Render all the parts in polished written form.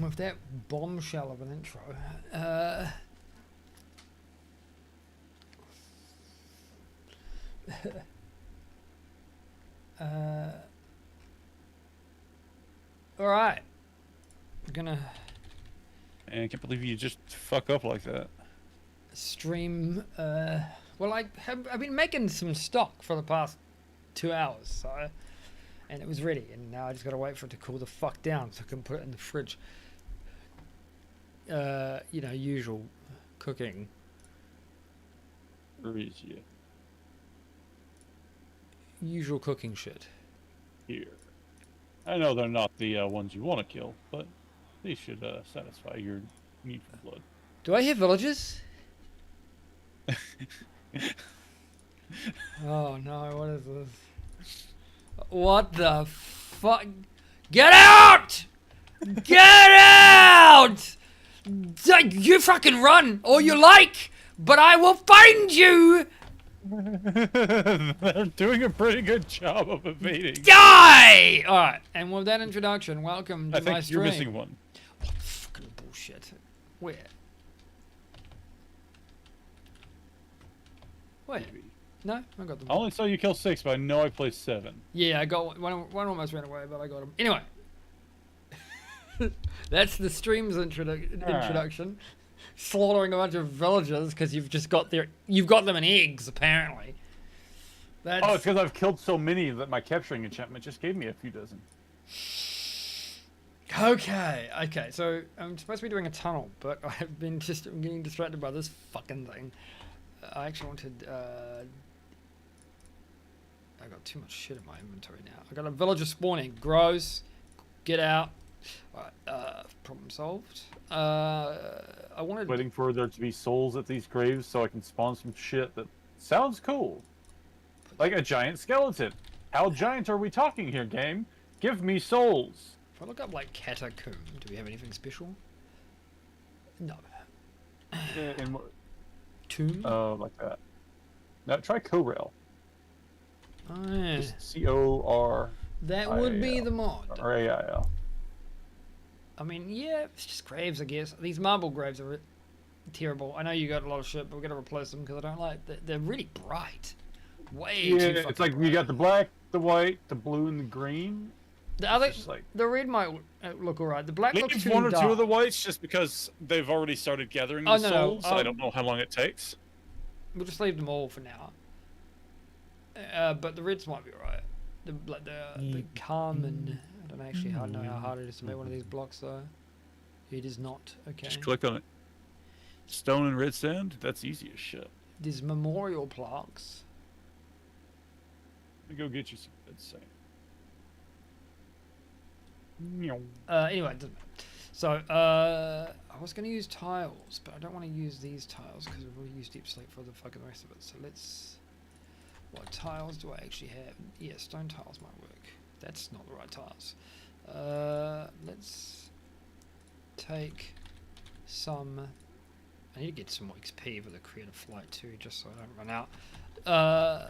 with that bombshell of an intro. All right, we're gonna. And I can't believe you just fuck up like that. Stream. Well, I've been making some stock for the past 2 hours, so, and it was ready, and now I just gotta wait for it to cool the fuck down so I can put it in the fridge. You know, usual cooking. Where is you? Usual cooking shit. Here. I know they're not the ones you want to kill, but they should satisfy your need for blood. Do I hear villagers? Oh no, what is this? What the fuck? Get out! Get out! You fucking run all you like, but I will find you! They're doing a pretty good job of evading. Die! Alright, and with that introduction, welcome to I my think stream. you're missing one. What fucking bullshit? Where? Wait. No, I got them. I only saw you kill 6, but I know I placed 7. Yeah, I got one almost ran away, but I got him. Anyway. That's the stream's introduction. Slaughtering a bunch of villagers because you've got them in eggs, apparently. That's... Oh, it's because I've killed so many that my capturing enchantment just gave me a few dozen. Okay, so I'm supposed to be doing a tunnel, but I'm getting distracted by this fucking thing. I actually wanted, I got too much shit in my inventory now. I got a villager spawning. Grows. Get out. Alright, problem solved. I wanted... Waiting for there to be souls at these graves so I can spawn some shit that sounds cool. Like a giant skeleton. How giant are we talking here, game? Give me souls. If I look up, like, catacomb, do we have anything special? No. In Tomb? like that. Now try Corel. Oh, yeah. Just C-O-R... That would be the mod. Or A-I-L. I mean, yeah, it's just graves, I guess. These marble graves are terrible. I know you got a lot of shit, but we're going to replace them because I don't like... They're really bright. Way too fucking it's like bright. you got the black, the white, the blue, and the green. The other... Like... The red might look alright. The black looks Leave too one or dark. two of the whites just because they've already started gathering Oh, the no, souls. no, I don't know how long it takes. We'll just leave them all for now. But the reds might be alright. The Carmen... I don't actually know how hard it is to make one of these blocks, though. It is not. Okay. Just click on it. Stone and red sand? That's easy as shit. There's memorial plaques. Let me go get you some red sand. Anyway, it doesn't matter. So, I was going to use tiles, but I don't want to use these tiles because we've already used deep slate for the fucking rest of it. So let's... What tiles do I actually have? Yeah, stone tiles might work. That's not the right tiles. Let's take some... I need to get some more XP for the creative flight too, just so I don't run out. I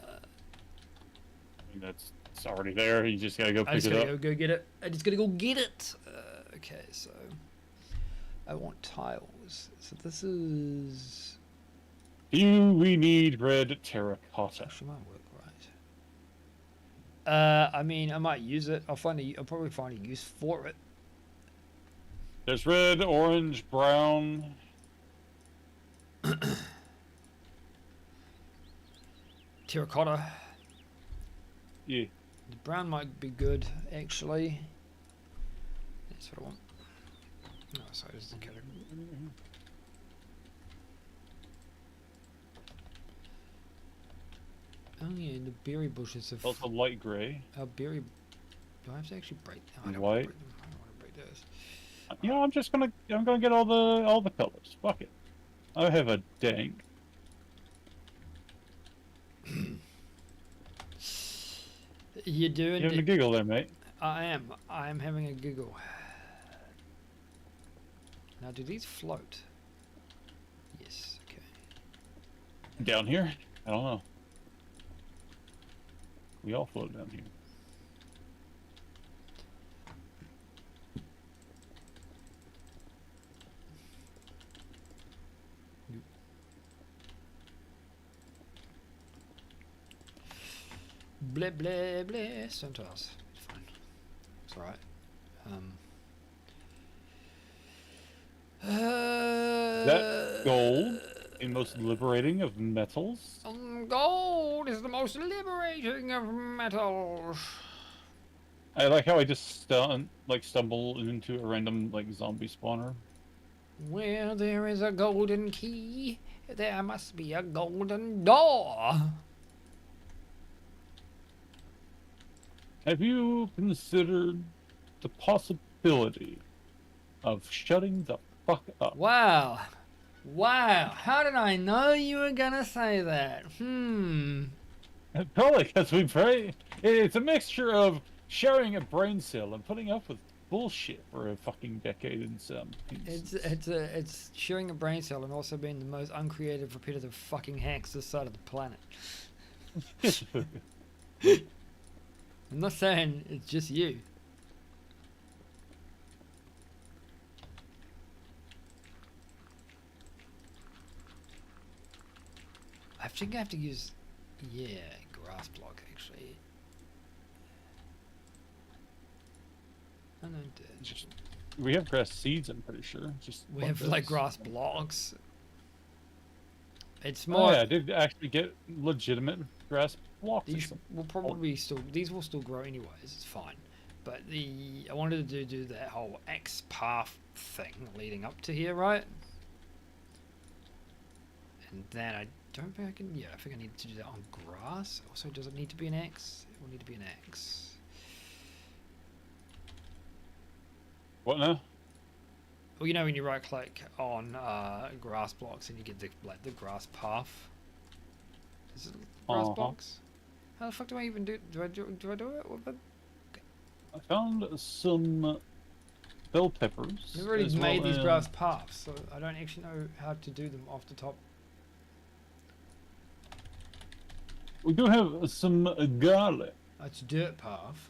mean, it's already there. You just gotta go pick it up. Go get it. I just gotta go get it. Okay, so I want tiles. So this is... We need red terracotta. Actually might work right. I mean, I might use it. I'll probably find a use for it. There's red, orange, brown. Terracotta. Yeah. The brown might be good, actually. That's what I want. No, sorry, this is the category. Oh yeah, and the berry bushes have... Also light gray. berry... Do I have to actually break them? I don't White. want to break them. I don't want to break those. You know, I'm gonna get all the colors. Fuck it. I have a dank. You doing? You having a giggle there, mate? I am. I am having a giggle. Now, do these float? Yes. Okay. Down here? I don't know. We all float down here. Bleh, bleh, bleh. Stone tiles. It's fine. It's alright. That gold, the most liberating of metals. Gold is the most liberating of metals. I like how I just stumble into a random zombie spawner. Where there is a golden key, there must be a golden door. Have you considered the possibility of shutting the fuck up? Wow. Wow. How did I know you were gonna say that? Probably because we pray. It's a mixture of sharing a brain cell and putting up with bullshit for a fucking decade in some pieces. It's sharing a brain cell and also being the most uncreative, repetitive fucking hacks this side of the planet. I'm not saying it's just you. I think I have to use, grass block actually. Oh no, We have grass seeds, I'm pretty sure. we have like grass blocks. It's Oh, more. yeah, I did actually get legitimate grass blocks. These will probably these will still grow anyways. It's fine. But I wanted to do that whole X path thing leading up to here, right? And then I don't think I can. Yeah, I think I need to do that on grass. Also, does it need to be an X? It will need to be an X. What now? Well, you know when you right click on grass blocks and you get the grass path. Is it grass blocks? How the fuck do I even do? Do I do it with it? I found some bell peppers. I've already made these grass paths, so I don't actually know how to do them off the top. We do have some garlic. It's a dirt path.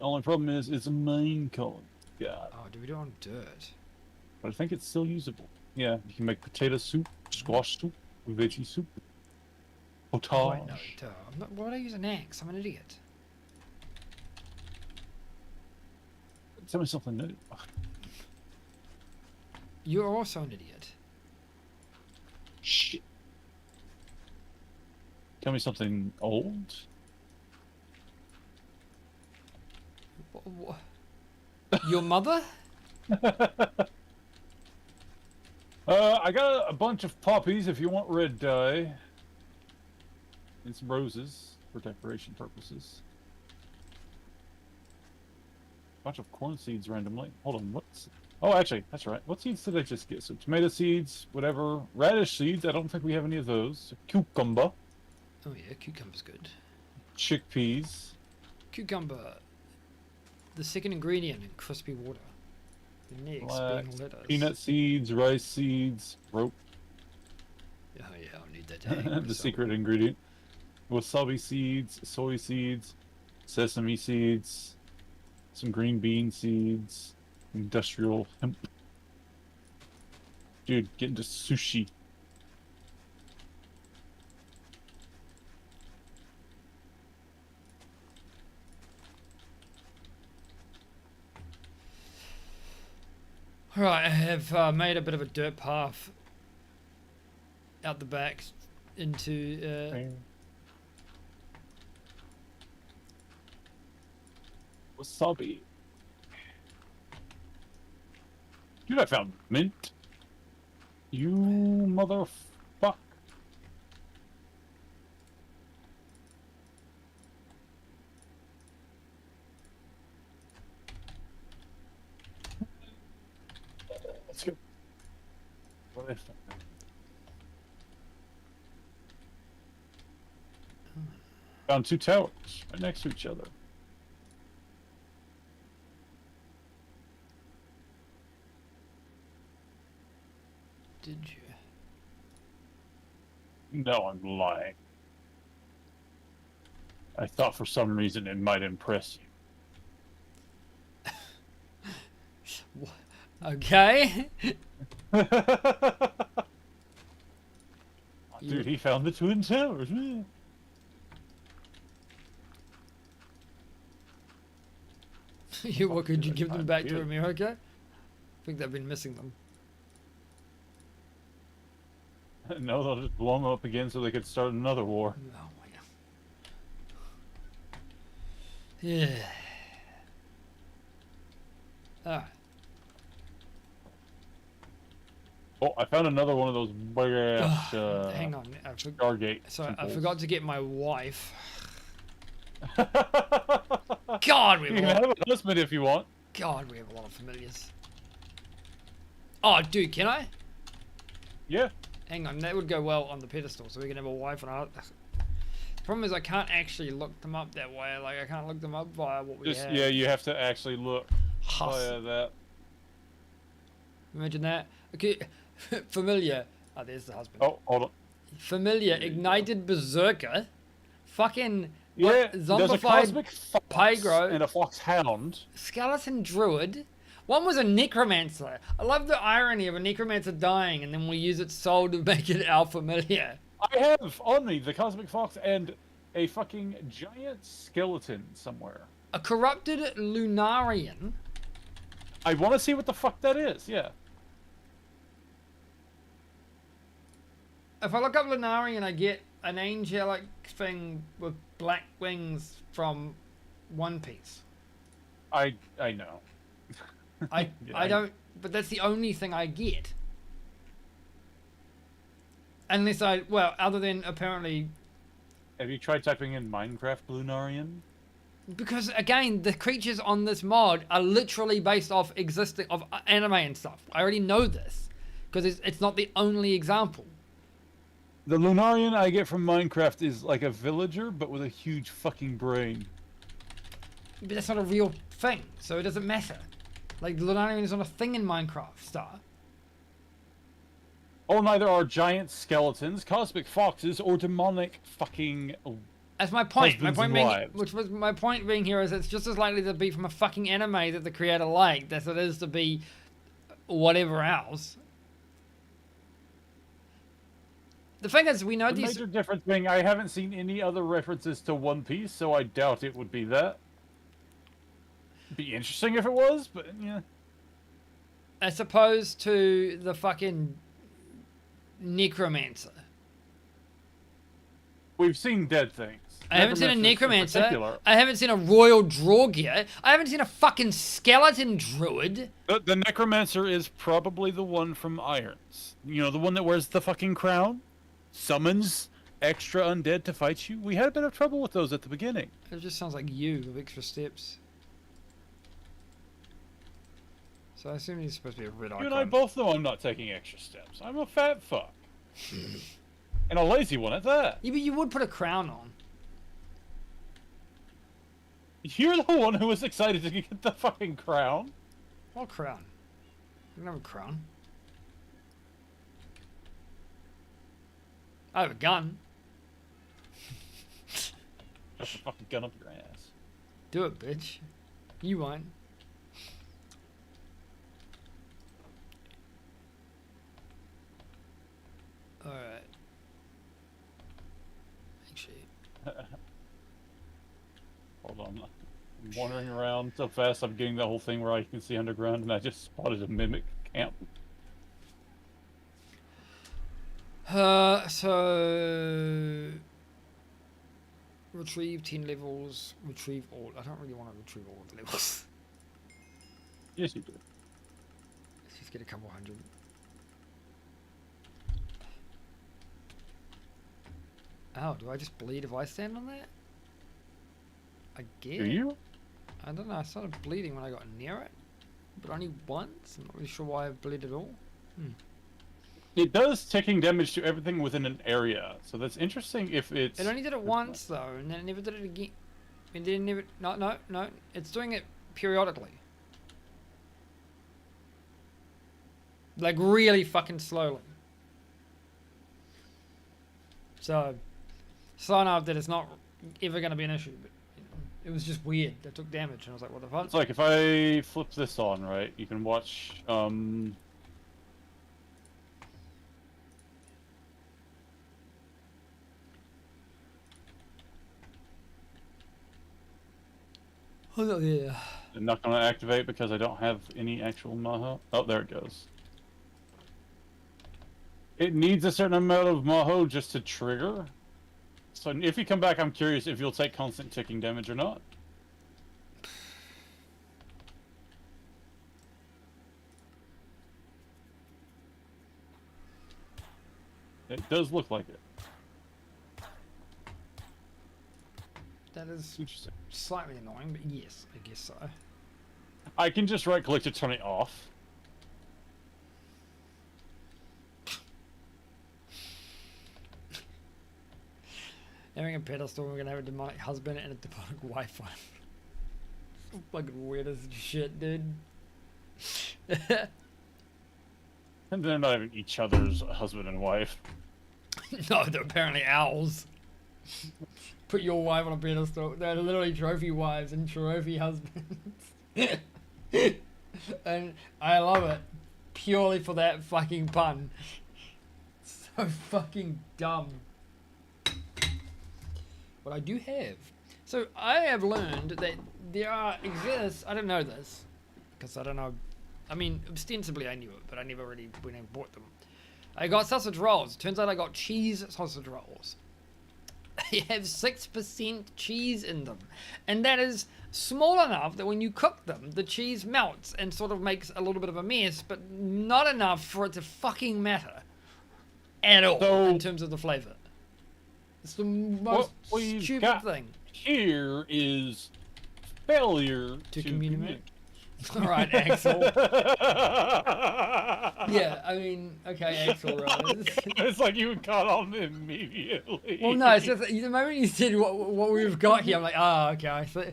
The only problem is it's a main column. God. Oh, do we do it on dirt? But I think it's still usable. Yeah, you can make potato soup, squash soup, veggie soup, potage. Oh, wait, no, why would I use an axe? I'm an idiot. Tell me something new. You're also an idiot. Shit. Tell me something old. Your mother? I got a bunch of poppies if you want red dye. And some roses for decoration purposes. Bunch of corn seeds randomly. Hold on, what's... Oh, actually, that's right. What seeds did I just get? So tomato seeds, whatever. Radish seeds, I don't think we have any of those. Cucumber. Oh yeah, cucumber's good. Chickpeas. Cucumber. The second ingredient in crispy water. The next Flax, being lettuce. peanut seeds, rice seeds, rope. Oh yeah, I'll need that. The secret ingredient. Wasabi seeds, soy seeds, sesame seeds, some green bean seeds, industrial hemp. Dude, get into sushi. Alright, I have made a bit of a dirt path out the back into... Wasabi. Dude, I found mint. You motherfuck. Let's go. What is that? Found two towers right next to each other. Did you? No, I'm lying. I thought for some reason it might impress you. Okay. Dude, he found the Twin Towers. Man. What could you give them back to Dude. America? I think they've been missing them. No, they'll just blow them up again so they could start another war. Oh my god. Yeah. Alright. Oh, I found another one of those big ass Hang on. Stargate. Sorry, I symbols. forgot to get my wife. God, we You have can a lot. have a husband if you want. God, we have a lot of familiars. Oh, dude, can I? Yeah. Hang on, that would go well on the pedestal, so we can have a wife and a... The problem is I can't actually look them up that way. Like, I can't look them up via what we Just have. yeah, you have to actually look Hus. via that. Imagine that. Okay, familiar. Oh, there's the husband. Oh, hold on. Familiar, ignited berserker. Fucking... Yeah, what, there's a zombified cosmic fox Pygro. and a foxhound. skeleton druid. One was a necromancer. I love the irony of a necromancer dying and then we use its soul to make it our familiar. I have on me the cosmic fox and a fucking giant skeleton somewhere. A corrupted Lunarian. I want to see what the fuck that is. Yeah. If I look up Lunarian, I get an angelic thing with black wings from One Piece. I know. I Yeah, I don't, but that's the only thing I get. Unless I, well, other than apparently, Have you tried typing in Minecraft Lunarian? because again, the creatures on this mod are literally based off existing, of anime and stuff. I already know this, because it's not the only example. The Lunarian I get from Minecraft is like a villager, but with a huge fucking brain. But that's not a real thing, so it doesn't matter. Like, the Lunarian is not a thing in Minecraft, Star. Oh, neither are giant skeletons, cosmic foxes, or demonic fucking... That's my point. My Husbands point and being, wives. which was my point being here, is it's just as likely to be from a fucking anime that the creator liked as it is to be whatever else. The thing is, we know The these. major difference being I haven't seen any other references to One Piece, so I doubt it would be that. Be interesting if it was, but yeah. As opposed to the fucking necromancer. We've seen dead things. I haven't seen a in necromancer. particular. I haven't seen a royal Draugr. I haven't seen a fucking skeleton druid. The necromancer is probably the one from Irons. You know, the one that wears the fucking crown, summons extra undead to fight you. We had a bit of trouble with those at the beginning. It just sounds like you with extra steps. So I assume he's supposed to be a red icon. You and I both know I'm not taking extra steps. I'm a fat fuck. And a lazy one at that. Yeah, but you would put a crown on. You're the one who was excited to get the fucking crown. What crown? I don't have a crown. I have a gun. Just a fucking gun up your ass. Do it, bitch. You won't. Alright. Actually, Hold on. I'm wandering around so fast I'm getting the whole thing where I can see underground and I just spotted a mimic camp. so retrieve 10 levels, retrieve all. I don't really want to retrieve all the levels. Yes, you do. Let's just get a couple hundred. Oh, do I just bleed if I stand on that? I guess. Do you? I don't know. I started bleeding when I got near it, but only once. I'm not really sure why I bled at all. It does taking damage to everything within an area, so that's interesting if it's... It only did it once though, and then it never did it again. And then never. No. It's doing it periodically. Like really fucking slowly. So, slow enough that it's not ever going to be an issue. But you know, it was just weird. That took damage, and I was like, "What the fuck?" It's like if I flip this on, right? You can watch. Oh yeah. I'm not going to activate because I don't have any actual maho. Oh, there it goes. It needs a certain amount of maho just to trigger. So if you come back, I'm curious if you'll take constant ticking damage or not. It does look like it. That is Interesting. slightly annoying, but yes, I guess so. I can just right-click to turn it off. Having a pedestal, we're gonna have a demonic husband and a demonic wife on. Fucking weird as shit, dude. And they're not even each other's husband and wife. No, they're apparently owls. Put your wife on a pedestal. They're literally trophy wives and trophy husbands. And I love it. Purely for that fucking pun. So fucking dumb. What I do have. So I have learned that there exists, I don't know this, because I don't know, I mean, ostensibly I knew it, but I never really went and bought them. I got sausage rolls. Turns out I got cheese sausage rolls. They have 6% cheese in them. And that is small enough that when you cook them, the cheese melts and sort of makes a little bit of a mess, but not enough for it to fucking matter at all in terms of the flavor. It's the most stupid thing. Here is failure to communicate. All right, Axel. Yeah, I mean, okay, Axel, right? It's like you caught on immediately. Well, no, it's just the moment you said what we've got here, I'm like, okay. So,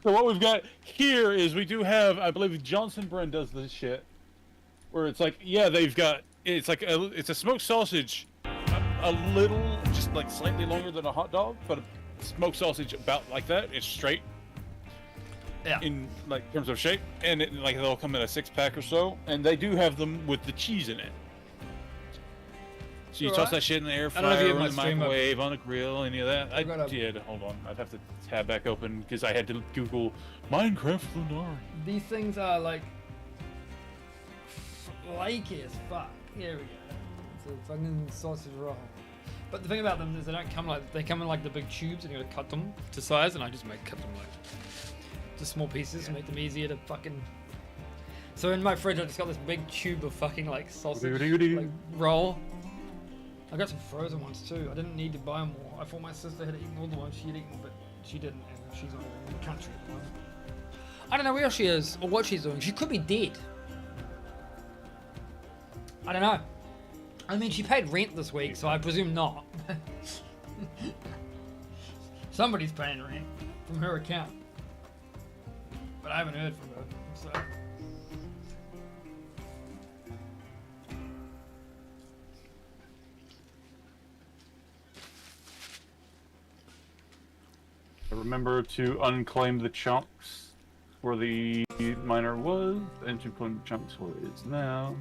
so what we've got here is we do have, I believe Johnson Brand does this shit, where it's like, yeah, they've got, it's like it's a smoked sausage, a little, just like slightly longer than a hot dog, but a smoked sausage about like that. It's straight. Yeah. In like terms of shape, and like they'll come in a 6-pack or so, and they do have them with the cheese in it. So you toss that shit in the air fryer, or in the microwave, on the grill, any of that. I did. Hold on, I'd have to tab back open because I had to Google Minecraft Lunar. These things are like flaky as fuck. Here we go. It's a fucking sausage roll. But the thing about them is they don't come like, they come in like the big tubes, and you gotta cut them to size, and I just cut them like to small pieces, make them easier to fucking. So in my fridge, I just got this big tube of fucking like sausage like roll. I got some frozen ones too. I didn't need to buy more. I thought my sister had eaten all the ones she'd eaten, but she didn't, and she's not even in the country at the moment. I don't know where she is or what she's doing. She could be dead. I don't know. I mean, she paid rent this week, so I presume not. Somebody's paying rent from her account. But I haven't heard from her, so. Remember to unclaim the chunks where the miner was, and to claim the chunks where it is now.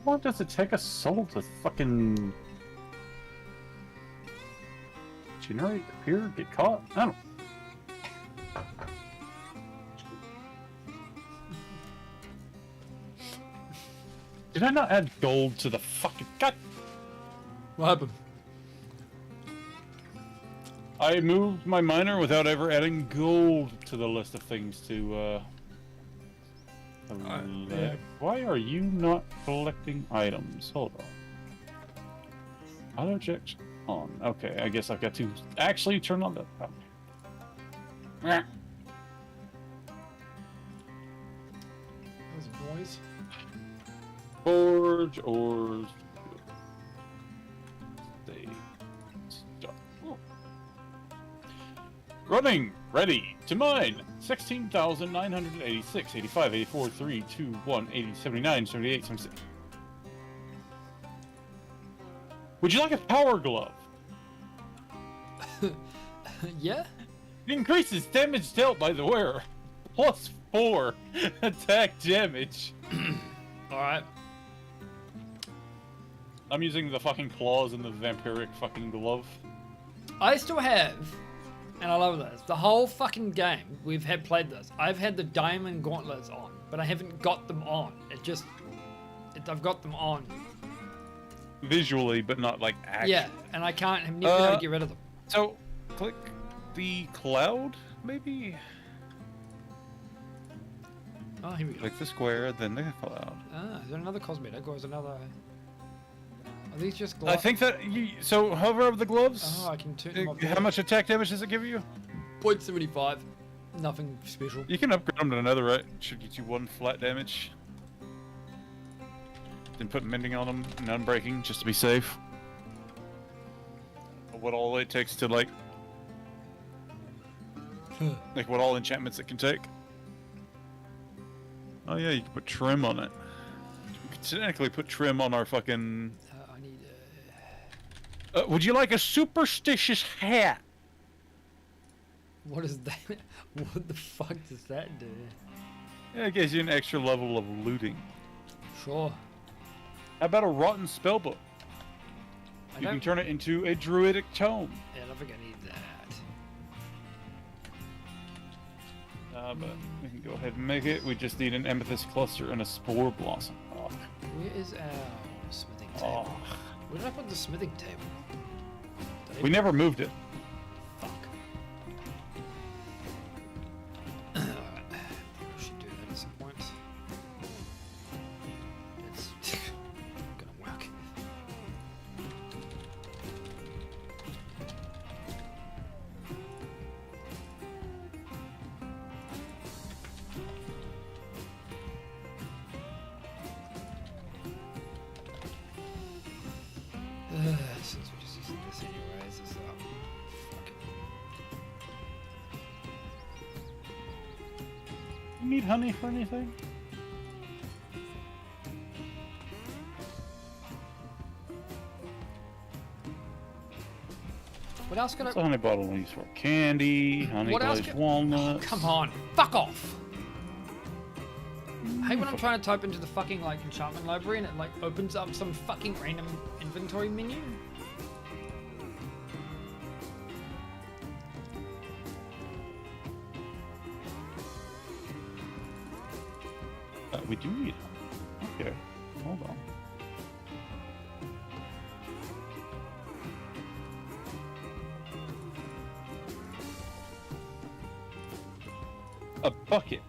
How long does it take a soul to fucking generate, appear, get caught? I don't. Did I not add gold to the fucking god? What happened? I moved my miner without ever adding gold to the list of things to yeah. Why are you not collecting items? Hold on. Auto check on. Okay, I guess I've got to actually turn on the. Oh. There's a noise. Forge ores. Stay. Start. Oh. Running, ready to mine. 16,986, 85, 84, 3, 2, 1, 80, 79, 78, 76. Would you like a power glove? Yeah? It increases damage dealt by the wearer. Plus 4 attack damage. Alright. I'm using the fucking claws and the vampiric fucking glove. I still have, and I love this, the whole fucking game we've played this. I've had the diamond gauntlets on, but I haven't got them on. I've got them on. Visually, but not like actually. Yeah, and I'm never been able to get rid of them. So, click the cloud, maybe? Oh, here we go. Click the square, then the cloud. Ah, is there another cosmetic, or is another... Are these just gloves? I think that so hover over the gloves. Oh, I can turn them off. How much attack damage does it give you? 0.75. Nothing special. You can upgrade them to another, right? Should get you 1 flat damage. Then put mending on them and unbreaking just to be safe. What all it takes to like what all enchantments it can take. Oh yeah, you can put trim on it. You can technically put trim on our fucking. I need. Would you like a superstitious hat? What is that? What the fuck does that do? Yeah, it gives you an extra level of looting. Sure. How about a rotten spellbook? You can turn it into a druidic tome. Yeah, I don't think I need that. But we can go ahead and make it. We just need an amethyst cluster and a spore blossom. Oh. Where is our smithing table? Oh. Where did I put the smithing table? We never moved it. Fuck. Alright. We should do that at some point. It's gonna work. Since we're just using this anyways, it's fuck it. You need honey for anything? What else could I? What's a honey bottle used for? Candy, honey What else glazed could- walnuts. Come on, fuck off! I hate when I'm trying to type into the fucking like enchantment library and it like opens up some fucking random inventory menu. We do need honey. Okay, hold on. A bucket.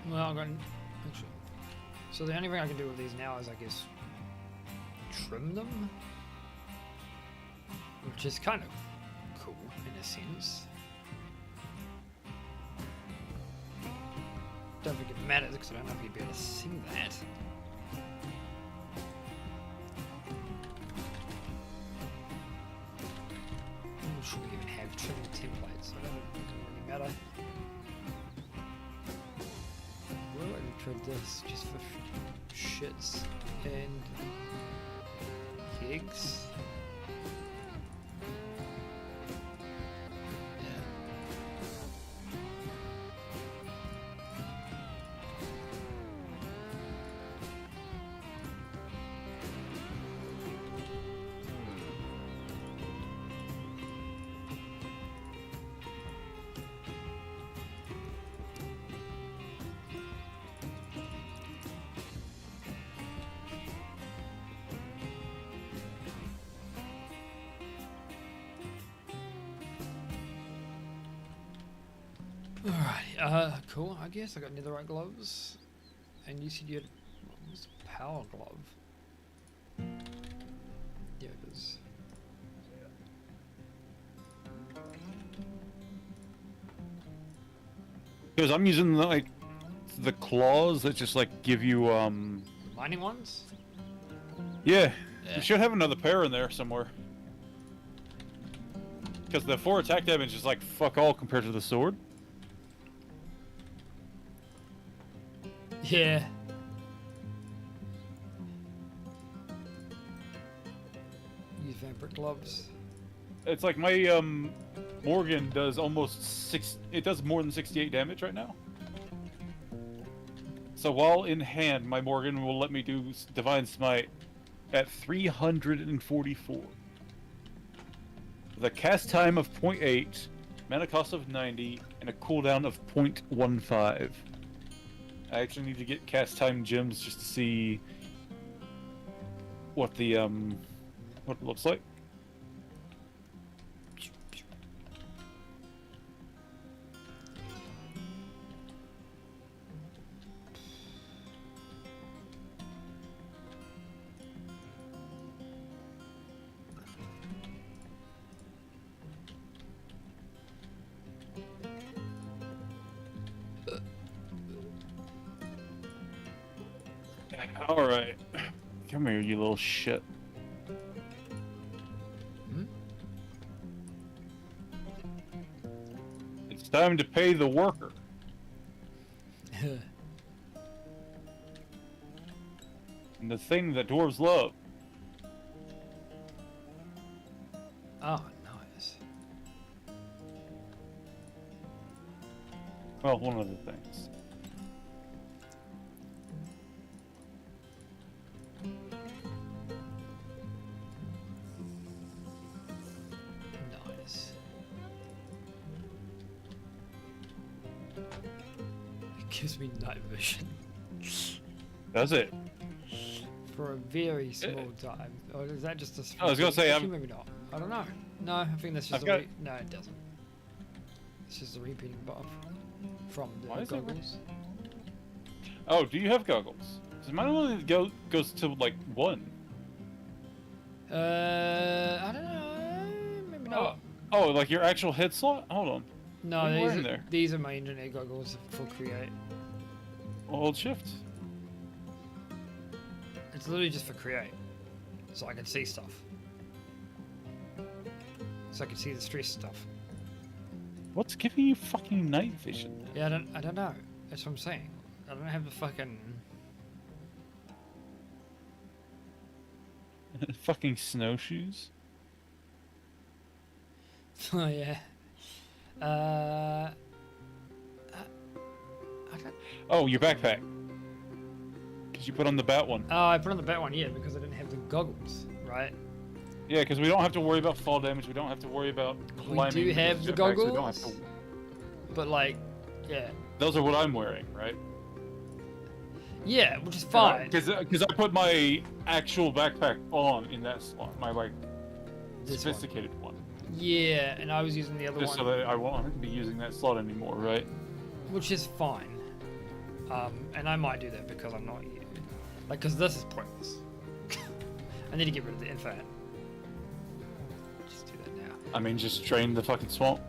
Well, I'm going. Actually, so the only thing I can do with these now is, I guess, trim them, which is kind of cool in a sense. Don't think it matters because I don't know if you'd be able to see that. I'm not sure we even have trimming templates, so I don't think it really matter. Why would I try this just for shits and gigs? Alright, cool, I guess. I got netherite gloves. And you said you had... What was the power glove? Yeah, it is. Because I'm using the claws that just like give you Mining ones? Yeah, Yeah. you should have another pair in there somewhere. Because the 4 attack damage is like fuck all compared to the sword. Yeah. Use vampiric gloves. It's like my Morgan does it does more than 68 damage right now. So while in hand, my Morgan will let me do Divine Smite at 344. With a cast time of 0.8, mana cost of 90, and a cooldown of 0.15. I actually need to get cast time gems just to see what the what it looks like. Alright. Come here, you little shit. Hmm? It's time to pay the worker. And the thing that dwarves love. Oh, nice. Well, one of the things. Nice. It gives me night vision. Does it? For a very small time. Or is that just a... I was gonna say, Actually, maybe not. I don't know. No, I think that's just No, it doesn't. It's just a repeating buff from the Why is it goggles. Oh, do you have goggles? Because mine only goes to like 1. I don't know. Maybe not. Oh, like your actual head slot? Hold on. No, what are you wearing there? these are my internet goggles for Create. Hold shift. It's literally just for Create. So I can see stuff. So I can see the stress stuff. What's giving you fucking night vision? Yeah, I don't know. That's what I'm saying. I don't have the fucking... Fucking snowshoes? Oh, yeah. I don't... Oh, your backpack. Because you put on the bat one. Oh, I put on the bat one, yeah, because I didn't have the goggles, right? Yeah, because we don't have to worry about fall damage. We don't have to worry about climbing. We do have the jetpacks, goggles, we don't have to... but like, yeah. Those are what I'm wearing, right? Yeah, which is fine. Because I put my actual backpack on in that slot, my like This sophisticated one. Yeah, and I was using the other Just one, so that I won't be using that slot anymore, right? which is fine. And I might do that because I'm not here. Like, because this is pointless. I need to get rid of the infinite. Just do that now. I mean, just drain the fucking swamp.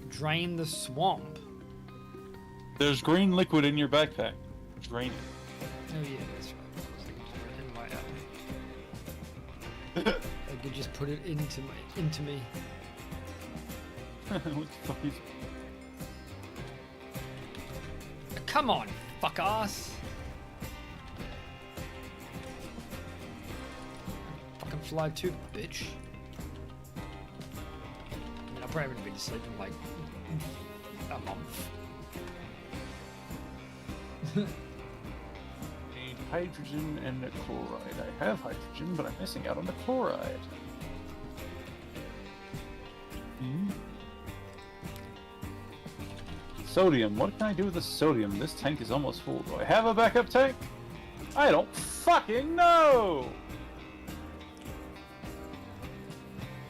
Drain the swamp. There's green liquid in your backpack. Drain it. Oh yeah, that's right. In my I could just put it into me. What the fuck is... Come on, fuck ass. Fucking fly too, bitch. I mean, I'm probably gonna be asleep in like a month. Need hydrogen and a chloride. I have hydrogen, but I'm missing out on the chloride. Sodium. What can I do with the sodium? This tank is almost full. Do I have a backup tank? I don't fucking know!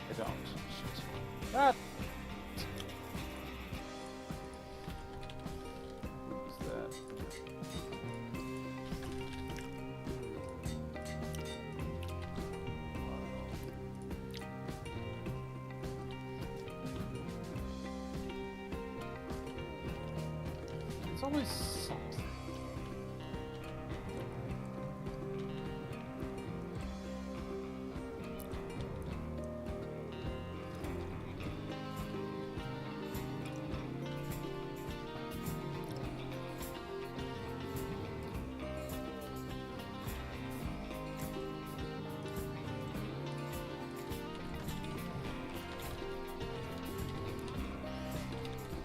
I don't. Shit. Ah. What is that? There's always something.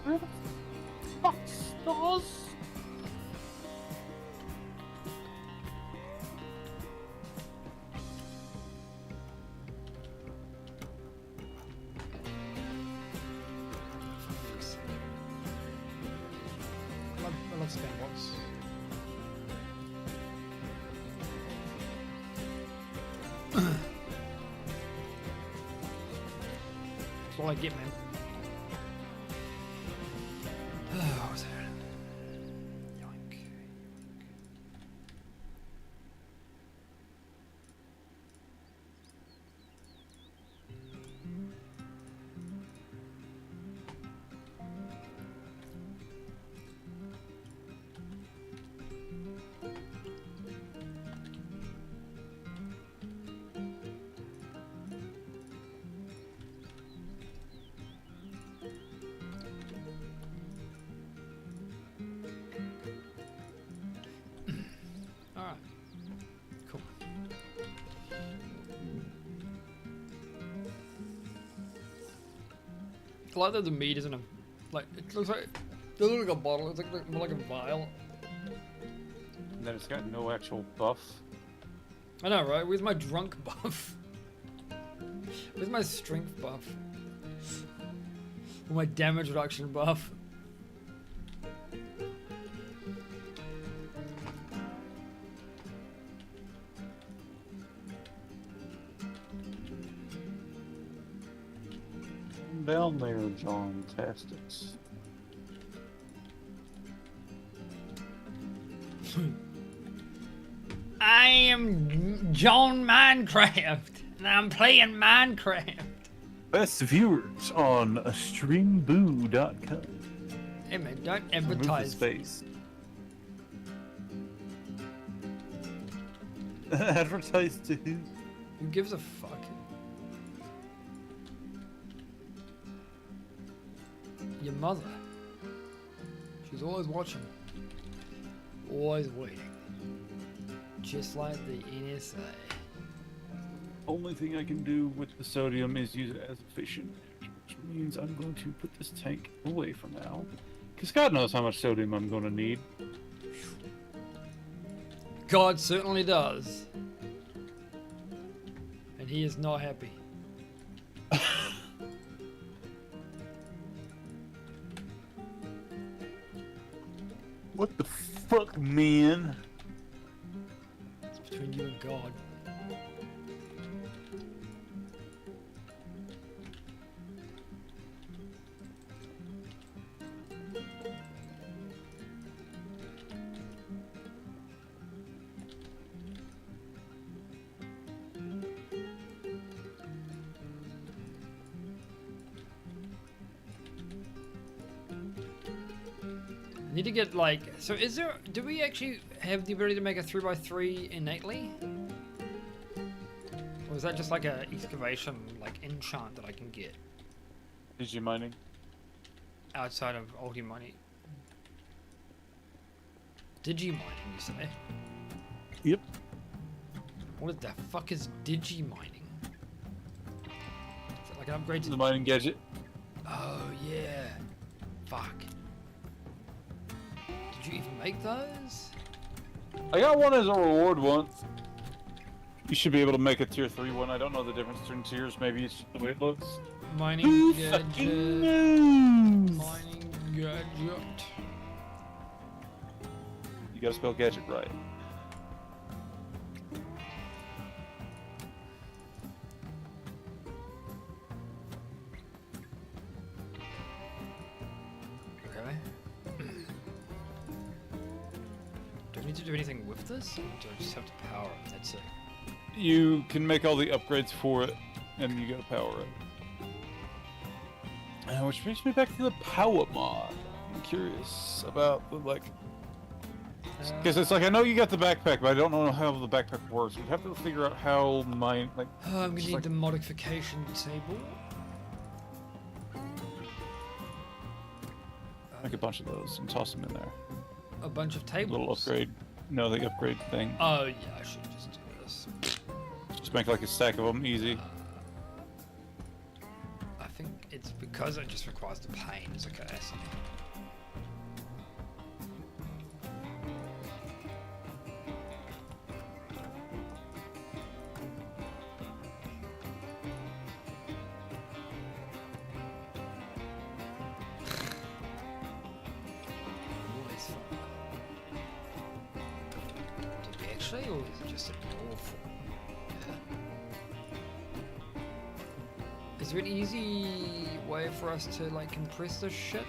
Where the fuck stars? I love scan box. That's all I get, man. What was that? Yoink. Alright. Cool. I like that the meat isn't a... Like, it looks like... It doesn't look like a bottle, it's like more like a vial. And then it's got no actual buff. I know, right? Where's my drunk buff? Where's my strength buff? Or my damage reduction buff? Down there, John Tastics. I am John Minecraft, and I'm playing Minecraft. Best viewers on streamboo.com. Hey man, don't Remove the advertise. space. Advertise to who? Who gives a fuck? Your mother. She's always watching. Always waiting. Just like the NSA. Only thing I can do with the sodium is use it as a fishing net, which means I'm going to put this tank away for now. Because God knows how much sodium I'm going to need. God certainly does. And he is not happy. What the fuck, man? It's between you and God. Need to get like, so is there, do we actually have the ability to make a 3x3 innately? Or is that just like a excavation, like enchant that I can get Digimining? outside of ulti mining? Digimining, you say? Yep. What the fuck is digimining? Is it like an upgrade to The mining gadget. Oh yeah. Fuck. Did you even make those? I got one as a reward once. You should be able to make a tier 3 one. I don't know the difference between tiers. Maybe it's just the way it looks. Mining Who gadget. fucking knows? Mining gadget. You gotta spell gadget right. Okay. Do I need to do anything with this? Or do I just have to power it? That's it. You can make all the upgrades for it, and you gotta power it. Which brings me back to the power mod. curious about the like. Because it's like I know you got the backpack, but I don't know how the backpack works. We have to figure out how mine like. I'm gonna need the modification table. Make a bunch of those and toss them in there. A bunch of A tables. little upgrade. No, the upgrade thing. Oh yeah, I should just do this. Just make like a stack of them, easy. I think it's because it just requires the panes. Okay, I see. Or is it just awful? Yeah. Is there an easy way for us to like compress this shit?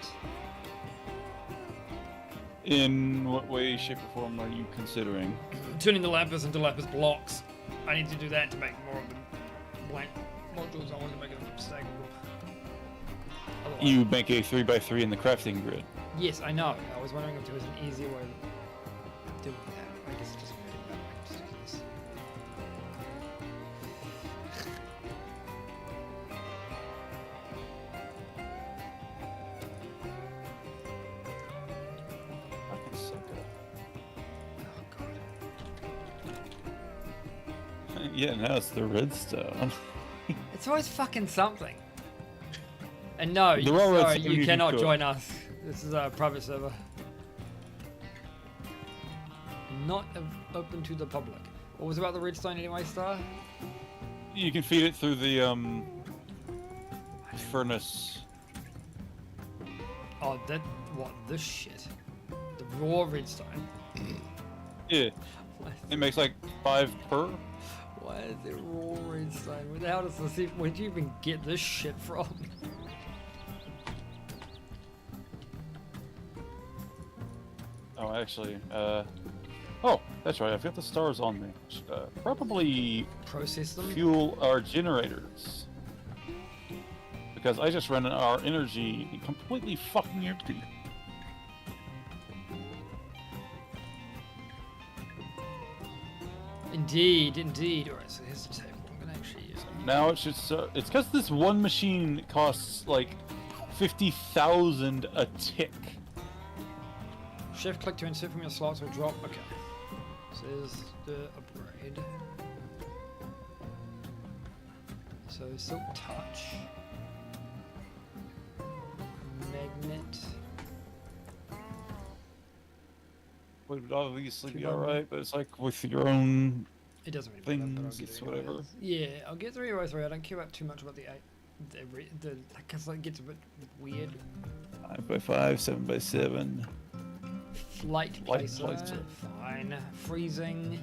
In what way, shape, or form are you considering? Turning the lapis into lapis blocks. I need to do that to make more of the blank modules. I want to make it stackable. Otherwise- You make a 3x3 in the crafting grid. Yes, I know. I was wondering if there was an easier way of doing that. I guess it doesn't really matter. I can just do this. Fucking sucker. Oh god. Yeah, now it's the redstone. It's always fucking something. And no, They're all sorry, redstone you you cannot can cook. join us. This is a private server. Not open to the public. What was about the redstone anyway, Star? You can feed it through the furnace. Oh, that what? This shit. The raw redstone. Yeah, Why it makes like 5 per. why is it raw redstone? Where the hell does this? Where'd you even get this shit from? Oh, actually, oh, that's right. I've got the stars on me. Probably Process them. fuel our generators. Because I just ran our energy completely fucking empty. Indeed, indeed. Alright, so here's the table. I'm gonna actually use it. Now it should. It's because this one machine costs like 50,000 a tick. Shift click to insert from your slots or drop. Okay. So there's the upgrade. So silk touch. Magnet. Would obviously be Too bad. alright, but it's like with your own It doesn't really matter, but I'll things, get it's it whatever. anyways. Yeah, I'll get 303. I don't care about too much about the because it gets a bit weird. 5x5, 7x7. Light Light placer. placer. Fine. Freezing.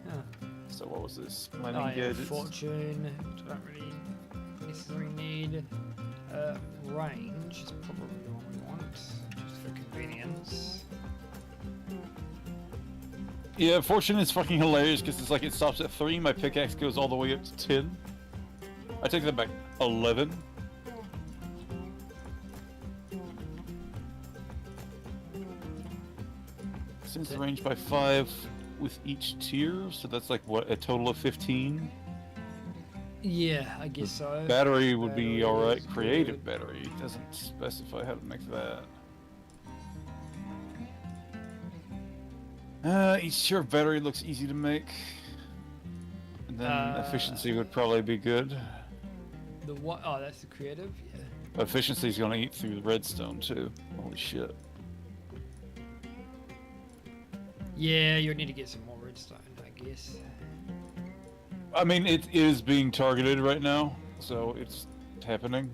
Huh. So what was this? Oh, Mining yeah, gadgets. fortune, which I don't really necessarily need. Range is probably the one we want, just for convenience. Yeah, fortune is fucking hilarious because it's like it stops at 3. My pickaxe goes all the way up to 10. I take that back. 11. Since the range by 5 with each tier, so that's like what, a total of 15. Yeah, I guess so. Battery would be Battery alright. is Creative good. battery doesn't specify how to make that. Each tier of battery looks easy to make. And then efficiency would probably be good. The what? Oh, that's the creative. Yeah. Efficiency is gonna eat through the redstone too. Holy shit. Yeah, you'll need to get some more redstone, I guess. I mean, it is being targeted right now, so it's happening.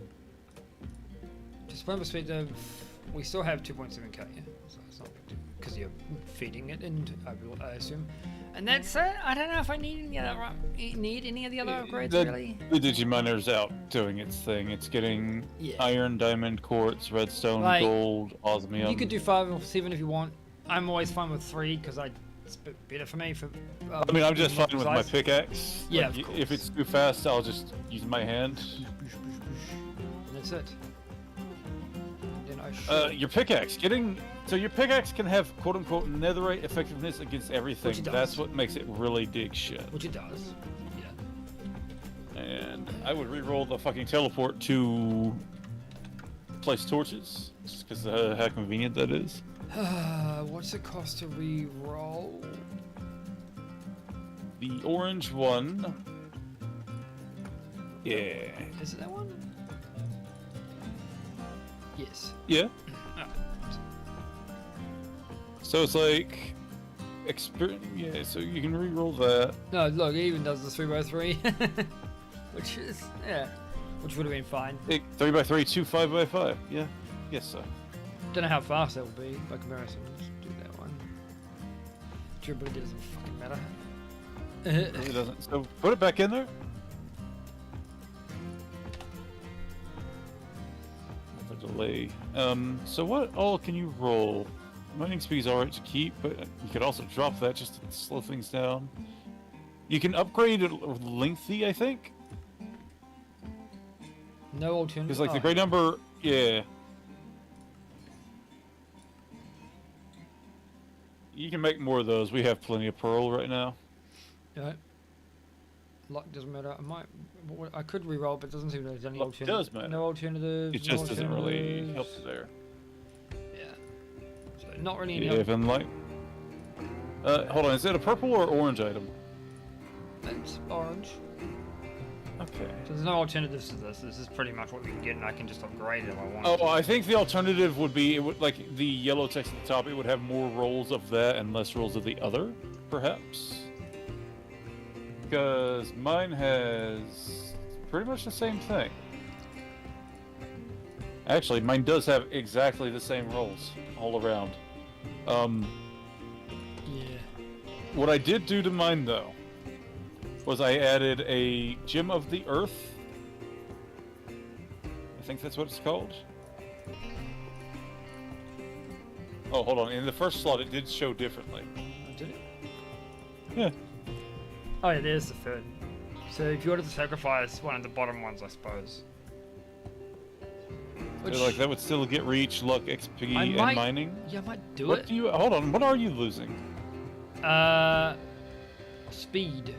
Just from perspective, we still have 2.7k, yeah? So it's not because you're feeding it, and I assume. And that's it. I don't know if I need any other upgrades The, really. the Digiminer's out doing its thing. It's getting Yeah. iron, diamond, quartz, redstone, Like, gold, osmium. You could do 5 or 7 if you want. I'm always fine with 3 because it's a bit better for me. For I mean, I'm just more fine with my precise. pickaxe. Yeah, Like, of if course. it's too fast, I'll just use my hand. And that's it. Then I should. Your pickaxe your pickaxe can have quote unquote netherite effectiveness against everything. Which it does. That's what makes it really dig shit. Which it does. Yeah. And I would re-roll the fucking teleport to place torches, just because how convenient that is. What's it cost to re-roll? The orange one. Yeah. Is it that one? Yes. Yeah. Oh. So it's like, yeah. So you can re-roll that. No, look, it even does the 3x3, which is which would have been fine. 3x3, 2 5x5. Yeah. Yes, so. Don't know how fast that will be by comparison. Let's do that one. Durability doesn't fucking matter. It really doesn't. So put it back in there. Delay. So what all can you roll? Mining speed's alright to keep, but you could also drop that just to slow things down. You can upgrade it lengthy, I think. No alternative. Because like the great number, yeah. You can make more of those. We have plenty of pearl right now. Yeah. Luck doesn't matter. I could re-roll, but it doesn't seem there's any Luck alternative. does matter. No alternative. It just doesn't really help you there. Yeah. So not really any. Yeah, even like. Hold on. Is it a purple or orange item? It's orange. Okay. So there's no alternatives to this. This is pretty much what we can get, and I can just upgrade it if I want. Oh, I think the alternative would be it would like the yellow text at the top. It would have more rolls of that and less rolls of the other, perhaps. Because mine has pretty much the same thing. Actually, mine does have exactly the same rolls all around. Yeah. What I did do to mine though was I added a Gem of the Earth. I think that's what it's called. Oh, hold on. In the first slot, it did show differently. Did it? Yeah. Oh yeah, there's the third. So if you wanted to sacrifice one of the bottom ones, I suppose. Which, So, like that would still get reach, luck, XP, and mining. Yeah, I might do What it. do you? Hold on. What are you losing? Speed.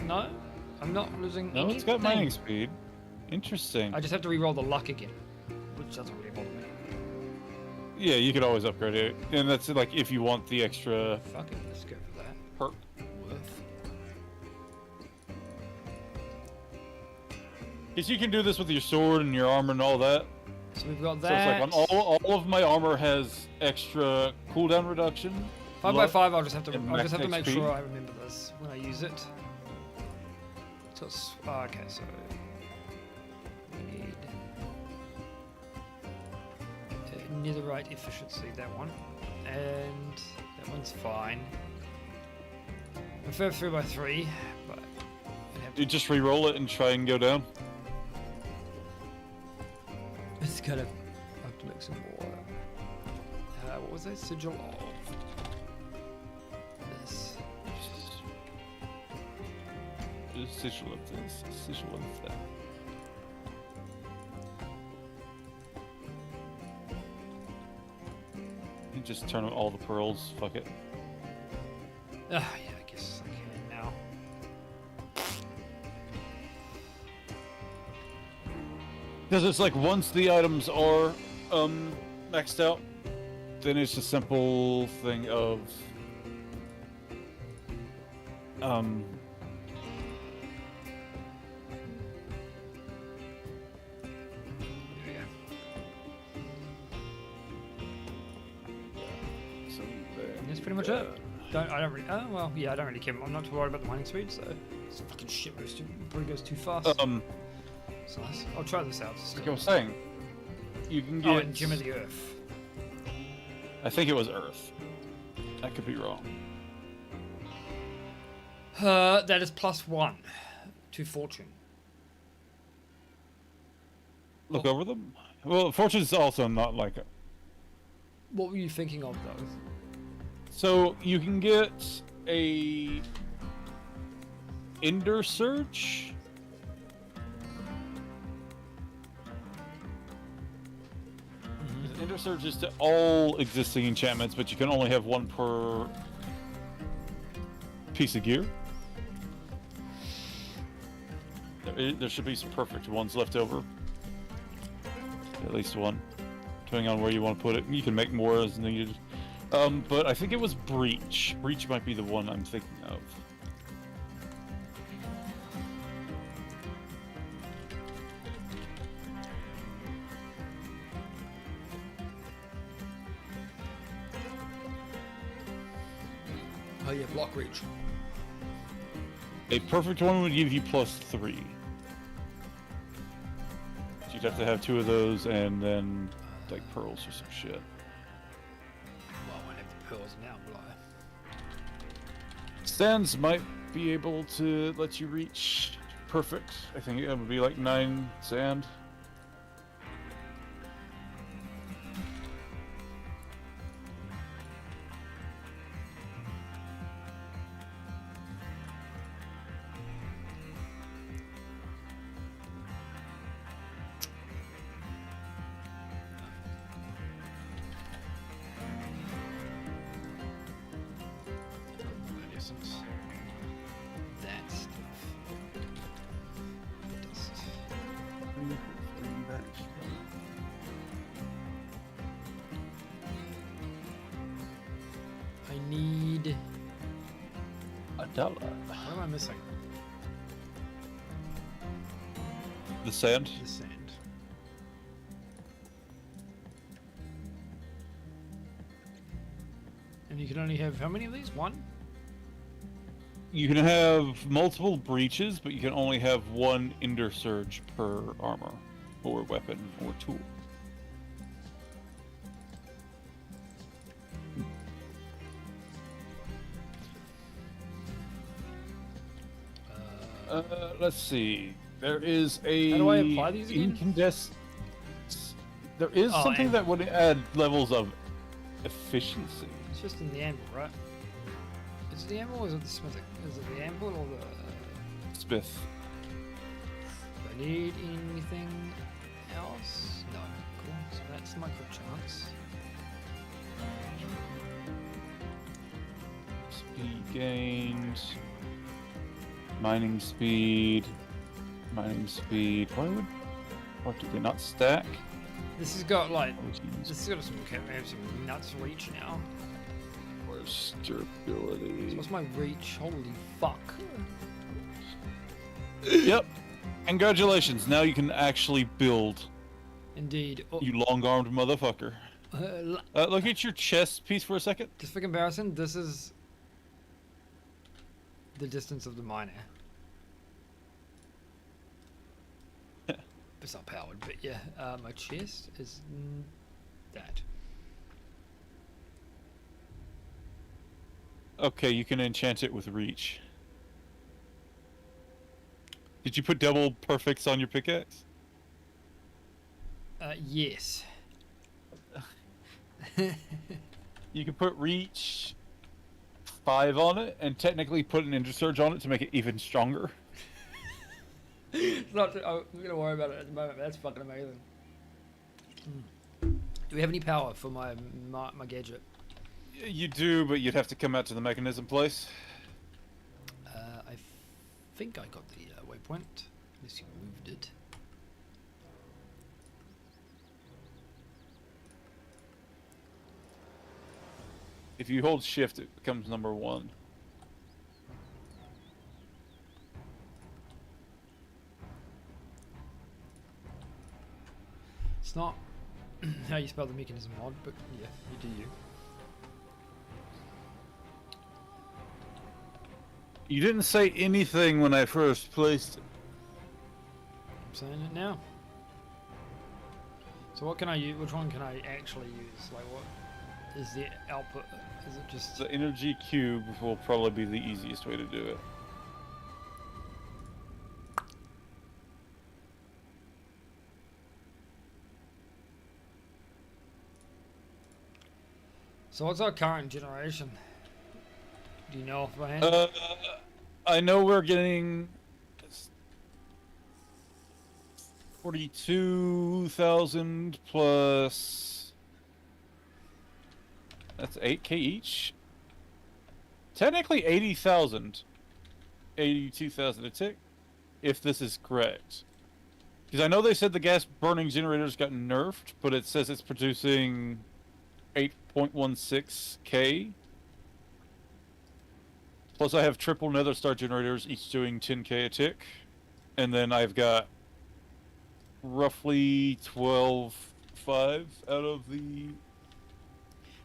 No, I'm not losing. No, it's got mining speed. Interesting. I just have to re-roll the luck again, which doesn't really bother me. Yeah, you could always upgrade it, and that's like if you want the extra Fuck it, let's go for that. perk. Worth. Because you can do this with your sword and your armor and all that. So we've got So that. it's like on all of my armor has extra cooldown reduction. 5x5. I'll just have to. and I'll just have to max make XP. sure I remember this when I use it. So it's okay. So we need netherite efficiency. That one, and that one's fine. I prefer 3x3, but I'd have to. You just re-roll it and try and go down. It's kind of. I have to make some more. What was that? Sigil of this. Sigil of this. Sigil of that. You just turn on all the pearls. Fuck it. Ah, yeah, I guess I can now. Because it's like once the items are maxed out, then it's a simple thing of Yeah. so That's pretty much it. I don't really. Oh well, yeah, I don't really care. I'm not too worried about the mining speed, so it's fucking shit. Probably goes too fast. It's nice. I'll try this out. like I was saying, you can get. Oh, and Gem of the Earth. I think it was Earth. I could be wrong. That is +1 to fortune. Look over them. Well, Fortune's also not like a. What were you thinking of though? So you can get a Ender Search. Is it Ender ender surges to all existing enchantments, but you can only have one per piece of gear. There should be some perfect ones left over. At least one, depending on where you want to put it. You can make more as needed. But I think it was Breach. Breach might be the one I'm thinking of. Oh yeah, block reach. A perfect one would give you +3. So you'd have to have 2 of those and then like pearls or some shit. Well, I won't have the pearls now, will I? Sands might be able to let you reach perfect. I think it would be like 9 sand. That stuff. Dust. I need... $1. What am I missing? The sand? The sand. And you can only have how many of these? One? You can have multiple breaches, but you can only have 1 Ender Surge per armor, or weapon, or tool. Let's see. There is a How do I apply these again? incandescent. There is something that would add levels of efficiency. It's just in the anvil, right? Is it the anvil or is it the smithing? Is it the anvil or the... Smith. Do I need anything else? No. Cool. So that's my quick chance. Speed gained. Mining speed. Mining speed. What do they not stack? This has got like... Oh, This has got some nuts reach now. Where's durability? So what's my reach? Holy fuck. Yep. Congratulations. Now you can actually build. Indeed. Oh, You long-armed motherfucker. Look at your chest piece for a second. just for comparison, this is the distance of the miner. It's not powered, but yeah, my chest is that. Okay, you can enchant it with reach. Did you put double perfects on your pickaxe? Yes. You can put reach 5 on it, and technically put an Ender Surge on it to make it even stronger. It's not. I'm gonna worry about it at the moment. But that's fucking amazing. Do we have any power for my gadget? You do, but you'd have to come out to the mechanism place. I think I got the waypoint. Unless you moved it. If you hold shift, it becomes number 1. It's not how you spell the mechanism mod, but yeah, you do you. You didn't say anything when I first placed it. I'm saying it now. So what can I use? Which one can I actually use? Like what is the output? Is it just... The energy cube will probably be the easiest way to do it. So what's our current generation? Do you know off by hand? I know we're getting 42,000 plus That's 8K each. Technically 80,000. 82,000 a tick, if this is correct. Because I know they said the gas burning generators got nerfed, but it says it's producing 8.16K. Plus I have triple nether star generators, each doing 10K a tick. And then I've got roughly 12.5 out of the...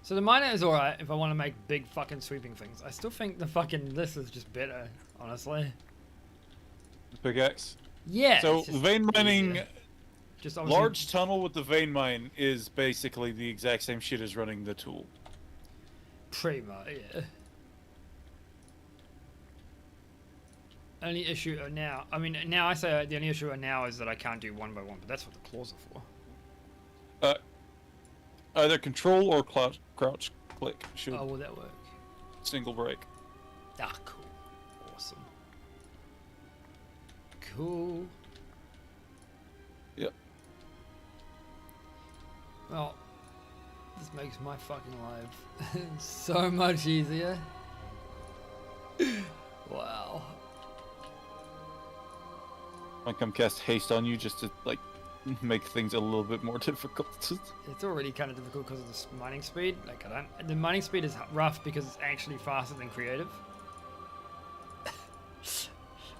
So the miner is alright if I want to make big fucking sweeping things. I still think the fucking this is just better, honestly. The pickaxe? Yeah. So vein mining, easier. Just large tunnel with the vein mine is basically the exact same shit as running the tool. Pretty much, yeah. Only issue now, I mean, now I say the only issue now is that I can't do one by one, but that's what the claws are for. Either control or crouch click should Oh, will that work? single break. Ah, cool. Awesome. Cool. Yep. Well, this makes my fucking life so much easier. Wow. I come cast haste on you just to like make things a little bit more difficult. It's already kind of difficult because of the mining speed. Like the mining speed is rough because it's actually faster than creative,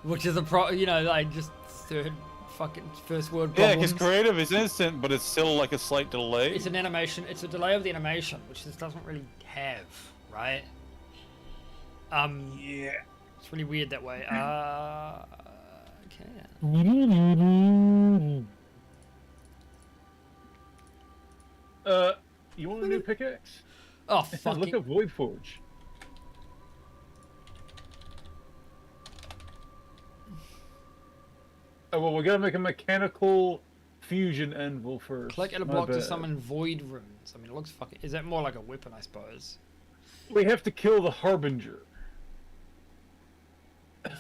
which is a like just third fucking first world Yeah, problems. because creative is instant, but it's still like a slight delay. It's an animation. It's a delay of the animation, which this doesn't really have, right? Yeah. It's really weird that way. Okay. You want a new pickaxe? Oh fuck! Look at Void Forge. Oh well, we gotta make a mechanical fusion anvil first. Click at a My block to bad. summon void runes. I mean, it looks fucking. Is that more like a weapon, I suppose? We have to kill the Harbinger.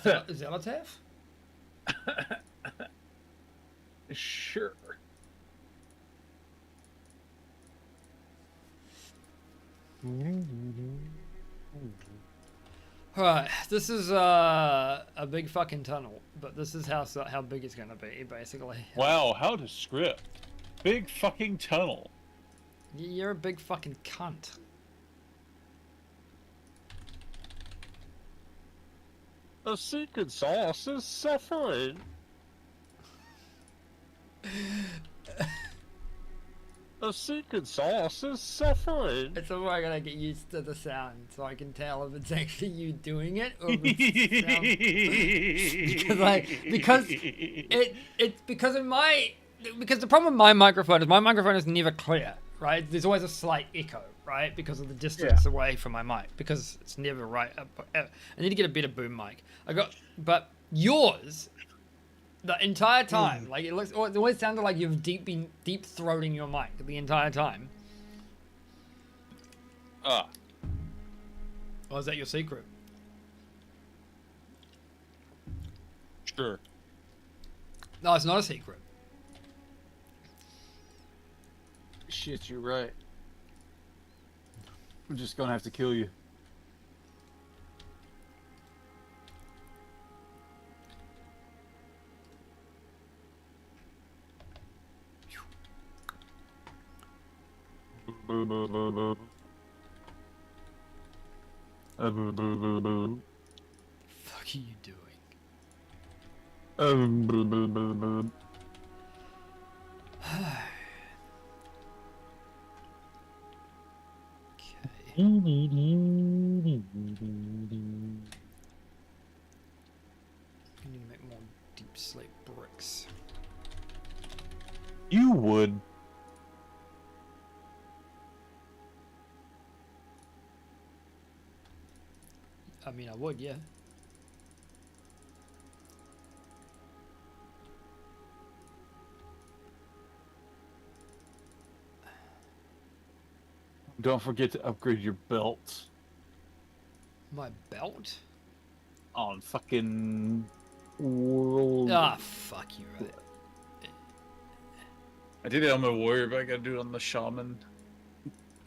Zelatav? Sure. Alright, this is a big fucking tunnel, but this is how big it's gonna be, basically. Wow, how to script. Big fucking tunnel. You're a big fucking cunt. The secret sauce is suffering. The secret sauce is suffering. It's all I gotta get used to the sound so I can tell if it's actually you doing it or if it's sound. Because the problem with my microphone is never clear, right? There's always a slight echo, right? Because of the distance away from my mic, because it's never right. I need to get a better boom mic. But yours, the entire time, like it always sounded like you've been deep throating your mic the entire time. Ah. Or is that your secret? Sure. No, it's not a secret. Shit, you're right. I'm just gonna have to kill you. Fuck are you doing? Okay. I need to make more deep slate bricks. You would. I mean, I would, yeah. Don't forget to upgrade your belt My belt? on fucking world. Ah, fuck you, right. I did it on my warrior, but I gotta do it on the shaman.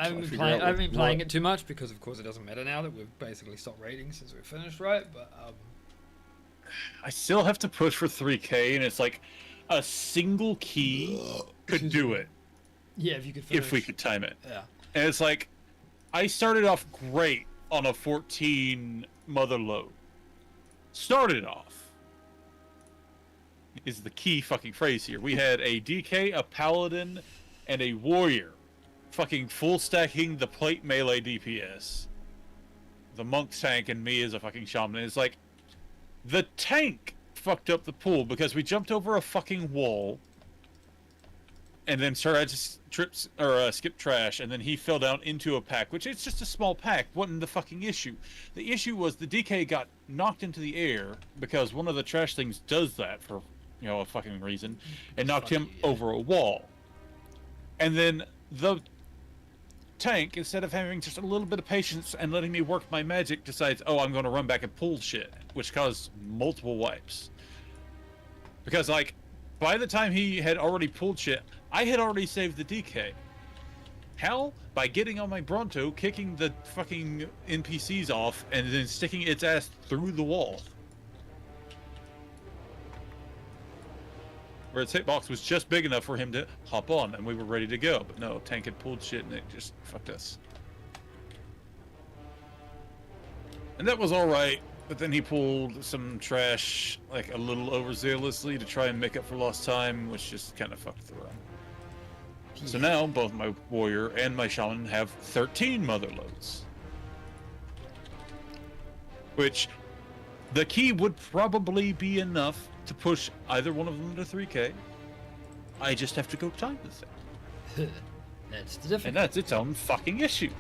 I haven't been playing it too much because, of course, it doesn't matter now that we've basically stopped raiding since we've finished, right? But I still have to push for 3K, and it's like a single key could do it. Yeah, if you could finish. If we could time it. Yeah. And it's like, I started off great on a 14 mother load. Started off. Is the key fucking phrase here. We had a DK, a paladin, and a warrior. Fucking full stacking the plate melee DPS. The monk tank and me as a fucking shaman. And it's like, the tank fucked up the pool because we jumped over a fucking wall and then started to skip trash, and then he fell down into a pack, which it's just a small pack, wasn't the fucking issue. The issue was the DK got knocked into the air because one of the trash things does that for, you know, a fucking reason, and knocked him over a wall. And then the tank, instead of having just a little bit of patience and letting me work my magic, decides, oh, I'm going to run back and pull shit, which caused multiple wipes. Because, like, by the time he had already pulled shit, I had already saved the DK. How? By getting on my Bronto, kicking the fucking NPCs off, and then sticking its ass through the wall. Where its hitbox was just big enough for him to hop on, and we were ready to go. But no, tank had pulled shit, and it just fucked us. And that was alright, but then he pulled some trash, like, a little overzealously to try and make up for lost time, which just kind of fucked the run. So now, both my warrior and my shaman have 13 mother loads. Which, the key would probably be enough to push either one of them to 3K. I just have to go time the thing. That's the difference. And that's its own fucking issue.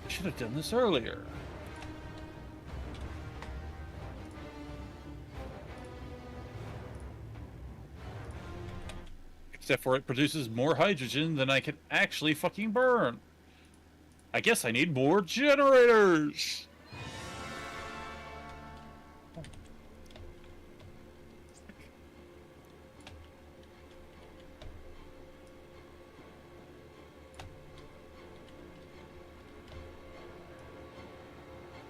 I should have done this earlier. Except for it produces more hydrogen than I can actually fucking burn. I guess I need more generators.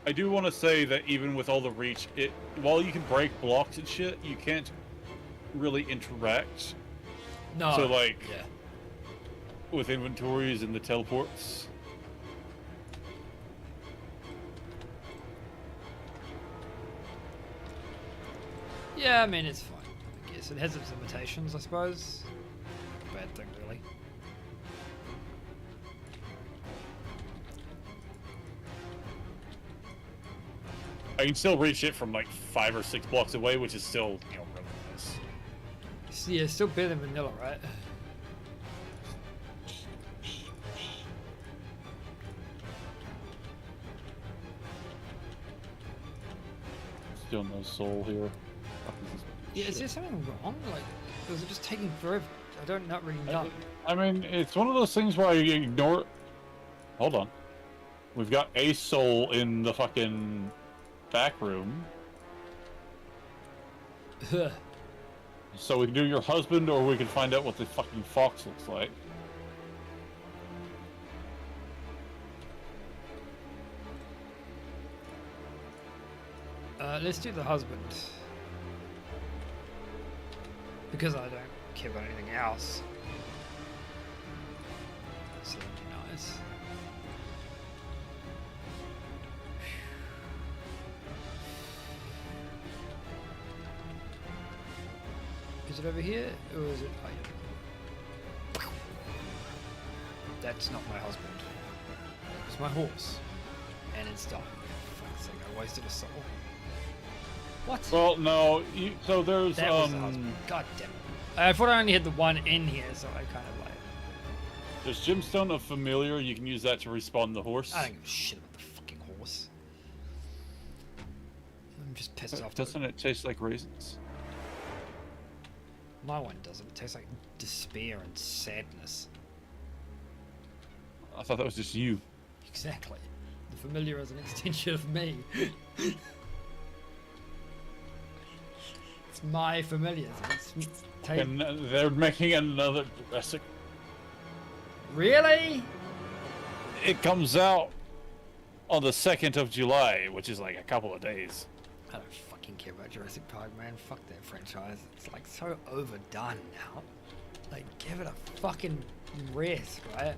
I do want to say that even with all the reach, while you can break blocks and shit, you can't really interact. No. So, like, yeah. with inventories and the teleports. Yeah, I mean, it's fine. I guess it has its limitations, I suppose. Bad thing, really. I can still reach it from like 5 or 6 blocks away, which is still, you know, really nice. Yeah, still better than vanilla, right? Still no soul here. Yeah, is there something wrong? Like, or is it just taking forever? I not really know. I mean, it's one of those things where I ignore. Hold on. We've got a soul in the fucking back room. So we can do your husband, or we can find out what the fucking fox looks like. Let's do the husband. Because I don't care about anything else. So that'd be nice. Is it over here, or is it... Oh, yeah. That's not my husband. It's my horse. And it's dying. For fuck's sake, I wasted a soul. What? Well, no, so there's, that was the husband. God damn it. I thought I only had the one in here, so I kind of like... There's Gemstone of Familiar, you can use that to respawn the horse. I don't give a shit about the fucking horse. I'm just pissed off. Doesn't it taste like raisins? My one doesn't. It tastes like despair and sadness. I thought that was just you. Exactly. The familiar is an extension of me. It's my familiar. And they're making another Jurassic. Really? It comes out on the 2nd of July, which is like a couple of days. I don't fucking care about Jurassic Park, man. Fuck that franchise. It's like so overdone now. Like, give it a fucking rest, right?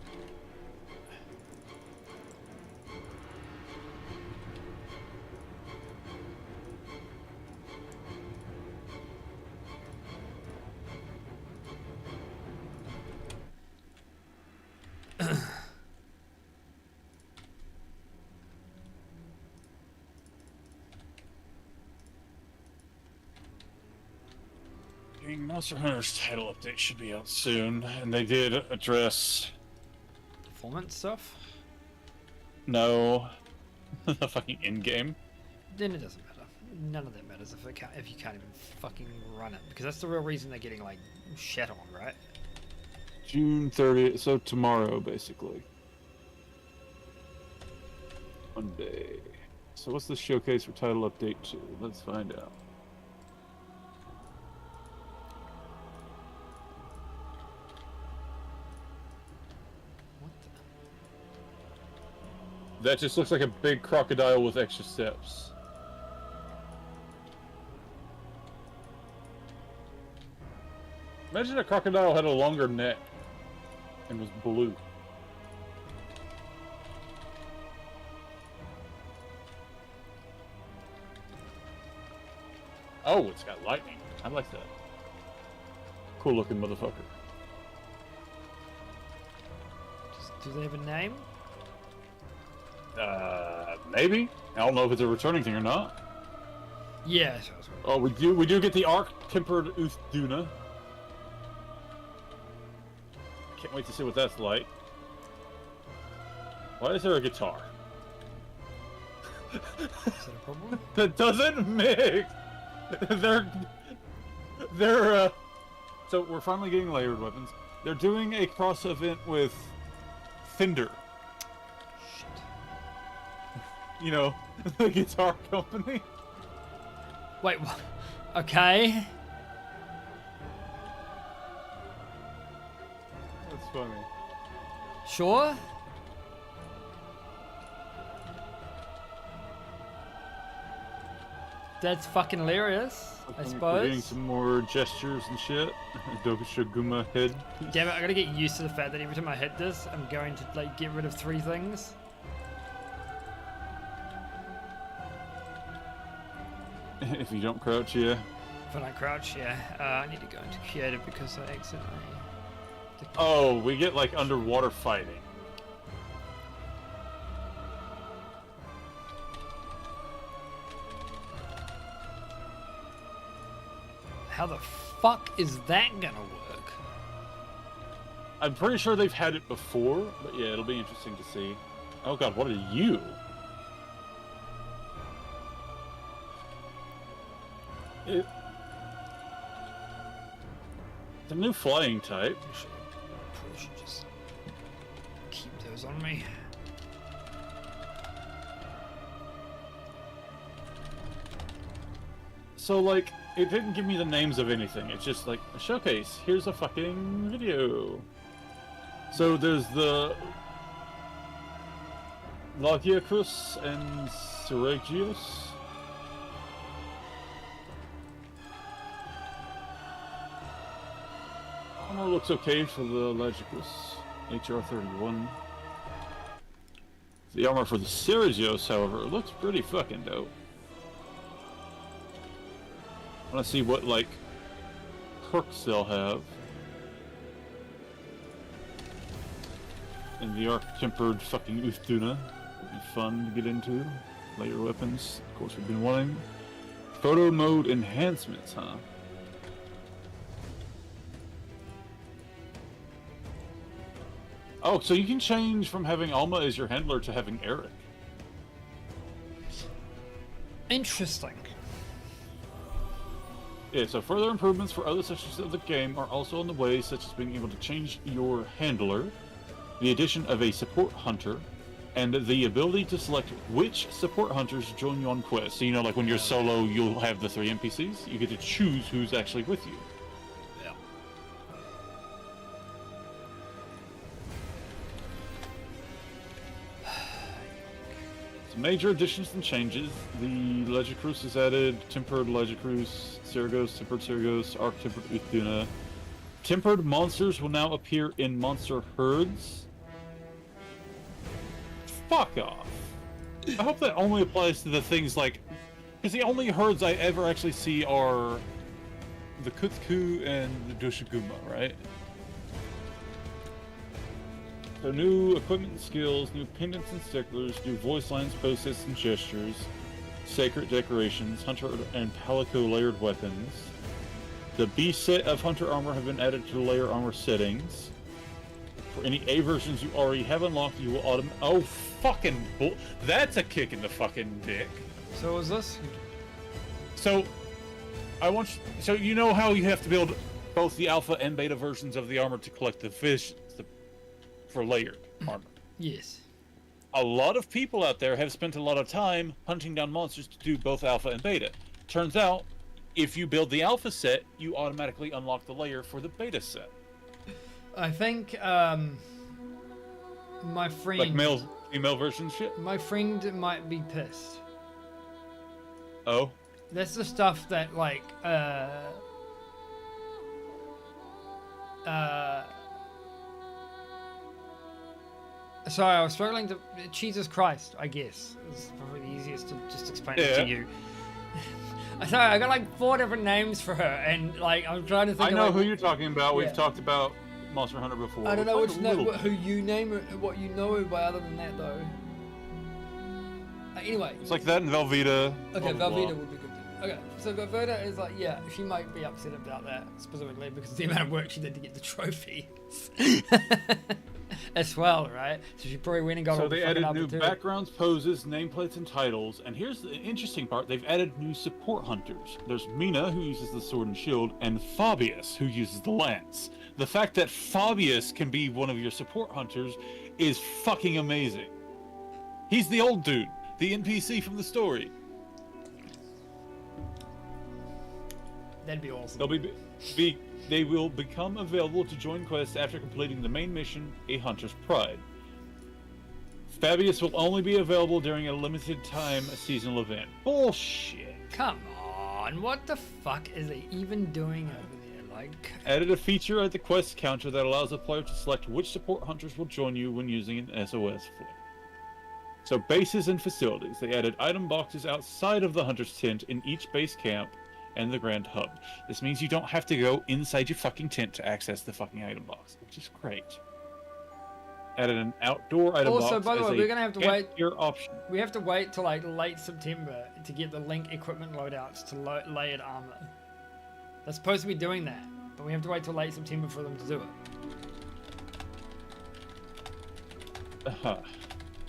Monster Hunter's title update should be out soon, and they did address... Performance stuff? No. The fucking in-game. Then it doesn't matter. None of that matters if you can't even fucking run it, because that's the real reason they're getting like shat on, right? June 30th, so tomorrow, basically. Monday. So what's the showcase for title update 2? Let's find out. That just looks like a big crocodile with extra steps. Imagine a crocodile had a longer neck and was blue. Oh, it's got lightning. I like that. Cool looking motherfucker. Do they have a name? Maybe. I don't know if it's a returning thing or not. Yeah. Oh, we do get the arc-tempered Uthduna. Can't wait to see what that's like. Why is there a guitar? Is that a problem? That doesn't mix. They're so we're finally getting layered weapons. They're doing a cross event with Fender. You know, the guitar company. Wait, what? Okay. That's funny. Sure. That's fucking hilarious, I Getting suppose. some more gestures and shit. Dokushiguma head. Damn it, I gotta get used to the fact that every time I hit this, I'm going to like get rid of 3 things. If you don't crouch, yeah. When I crouch, yeah. I need to go into creative because I accidentally... Oh, we get like underwater fighting. How the fuck is that gonna work? I'm pretty sure they've had it before, but yeah, it'll be interesting to see. Oh god, what are you? It's a new flying type. Probably should just keep those on me. So, like, it didn't give me the names of anything. It's just like a showcase. Here's a fucking video. So there's the Lagiacrus and Siragios. Armor looks okay for the Lagicus, HR31. The armor for the Siragios, however, looks pretty fucking dope. I want to see what, like, perks they'll have. And the arc-tempered fucking Uthduna will be fun to get into. Layer weapons, of course we've been wanting. Photo mode enhancements, huh? Oh, so you can change from having Alma as your handler to having Eric. Interesting. Yeah, so further improvements for other sections of the game are also on the way, such as being able to change your handler, the addition of a support hunter, and the ability to select which support hunters join you on quests. So, you know, like when you're solo, you'll have the 3 NPCs. You get to choose who's actually with you. Yeah. So major additions and changes. The Legicrus is added, Tempered Legicrus, Ceragos, Tempered Ceragos, Arc Tempered Uthuna. Tempered monsters will now appear in monster herds. Fuck off. I hope that only applies to the things like... Because the only herds I ever actually see are the Kutku and the Doshiguma, right? So new equipment and skills, new pendants and sticklers, new voice lines, post-its and gestures, sacred decorations, hunter and palico layered weapons. The B set of hunter armor have been added to the layer armor settings. For any A versions you already have unlocked, you will Oh, fucking bull. That's a kick in the fucking dick. So is this? So, so you know how you have to build both the alpha and beta versions of the armor to collect the fish for layered armor. Yes. A lot of people out there have spent a lot of time hunting down monsters to do both alpha and beta. Turns out, if you build the alpha set, you automatically unlock the layer for the beta set. I think my friend, like male, female version shit. My friend might be pissed. Oh. That's the stuff that like sorry, I was struggling to... Jesus Christ, I guess. It's probably the easiest to just explain it to you. Sorry, I got like 4 different names for her, and like I'm trying to think. I know of, who you're talking about. We've talked about Monster Hunter before. I don't know who you name or what you know her by other than that though. Anyway. It's like that in Velveeta. Okay, Velveeta would be good. Okay, so Velveeta is like, yeah, she might be upset about that specifically because of the amount of work she did to get the trophy. As well, right? So she probably went and got all the fucking So they added new too. backgrounds, poses, nameplates, and titles. And here's the interesting part. They've added new support hunters. There's Mina, who uses the sword and shield, and Fabius, who uses the lance. The fact that Fabius can be one of your support hunters is fucking amazing. He's the old dude, the NPC from the story. That'd be awesome. They will become available to join quests after completing the main mission, A Hunter's Pride. Fabius will only be available during a limited time seasonal event. Bullshit. Come on, what the fuck is he even doing over there? Like, added a feature at the quest counter that allows the player to select which support hunters will join you when using an SOS flip. So bases and facilities. They added item boxes outside of the hunter's tent in each base camp and the grand hub. This means you don't have to go inside your fucking tent to access the fucking item box, which is great. Added an outdoor item box. Also, by the way, we're gonna have to wait. Your option. We have to wait till like late September to get the link equipment loadouts to layered armor. They're supposed to be doing that, but we have to wait till late September for them to do it.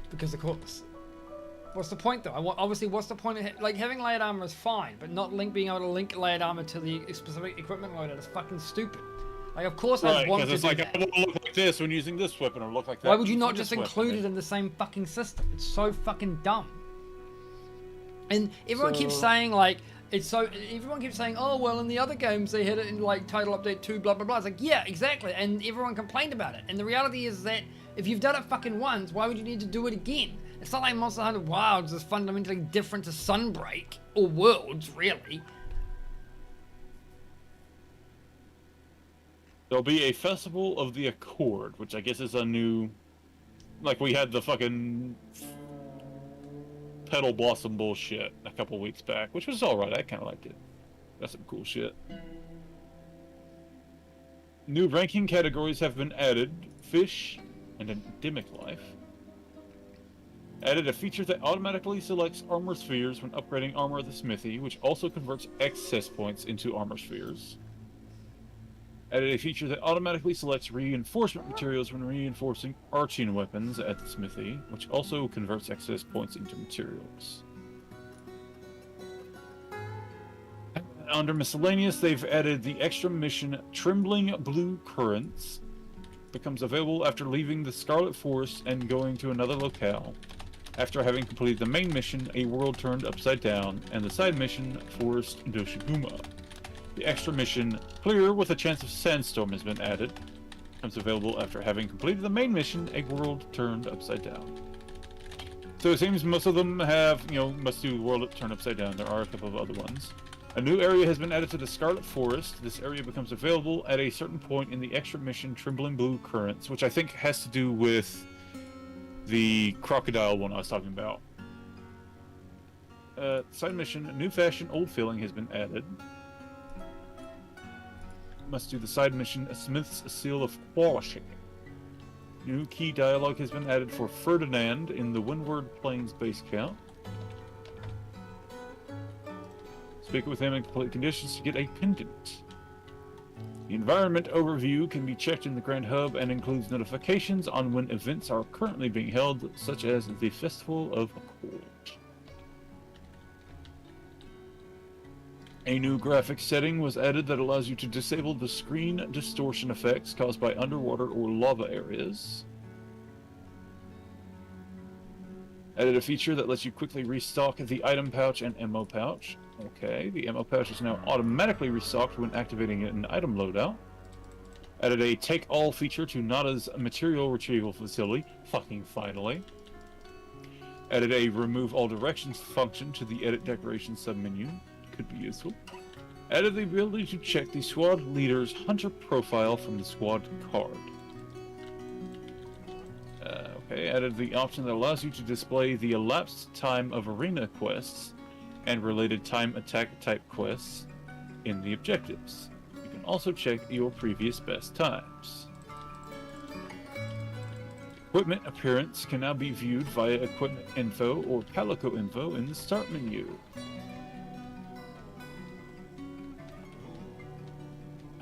Because of course. What's the point though? Obviously, what's the point of like having layered armor is fine, but not being able to link layered armor to the specific equipment loadout is fucking stupid. Like, of course, I want to it's do like, that. I want to look like this when using this weapon, or look like that. Why would you not just include it in the same fucking system? It's so fucking dumb. And everyone keeps saying like everyone keeps saying, oh well, in the other games they had it in like title update 2, blah blah blah. It's like, yeah, exactly, and everyone complained about it. And the reality is that if you've done it fucking once, why would you need to do it again? It's not like Monster Hunter Wilds is fundamentally different to Sunbreak or Worlds, really. There'll be a Festival of the Accord, which I guess is a new... Like, we had the fucking Petal Blossom bullshit a couple weeks back, which was alright, I kinda liked it. That's some cool shit. New ranking categories have been added. Fish and Endemic Life. Added a feature that automatically selects armor spheres when upgrading armor at the smithy, which also converts excess points into armor spheres. Added a feature that automatically selects reinforcement materials when reinforcing arching weapons at the smithy, which also converts excess points into materials. Under miscellaneous, they've added the extra mission Trembling Blue Currents. becomes available after leaving the Scarlet Forest and going to another locale. After having completed the main mission, A World Turned Upside Down, and the side mission, Forest Doshiguma. The extra mission, Clear with a Chance of Sandstorm, has been added. Becomes available after having completed the main mission, A World Turned Upside Down. So it seems most of them have, must do World Turned Upside Down. There are a couple of other ones. A new area has been added to the Scarlet Forest. This area becomes available at a certain point in the extra mission, Trembling Blue Currents, which I think has to do with the crocodile one I was talking about. Side mission, New Fashion, Old Feeling has been added. Must do the side mission, Smith's Seal of Quality. New key dialogue has been added for Ferdinand in the Windward Plains base camp. Speak with him in complete conditions to get a pendant. The environment overview can be checked in the Grand Hub and includes notifications on when events are currently being held, such as the Festival of Accord. A new graphics setting was added that allows you to disable the screen distortion effects caused by underwater or lava areas. Added a feature that lets you quickly restock the item pouch and ammo pouch. Okay, the ammo pouch is now automatically restocked when activating an item loadout. Added a take all feature to Nada's material retrieval facility. Fucking finally. Added a remove all directions function to the edit decoration submenu. Could be useful. Added the ability to check the squad leader's hunter profile from the squad card. Okay, added the option that allows you to display the elapsed time of arena quests and related time attack type quests in the objectives. You can also check your previous best times. Equipment appearance can now be viewed via equipment info or Calico info in the start menu.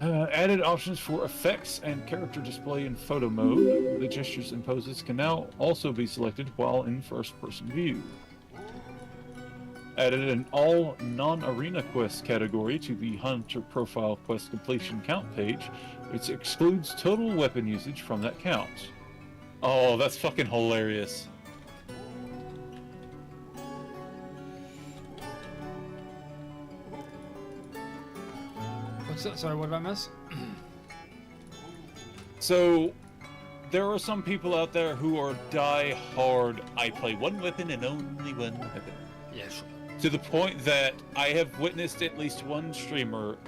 Added options for effects and character display in photo mode. The gestures and poses can now also be selected while in first-person view. Added an all non-arena quest category to the Hunter Profile quest completion count page, which excludes total weapon usage from that count. Oh, that's fucking hilarious. Sorry, what did I miss? So, there are some people out there who are die-hard, I play one weapon and only one weapon. Yeah, sure. To the point that I have witnessed at least one streamer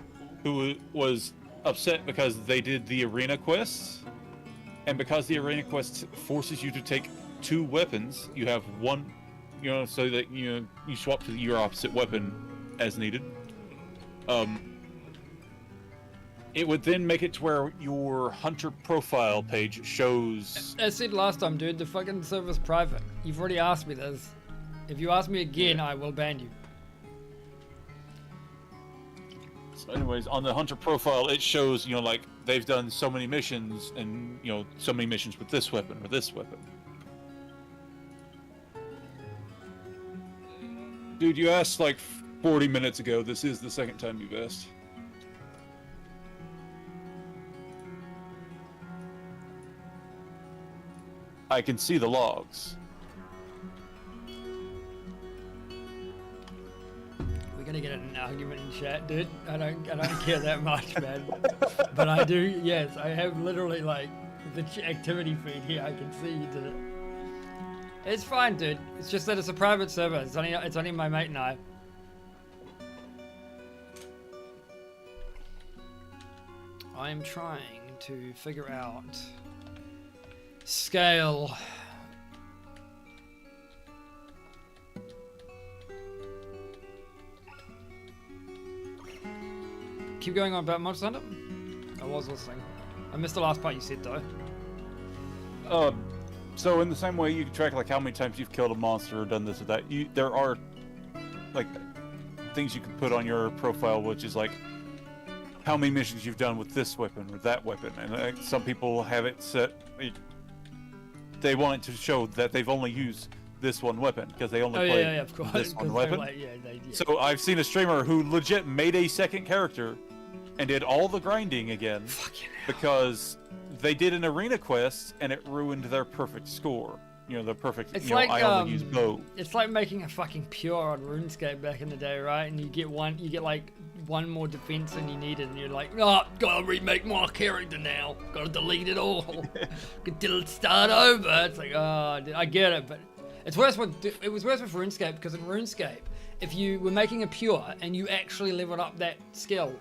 who was upset because they did the arena quests, and because the arena quest forces you to take two weapons, you have one, so that you swap to your opposite weapon as needed. It would then make it to where your hunter profile page shows. As said last time, dude, the fucking server's private. You've already asked me this. If you ask me again, I will ban you. So anyways, on the hunter profile, it shows, like they've done so many missions and, so many missions with this weapon or this weapon. Dude, you asked like 40 minutes ago. This is the second time you've asked. I can see the logs. We're gonna get in an argument in chat, dude. I don't care that much, man. But I do. Yes, I have literally like the activity feed here. I can see you did it. It's fine, dude. It's just that it's a private server. It's only my mate and I. I'm trying to figure out scale. Keep going on about Monster Hunter? I was listening. I missed the last part you said though. So in the same way you can track like how many times you've killed a monster or done this or that, there are like things you can put on your profile, which is like how many missions you've done with this weapon or that weapon, and some people have it set. They want it to show that they've only used this one weapon because they only play of course. this one weapon. Like, So I've seen a streamer who legit made a second character and did all the grinding again because they did an arena quest and it ruined their perfect score. You know, the perfect, It's you know, like, I only use bow. It's like making a fucking pure on RuneScape back in the day, right? And you get like one more defense than you needed, and you're like, oh, gotta remake my character now. Gotta delete it all. Gotta start over. It's like, oh, I get it, but it was worse with RuneScape, because in RuneScape, if you were making a pure and you actually leveled up that skill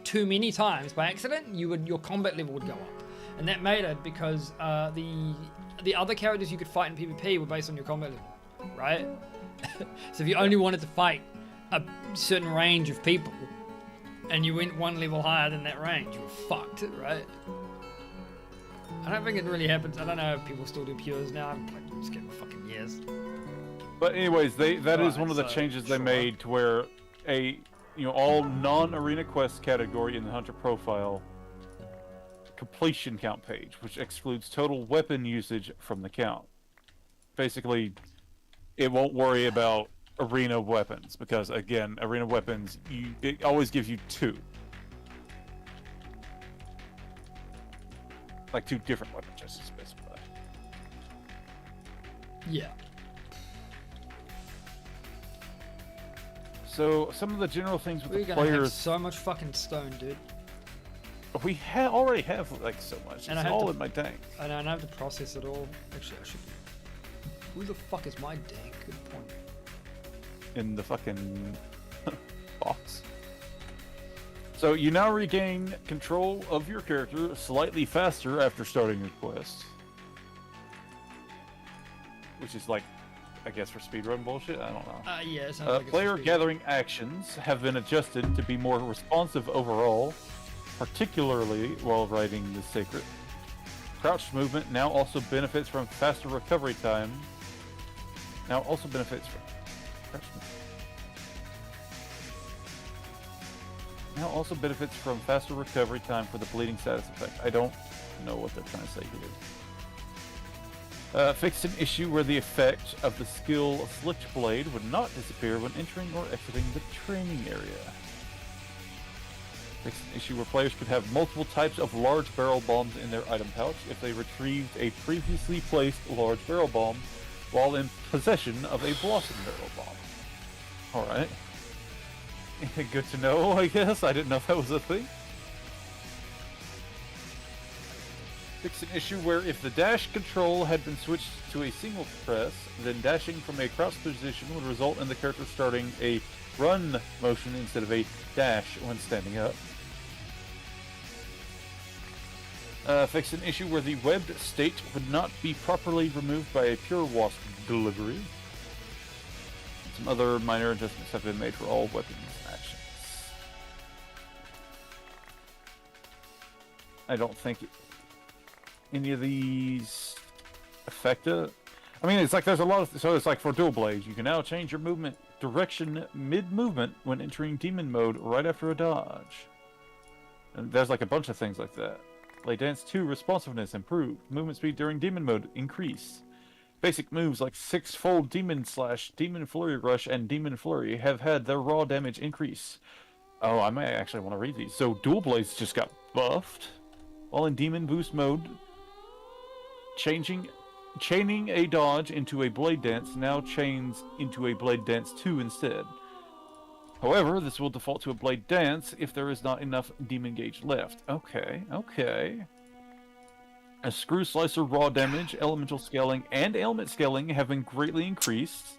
too many times by accident, your combat level would go up, and that made it because the other characters you could fight in PvP were based on your combat level, right? So if you only wanted to fight a certain range of people, and you went one level higher than that range, you were fucked, right? I don't think it really happens. I don't know if people still do pures now. I haven't played RuneScape for fucking years. But anyways, that is one of the changes they made to where all non-arena quest category in the hunter profile completion count page, which excludes total weapon usage from the count. Basically, it won't worry about arena weapons because, again, arena weapons, it always gives you 2. Like 2 different weapons, just to specify. Yeah. So, some of the general things with We're the gonna have players... so much fucking stone, dude. We already have, like, so much. And it's all in my tank. I know, I have to process it all. Actually, I should... Who the fuck is my tank? Good point. In the fucking box. So you now regain control of your character slightly faster after starting your quest. Which is like, I guess for speedrun bullshit? I don't know. Yeah, it sounds like it's player gathering actions have been adjusted to be more responsive overall, particularly while riding the Sacred. Crouched movement now also benefits from faster recovery time. Now also benefits from... Now also benefits from faster recovery time for the bleeding status effect. I don't know what they're trying to say here. Fixed an issue where the effect of the skill Slicked Blade would not disappear when entering or exiting the training area. Fixed an issue where players could have multiple types of large barrel bombs in their item pouch if they retrieved a previously placed large barrel bomb while in possession of a blossom barrel bomb. Alright. Good to know, I guess. I didn't know that was a thing. Fix an issue where if the dash control had been switched to a single press, then dashing from a crouched position would result in the character starting a run motion instead of a dash when standing up. Fix an issue where the webbed state would not be properly removed by a pure wasp delivery. Some other minor adjustments have been made for all weapons and actions. I don't think any of these affect it. I mean, it's like there's a lot of... So it's like for dual blades, you can now change your movement direction mid-movement when entering demon mode right after a dodge. And there's like a bunch of things like that. Blade Dance 2 responsiveness improved. Movement speed during demon mode increased. Basic moves like 6-fold Demon Slash, Demon Flurry Rush, and Demon Flurry have had their raw damage increase. Oh, I might actually want to read these. So Dual Blades just got buffed. While in Demon Boost mode, chaining a dodge into a Blade Dance now chains into a Blade Dance 2 instead. However, this will default to a Blade Dance if there is not enough Demon Gauge left. Okay, okay. A Screw Slicer raw damage, elemental scaling, and ailment scaling have been greatly increased.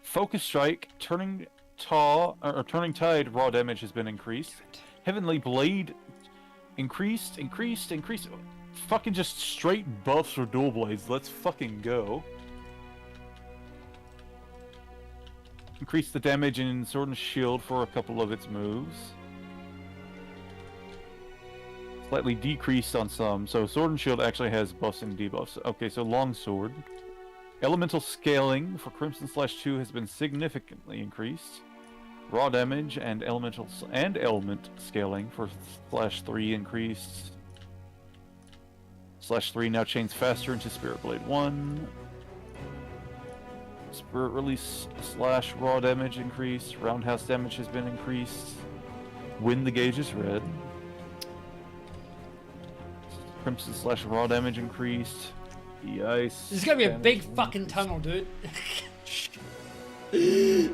Focus Strike, Turning Tide raw damage has been increased. Heavenly Blade increased. Fucking just straight buffs for dual blades. Let's fucking go. Increase the damage in Sword and Shield for a couple of its moves. Slightly decreased on some. So Sword and Shield actually has buffs and debuffs. Okay, so Longsword. Elemental Scaling for Crimson Slash 2 has been significantly increased. Raw damage and element scaling for Slash 3 increased. Slash 3 now chains faster into Spirit Blade 1. Spirit Release Slash raw damage increased. Roundhouse damage has been increased. when the gauge is red. Crimson / raw damage increased. De-ice. This is gonna be a damage big fucking increased. tunnel, dude. If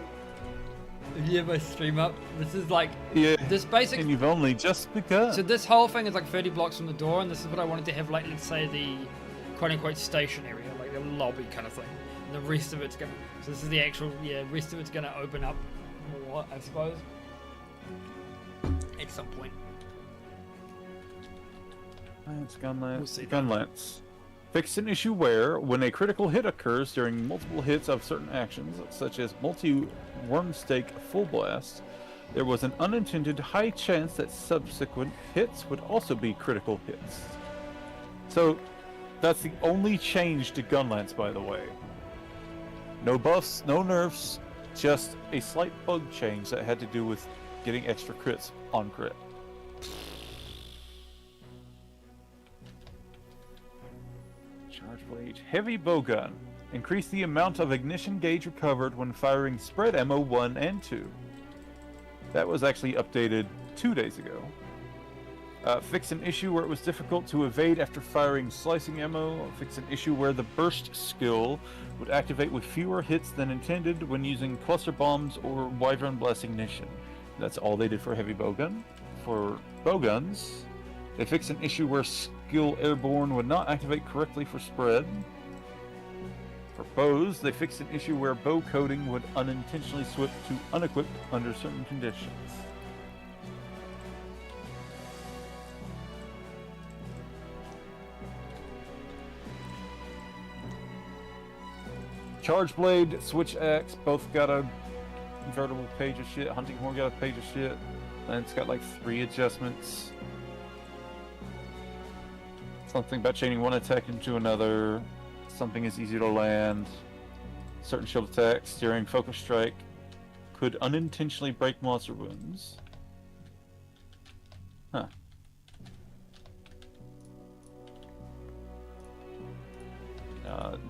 you have my stream up, this is like Yeah. this basic. And you've only just begun. So this whole thing is like 30 blocks from the door, and this is what I wanted to have, like, let's say the quote-unquote station area, like the lobby kind of thing. And the rest of it's gonna. So this is the actual, rest of it's gonna open up more, I suppose, at some point. Lance, gun lance, We'll see gun that. lance. Fix an issue where, when a critical hit occurs during multiple hits of certain actions, such as multi-wormstake full blast, there was an unintended high chance that subsequent hits would also be critical hits. So, that's the only change to gun lance, by the way. No buffs, no nerfs, just a slight bug change that had to do with getting extra crits on crit. Charge blade. Heavy bowgun. Increase the amount of ignition gauge recovered when firing spread ammo 1 and 2. That was actually updated 2 days ago. Fix an issue where it was difficult to evade after firing slicing ammo. Fix an issue where the burst skill would activate with fewer hits than intended when using cluster bombs or wyvern blast ignition. That's all they did for heavy bowgun. For bowguns, they fixed an issue where skill airborne would not activate correctly for spread. For bows, they fixed an issue where bow coding would unintentionally switch to unequipped under certain conditions. Charge blade, switch axe, both got a invertible page of shit. Hunting horn got a page of shit. And it's got like 3 adjustments. Something about chaining one attack into another. Something is easy to land. Certain shield attacks during focus strike could unintentionally break monster wounds. Huh.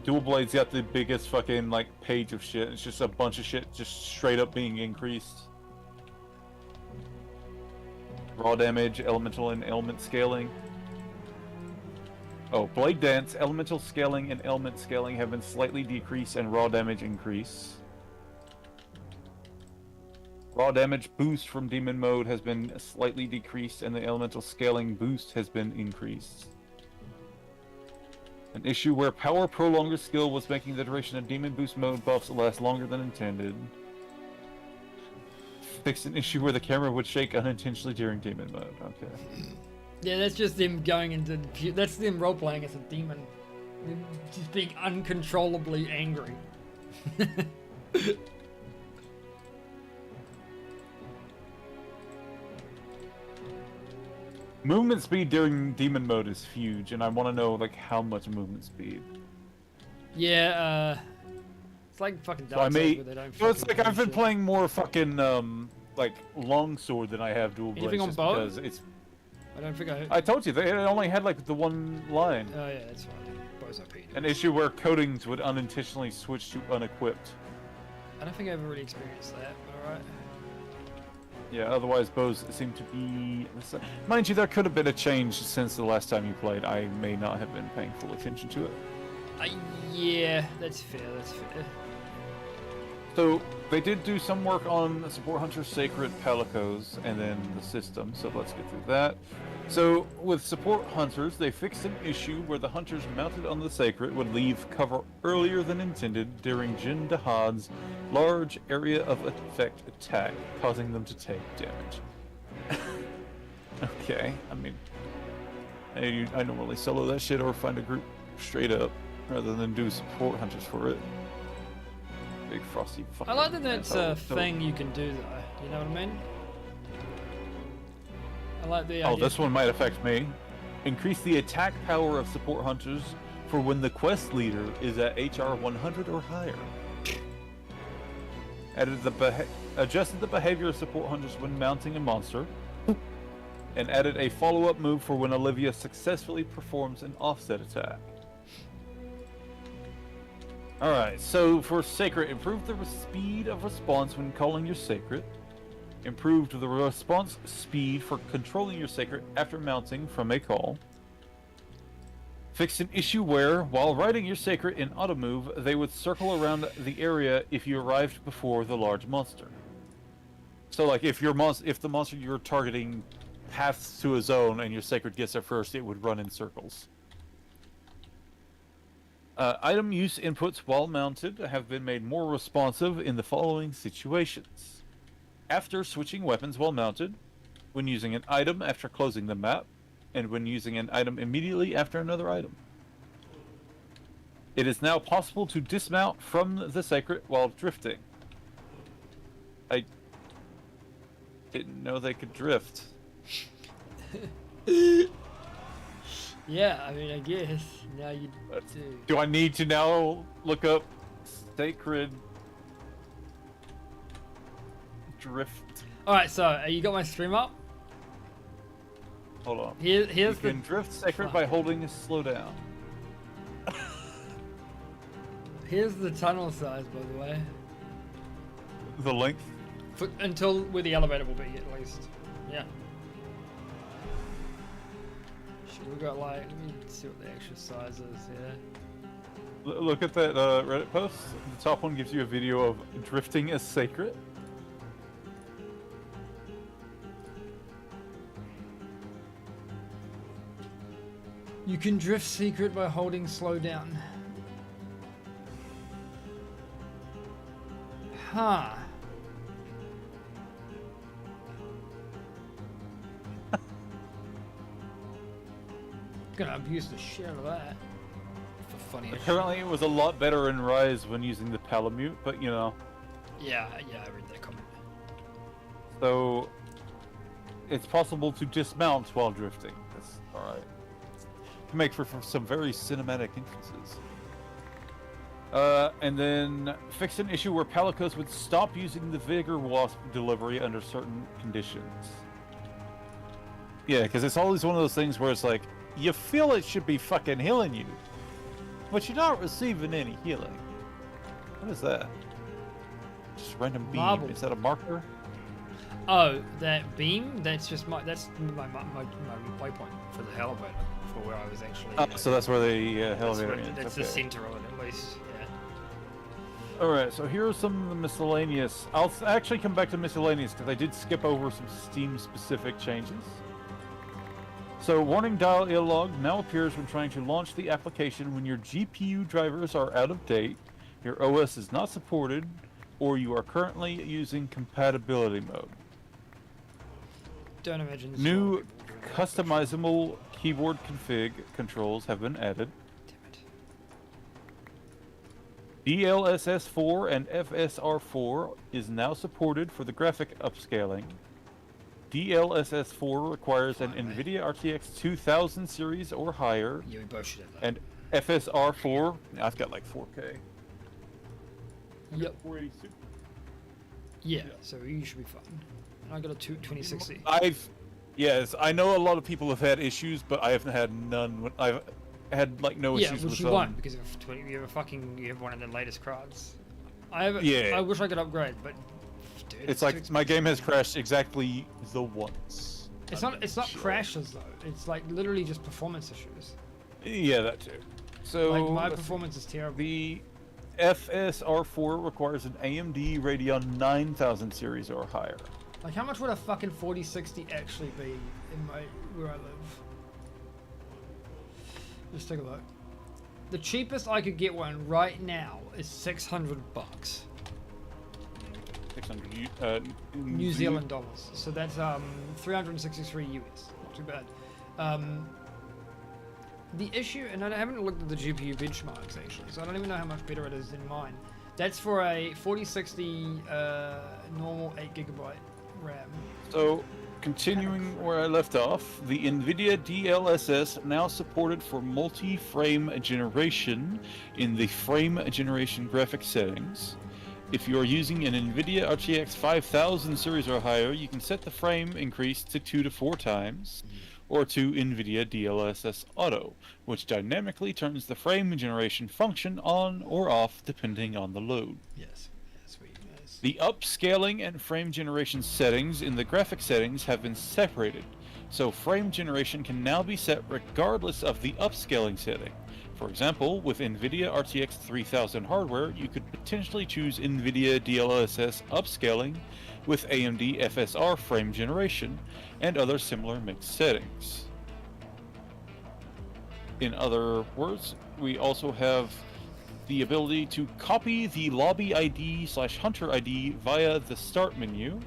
Dual Blade's got the biggest fucking like page of shit. It's just a bunch of shit just straight up being increased. Raw damage, elemental and element scaling. Oh, Blade Dance, elemental scaling and element scaling have been slightly decreased and raw damage increase. Raw damage boost from demon mode has been slightly decreased and the elemental scaling boost has been increased. An issue where power prolonger skill was making the duration of demon boost mode buffs last longer than intended. Fixed an issue where the camera would shake unintentionally during demon mode. Okay. Yeah, that's just them going into. That's them role playing as a demon. Them just being uncontrollably angry. Movement speed during demon mode is huge, and I want to know like how much movement speed. Yeah, it's like fucking So I Dark Souls may. where they don't So it's fucking like do I've been shit. playing more fucking like longsword than I have dual blades. Anything on just bow? because it's. I don't think I. I told you they only had like the one line. Oh yeah, that's fine. Bows OP. An issue where coatings would unintentionally switch to unequipped. I don't think I ever really experienced that. But alright. Yeah, otherwise bows seem to be... Mind you, there could have been a change since the last time you played. I may not have been paying full attention to it. Yeah, that's fair. That's fair. So, they did do some work on Support Hunter's Sacred Palicos and then the system, so let's get through that. So, with Support Hunters, they fixed an issue where the hunters mounted on the Sacred would leave cover earlier than intended during Jin Dahad's large area of effect attack, causing them to take damage. Okay, I mean, I normally solo that shit or find a group straight up, rather than do Support Hunters for it. Big frosty fucking I like that that's a asshole. thing you can do though. You know what I mean? I like the Oh, idea. this one might affect me. Increase the attack power of support hunters for when the quest leader is at HR 100 or higher. Adjusted the behavior of support hunters when mounting a monster. And added a follow-up move for when Olivia successfully performs an offset attack. Alright, so for Sacred, improve the speed of response when calling your Sacred. Improved the response speed for controlling your sacred after mounting from a call. Fixed an issue where, while riding your sacred in auto move, they would circle around the area if you arrived before the large monster. So, like, if the monster you're targeting paths to a zone and your sacred gets there first, it would run in circles. Item use inputs while mounted have been made more responsive in the following situations. After switching weapons while mounted, when using an item after closing the map, and when using an item immediately after another item. It is now possible to dismount from the sacred while drifting. I didn't know they could drift. Yeah, I mean, I guess now you do. Do I need to now look up sacred drift? Alright, so you got my stream up? Hold on. Here's you the can drift sacred by holding slow down. Here's the tunnel size, by the way. The length? Until where the elevator will be, at least. Yeah. Should we got like, let me see what the actual size is here. Look at that Reddit post. The top one gives you a video of drifting as sacred. You can drift secret by holding slow down. Huh. Gonna abuse the shit out of that. For funny. Apparently it was a lot better in Rise when using the Palamute, but you know. Yeah, I read that comment. So it's possible to dismount while drifting. That's alright. Can make for some very cinematic entrances. And then fix an issue where Palicos would stop using the Vigor Wasp delivery under certain conditions. Yeah, because it's always one of those things where it's like, you feel it should be fucking healing you, but you're not receiving any healing. What is that? Just random beam. Marble. Is that a marker? Oh, that beam? That's just my waypoint for the elevator, for where I was actually. So that's where the that's elevator where- is. That's Okay. the center of it, at least. Yeah. Alright, so here are some of the miscellaneous. I'll actually come back to miscellaneous because I did skip over some Steam-specific changes. So, warning dialog now appears when trying to launch the application when your GPU drivers are out of date, your OS is not supported, or you are currently using compatibility mode. Don't imagine this. New customizable keyboard config controls have been added. Damn it. DLSS4 and FSR4 is now supported for the graphic upscaling. DLSS4 requires an NVIDIA RTX 2000 series or higher, Yeah, we both should have that. and FSR4, I've got like 4K. Yep. 480 Super. Yeah, so you should be fine. I got a 2060. Yes, I know a lot of people have had issues, but I haven't had none. I've had like no Yeah, issues which with you them. won't because you have one of the latest cards. I wish I could upgrade, but dude, It's too like my expensive. game has crashed exactly the once. It's not sure. crashes though. It's like literally just performance issues. Yeah, that too. So Like my let's see. performance is terrible. The FSR4 requires an AMD Radeon 9000 series or higher. Like how much would a fucking 4060 actually be in where I live? Let's take a look. The cheapest I could get one right now is $600. 600 New Zealand dollars. So that's 363 US. Not too bad. The issue, and I haven't looked at the GPU benchmarks actually, so I don't even know how much better it is than mine. That's for a 4060 normal 8GB RAM. So, continuing where I left off, the NVIDIA DLSS now supported for multi-frame generation in the frame generation graphic settings. If you are using an NVIDIA RTX 5000 series or higher, you can set the frame increase to 2 to 4 times, or to NVIDIA DLSS Auto, which dynamically turns the frame generation function on or off depending on the load. Yes, sweet. Yes. The upscaling and frame generation settings in the graphic settings have been separated, so frame generation can now be set regardless of the upscaling setting. For example, with NVIDIA RTX 3000 hardware, you could potentially choose NVIDIA DLSS upscaling with AMD FSR frame generation, and other similar mixed settings. In other words, we also have the ability to copy the lobby ID/hunter ID via the start menu,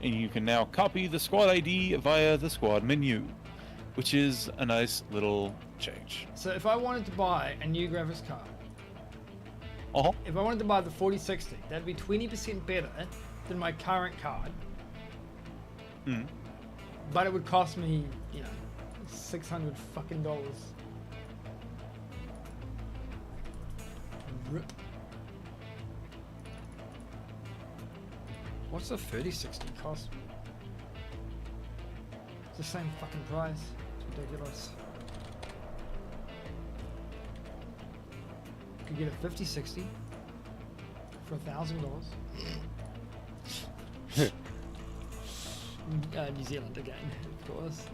and you can now copy the squad ID via the squad menu, which is a nice little change. So if I wanted to buy a new graphics card, Uh-huh. if I wanted to buy the 4060, that'd be 20% better than my current card. Mm. But it would cost me, you know, $600 fucking dollars. Rip. What's a 3060 cost? It's the same fucking price. It's ridiculous. Could get a 5060 for $1,000. New Zealand again, of course.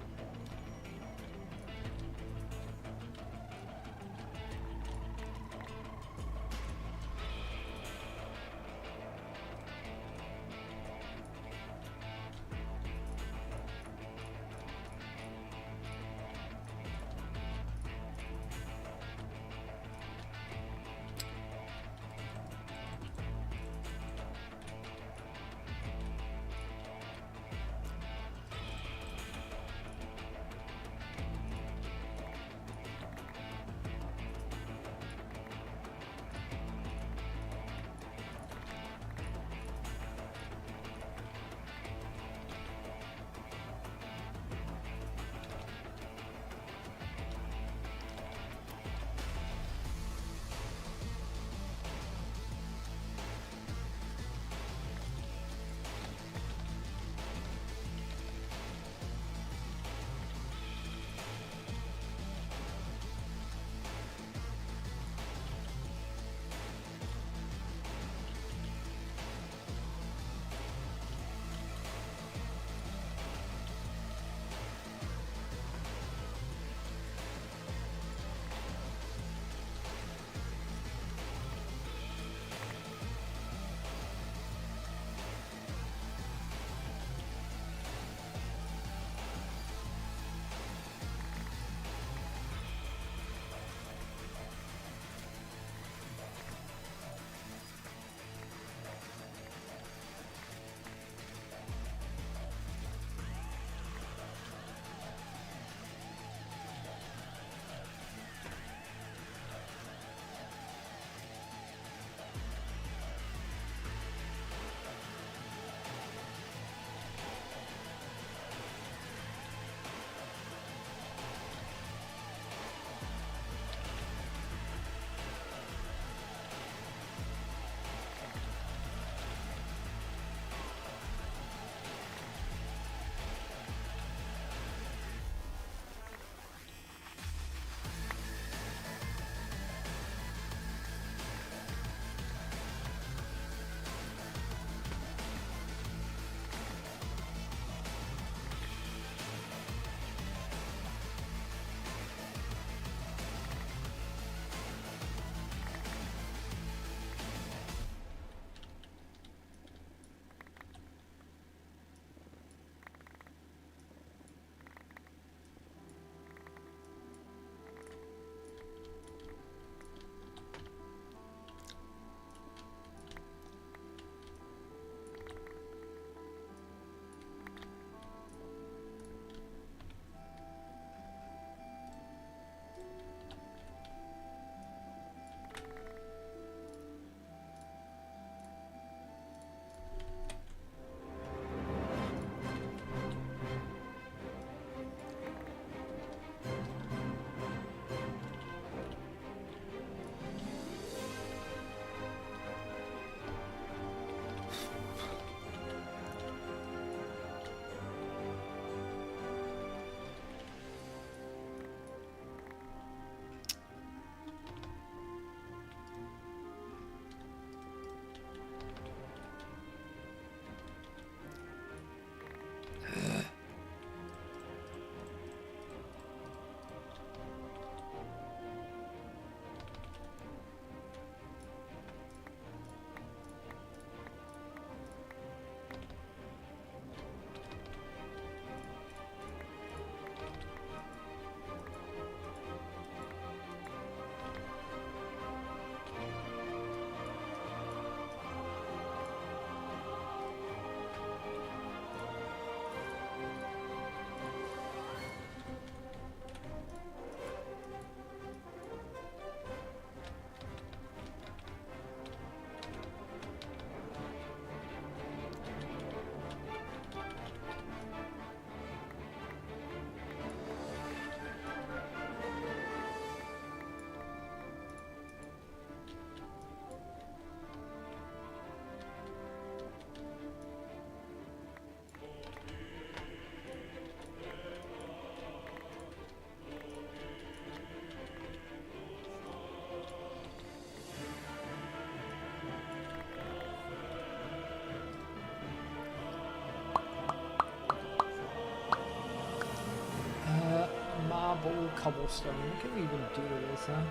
marble, cobblestone. What can we even do with this, huh?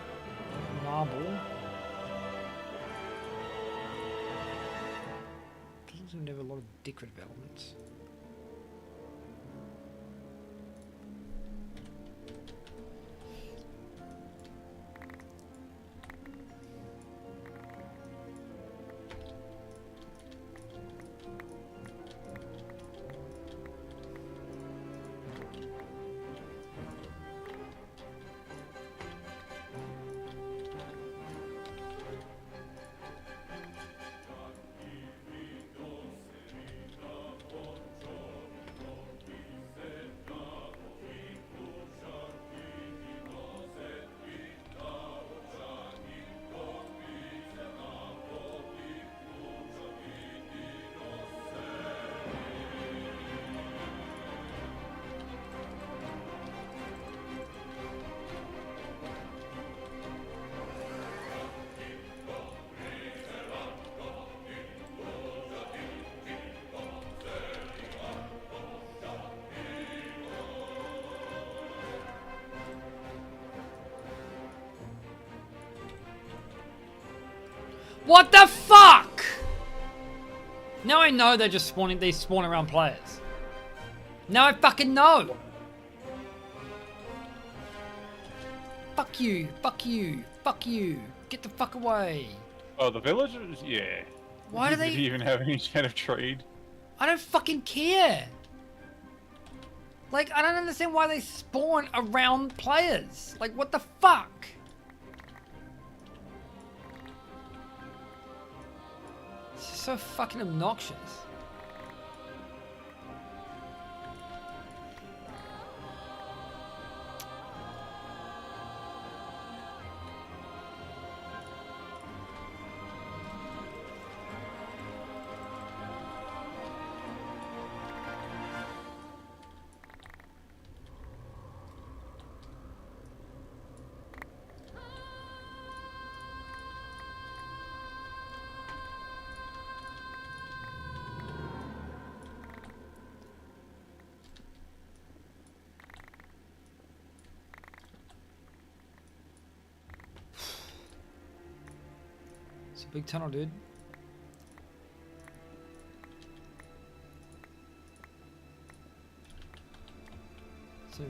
Marble. Doesn't seem to have a lot of decorative elements. What the fuck? Now I know they're just spawning, they spawn around players. Now I fucking know. Fuck you, fuck you, fuck you. Get the fuck away. Oh, the villagers? Yeah. Why do they Did he even have any kind of trade? I don't fucking care. Like, I don't understand why they spawn around players. Like, what the fuck? It's just so fucking obnoxious. It's a big tunnel, dude. So,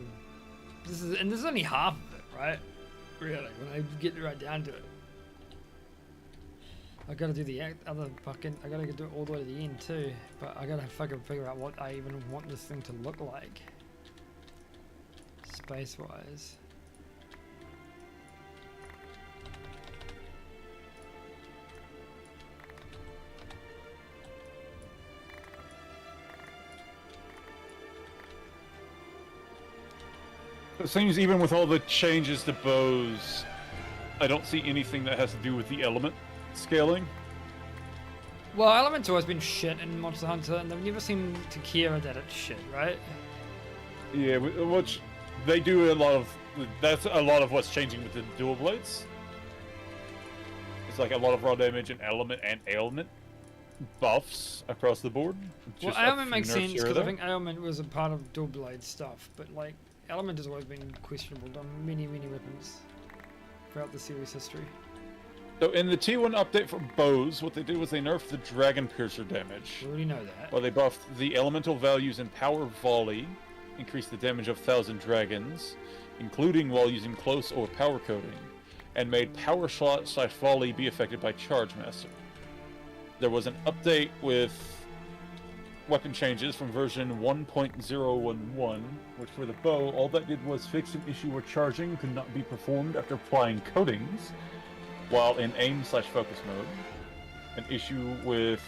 this is only half of it, right? Really, when I get right down to it. I gotta do the other fucking, I gotta do it all the way to the end too, but I gotta fucking figure out what I even want this thing to look like. Space-wise. It seems even with all the changes to bows, I don't see anything that has to do with the element scaling. Well, Element's always been shit in Monster Hunter, and they've never seemed to care that it's shit, right? Yeah, which they do a lot of. That's a lot of what's changing with the dual blades. It's like a lot of raw damage and ailment buffs across the board. Well, ailment makes sense because I think ailment was a part of dual blade stuff, but like element has always been questionable on many weapons throughout the series history. So in the T1 update for bows, what they did was they nerfed the Dragon Piercer damage. We already know that. Well, they buffed the elemental values in Power Volley, increased the damage of 1,000 dragons, including while using close or power coating, and made Power Shot / Volley be affected by Charge Master. There was an update with weapon changes from version 1.011, which for the bow, all that did was fix an issue where charging could not be performed after applying coatings, while in aim / focus mode. An issue with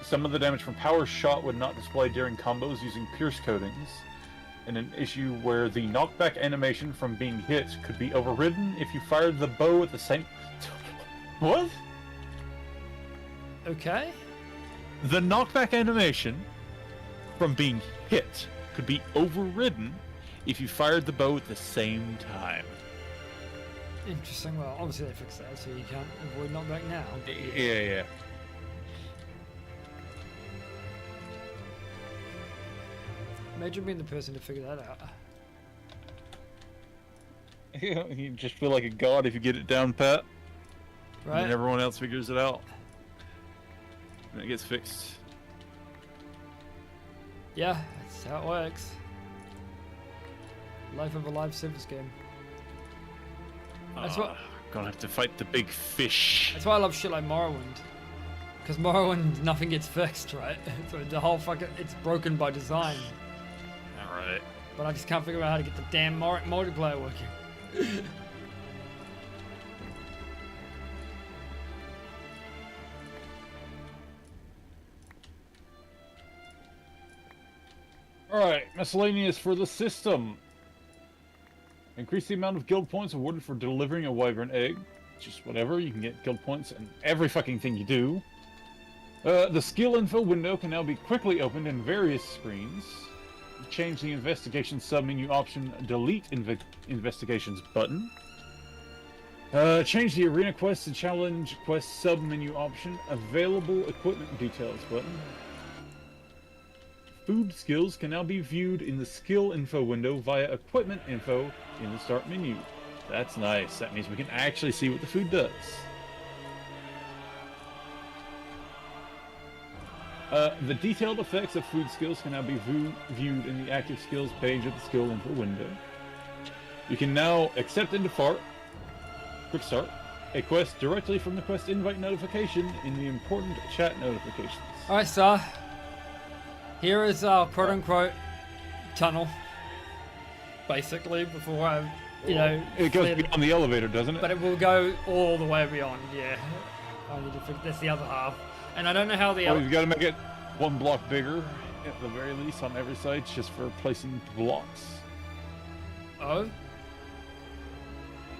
some of the damage from Power Shot would not display during combos using pierce coatings, and an issue where the knockback animation from being hit could be overridden if you fired the bow at the same... What? Okay. The knockback animation from being hit could be overridden if you fired the bow at the same time. Interesting. Well, obviously they fixed that, so you can't avoid knockback now. Yeah. Imagine being the person to figure that out. You just feel like a god if you get it down pat. Right? And everyone else figures it out. And it gets fixed. Yeah, that's how it works. Life of a live service game. That's what. Gonna have to fight the big fish. That's why I love shit like Morrowind. Because Morrowind, nothing gets fixed, right? So the whole fucking, it's broken by design. Alright. But I just can't figure out how to get the damn multiplayer working. Alright, miscellaneous for the system. Increase the amount of guild points awarded for delivering a wyvern egg. Just whatever, you can get guild points in every fucking thing you do. The skill info window can now be quickly opened in various screens. Change the investigation submenu option, delete investigations button. Change the arena quests and challenge quest submenu option, available equipment details button. Food skills can now be viewed in the skill info window via equipment info in the start menu. That's nice. That means we can actually see what the food does. The detailed effects of food skills can now be viewed in the active skills page of the skill info window. You can now accept and depart, quick start, a quest directly from the quest invite notification in the important chat notifications. Alright, so here is our quote-unquote tunnel. Basically, before I, it goes beyond the elevator, doesn't it? But it will go all the way beyond, yeah. I need to figure, that's the other half. And I don't know how the you've got to make it one block bigger, at the very least, on every side, just for placing blocks. Oh?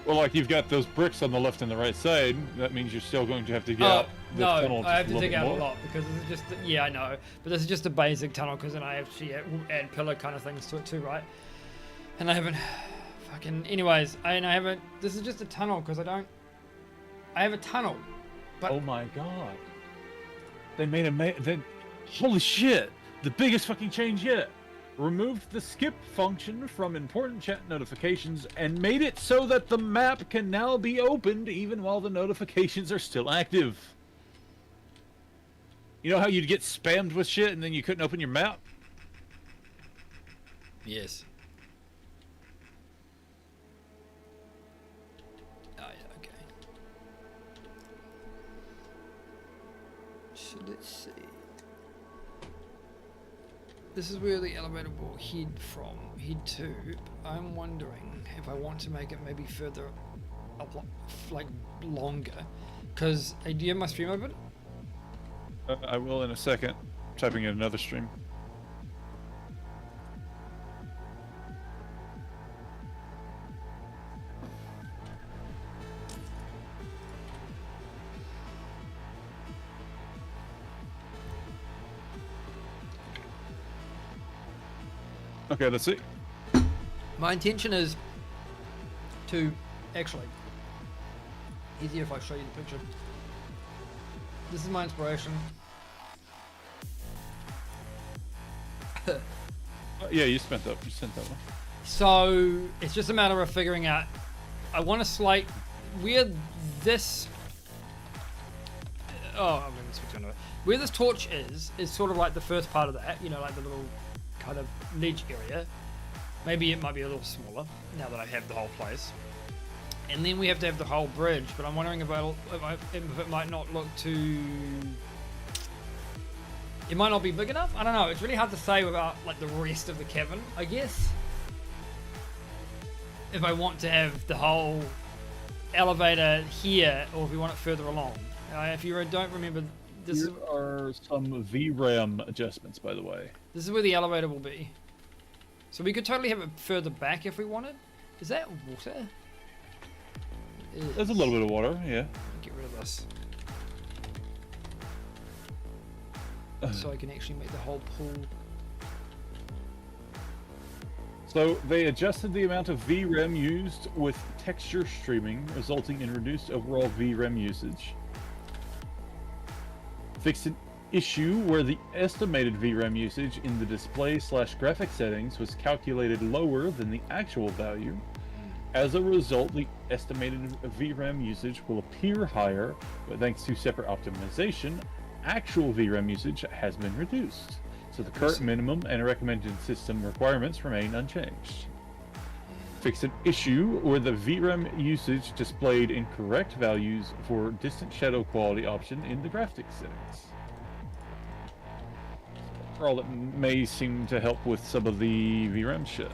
Well, like, you've got those bricks on the left and the right side. That means you're still going to have to get out the tunnel. No, I have to dig out a lot, because this is just, yeah, I know. But this is just a basic tunnel, because then I actually add pillar kind of things to it too, right? And I haven't, anyways, this is just a tunnel, because I have a tunnel. But oh my god. They made holy shit! The biggest fucking change yet! Removed the skip function from important chat notifications and made it so that the map can now be opened even while the notifications are still active. You know how you'd get spammed with shit and then you couldn't open your map? Yes. Oh yeah, okay. So let's see. This is where the elevator will head to. I'm wondering if I want to make it maybe further up, like longer. Because, do you have my stream open? I will in a second. Typing in another stream. Okay, let's see. My intention is to actually easier if I show you the picture. This is my inspiration. Yeah, you sent that one. So it's just a matter of figuring out. I want to slate where this. Oh, I'm going to switch on to it. Where this torch is sort of like the first part of that. Like the little kind of ledge area. Maybe it might be a little smaller now that I have the whole place. And then we have to have the whole bridge, but I'm wondering if it might not look too... It might not be big enough? I don't know. It's really hard to say without like the rest of the cavern, I guess. If I want to have the whole elevator here, or if we want it further along. If you don't remember... Here are some VRAM adjustments, by the way. This is where the elevator will be. So we could totally have it further back if we wanted. Is that water? There's a little bit of water, yeah. Get rid of this. So I can actually make the whole pool. So they adjusted the amount of VRAM used with texture streaming, resulting in reduced overall VRAM usage. Fixed an issue where the estimated VRAM usage in the display/graphic settings was calculated lower than the actual value, As a result, the estimated VRAM usage will appear higher, but thanks to separate optimization, actual VRAM usage has been reduced. So the current minimum and recommended system requirements remain unchanged. Fix an issue where the VRAM usage displayed incorrect values for distant shadow quality option in the graphics settings. All that may seem to help with some of the VRAM shit.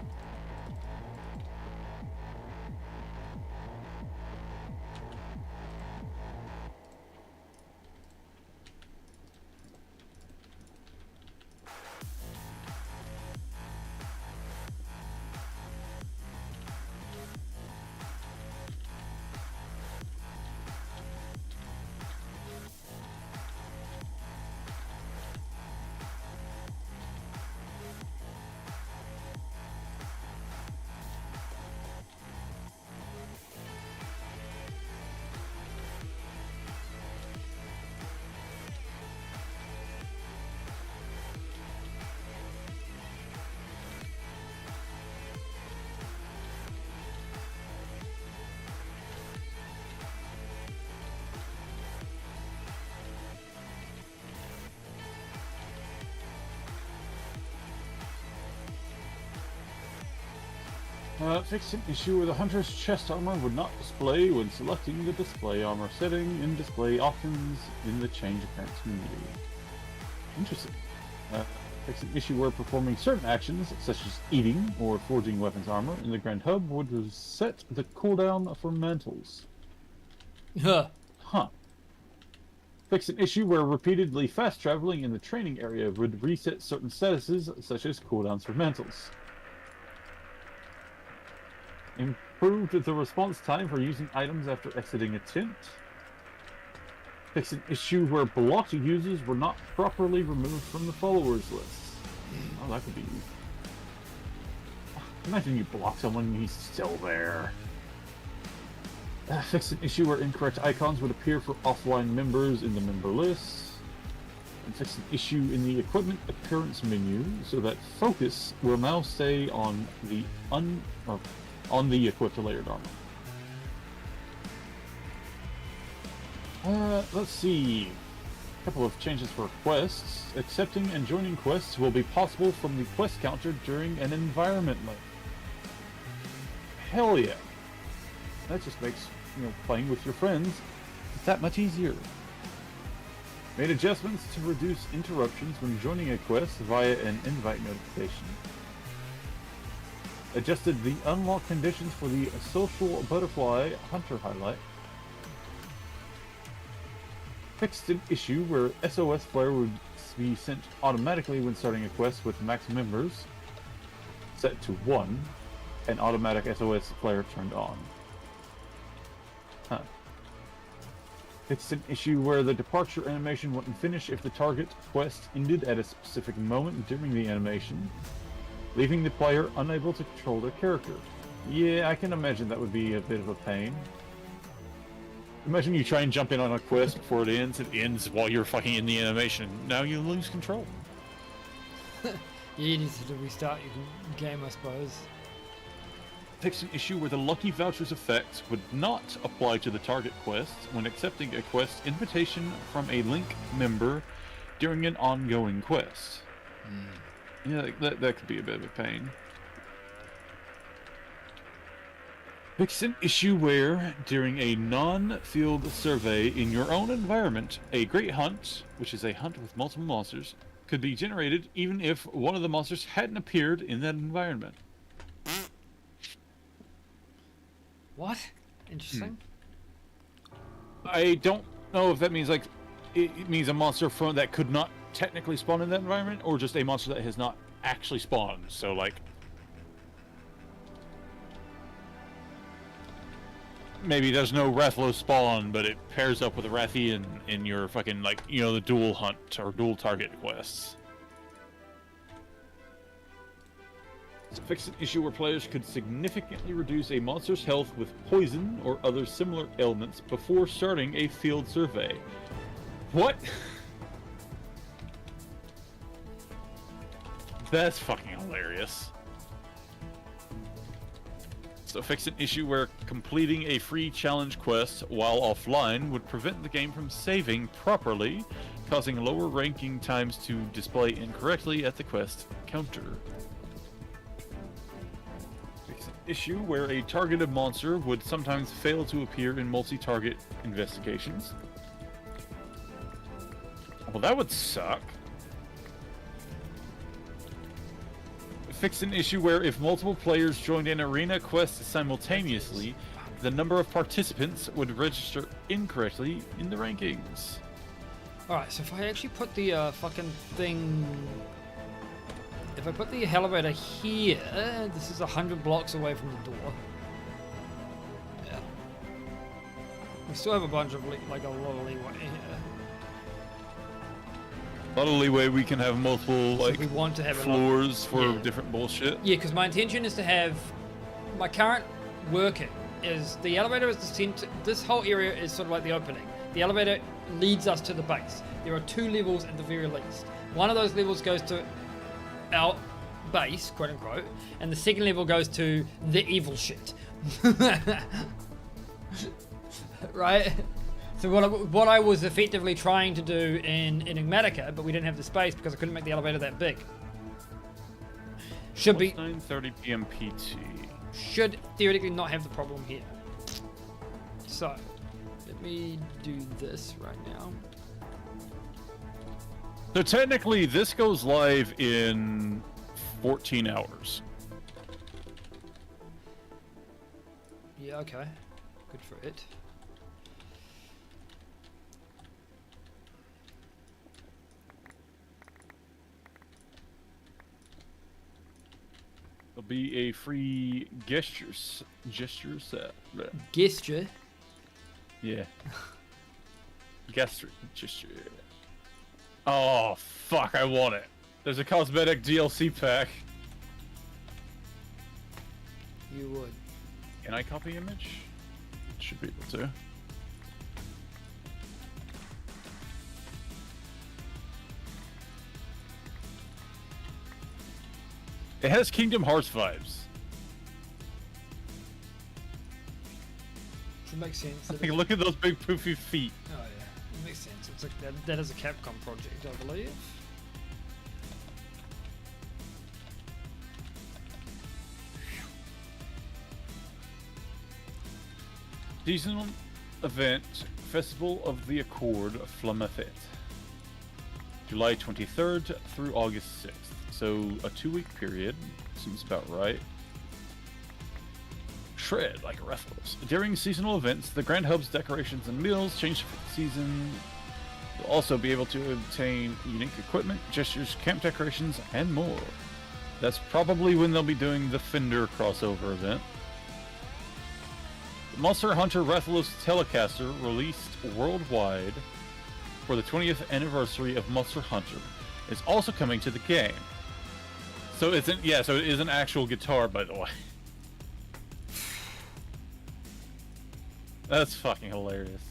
Fix an issue where the hunter's chest armor would not display when selecting the display armor setting in display options in the change appearance menu. Interesting. Fix an issue where performing certain actions, such as eating or forging weapons armor in the Grand Hub, would reset the cooldown for mantles. Huh. Fix an issue where repeatedly fast traveling in the training area would reset certain statuses, such as cooldowns for mantles. Improved the response time for using items after exiting a tent. Fix an issue where blocked users were not properly removed from the followers list. Oh, that could be... Imagine you block someone and he's still there. Fix an issue where incorrect icons would appear for offline members in the member list. And fix an issue in the equipment appearance menu so that focus will now stay on the equipped layered armor. Let's see. A couple of changes for quests. Accepting and joining quests will be possible from the quest counter during an environment mode. Hell yeah. That just makes, playing with your friends that much easier. Made adjustments to reduce interruptions when joining a quest via an invite notification. Adjusted the unlock conditions for the social butterfly hunter highlight. Fixed an issue where SOS flare would be sent automatically when starting a quest with max members, set to 1, and automatic SOS flare turned on. Fixed an issue where the departure animation wouldn't finish if the target quest ended at a specific moment during the animation, leaving the player unable to control their character. Yeah, I can imagine that would be a bit of a pain. Imagine you try and jump in on a quest before it ends while you're fucking in the animation. Now you lose control. You need to restart your game, I suppose. Fix an issue where the Lucky Vouchers effect would not apply to the target quest when accepting a quest invitation from a Link member during an ongoing quest. Yeah, that could be a bit of a pain. Fix an issue where, during a non-field survey in your own environment, a Great Hunt, which is a hunt with multiple monsters, could be generated even if one of the monsters hadn't appeared in that environment. What? Interesting. I don't know if that means it means a monster that could not technically spawn in that environment, or just a monster that has not actually spawned. So maybe there's no Rathlos spawn, but it pairs up with a Rathian in your fucking the dual hunt or dual target quests. Fix an issue where players could significantly reduce a monster's health with poison or other similar ailments before starting a field survey. What? That's fucking hilarious. So fix an issue where completing a free challenge quest while offline would prevent the game from saving properly, causing lower ranking times to display incorrectly at the quest counter. Fix an issue where a targeted monster would sometimes fail to appear in multi-target investigations. Well, that would suck. Fix an issue where if multiple players joined an arena quest simultaneously, the number of participants would register incorrectly in the rankings. Alright, so if I actually put the fucking thing... If I put the elevator here, this is 100 blocks away from the door. Yeah. We still have a bunch of, like, a lot of leeway here. A lot of leeway, we can have multiple, like, we want to have floors for different bullshit. Yeah, because my intention is to have... My current working is the elevator is the center. This whole area is sort of like the opening. The elevator leads us to the base. There are 2 levels at the very least. One of those levels goes to our base, quote unquote, and the second level goes to the evil shit. Right? So what I was effectively trying to do in Enigmatica, but we didn't have the space because I couldn't make the elevator that big. Should be 9:30 p.m. PT. Should theoretically not have the problem here. So, let me do this right now. So technically, this goes live in 14 hours. Yeah, okay. Good for it. There'll be a free gesture set. Gesture? Yeah. gesture. Oh, fuck, I want it. There's a cosmetic DLC pack. You would. Can I copy image? Should be able to. It has Kingdom Hearts vibes. Should make sense. Like, look at those big poofy feet. Oh yeah, it makes sense. It's like that is a Capcom project, I believe. Seasonal event, Festival of the Accord, Flamethit. July 23rd through August 6th. So a 2-week period. Seems about right. Shred like Raffles. During seasonal events, the Grand Hub's decorations and meals change for the season. You'll also be able to obtain unique equipment, gestures, camp decorations, and more. That's probably when they'll be doing the Fender crossover event. The Monster Hunter Rathalos Telecaster released worldwide for the 20th anniversary of Monster Hunter is also coming to the game. So it's an, so it is an actual guitar, by the way. That's fucking hilarious.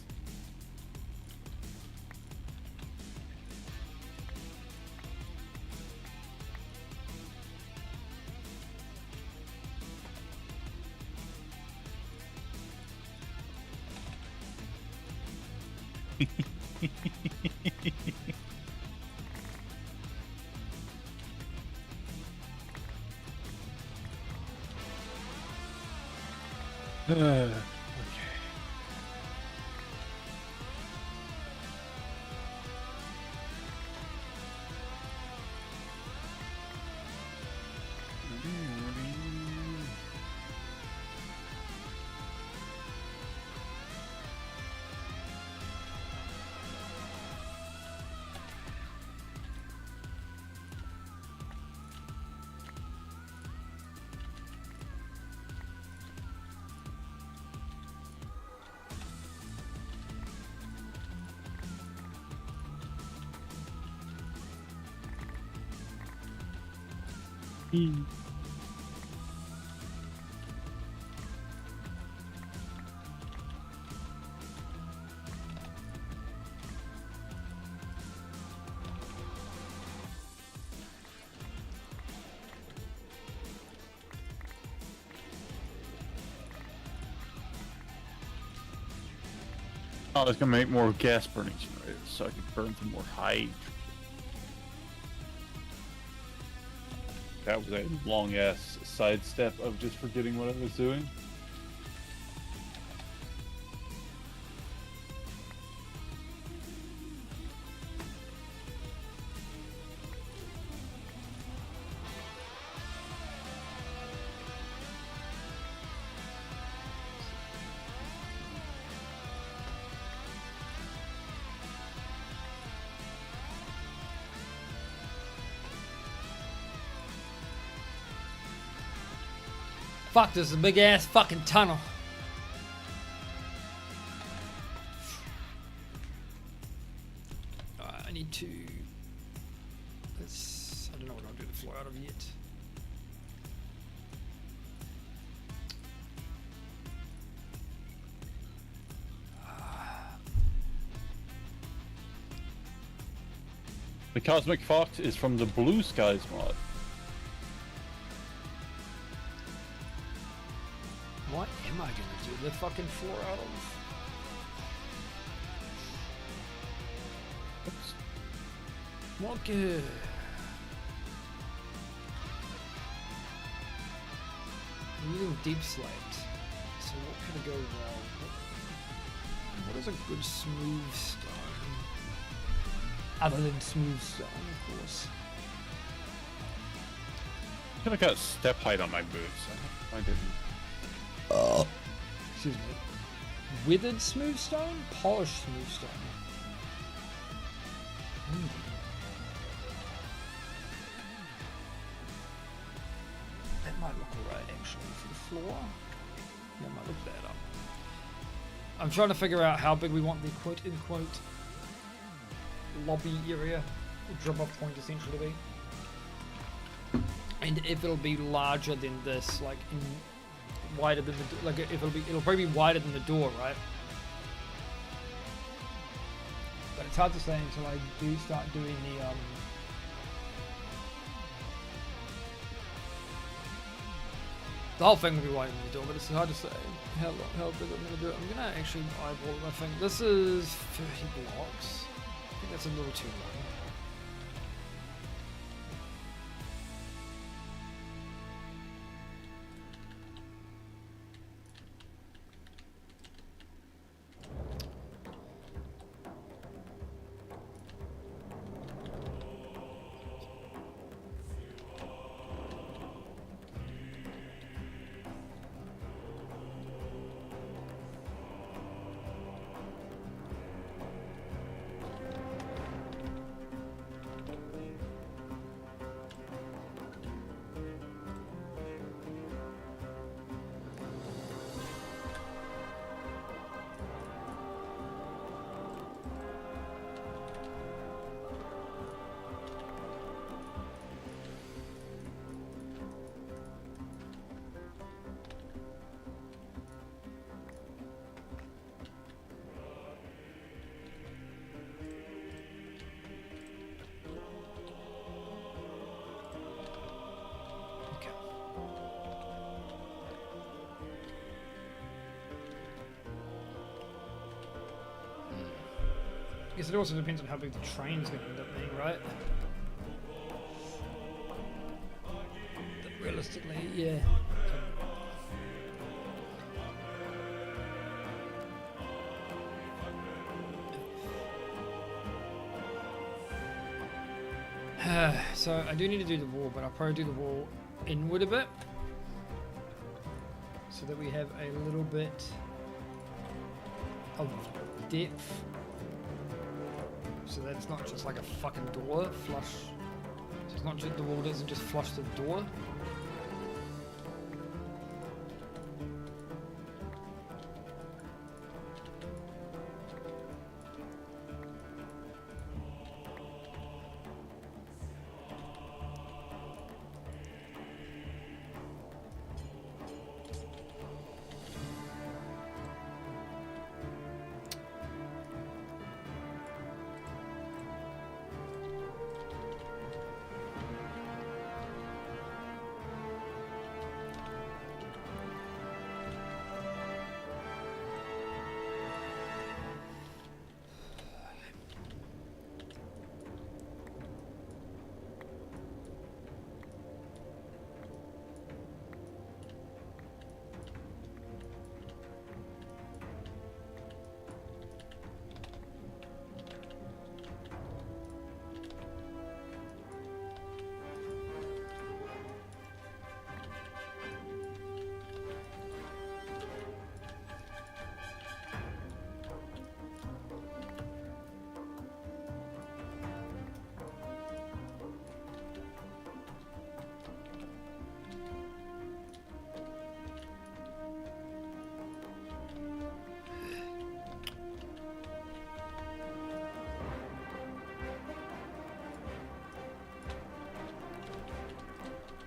Okay. I was gonna make more gas burning generators so I could burn some more hydrogen. That was a long ass sidestep of just forgetting what I was doing. Fuck, this is a big ass fucking tunnel. Alright, I need to... Let's... I don't know what I'll do the floor out of yet. The Cosmic Fox is from the Blue Skies mod. What am I gonna do the fucking floor out of? Oops. What good? I'm using deep slate. So what could go wrong? What is a good smooth stone? Other than smooth stone, of course. I could have got step height on my boots. I didn't. Excuse me. Withered smooth stone? Polished smooth stone. That might look alright actually for the floor. That might look better. I'm trying to figure out how big we want the quote-unquote lobby area, drop-off point essentially to be. And if it'll be larger than this, like wider than the like if it'll probably be wider than the door, right? But it's hard to say until I do start doing the whole thing will be wider than the door, but it's hard to say how big I'm gonna do it. I'm gonna actually eyeball it. I think this is 30 blocks. I think that's a little too long. I guess it also depends on how big the train's going to end up being, right? But realistically, yeah. So I do need to do the wall, but I'll probably do the wall inward a bit, so that we have a little bit of depth. So that it's not just like a fucking door flush. So it's not just the wall doesn't just flush the door.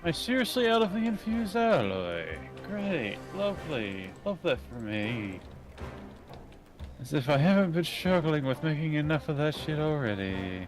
Am I seriously out of the infused alloy? Great, lovely. Love that for me. As if I haven't been struggling with making enough of that shit already.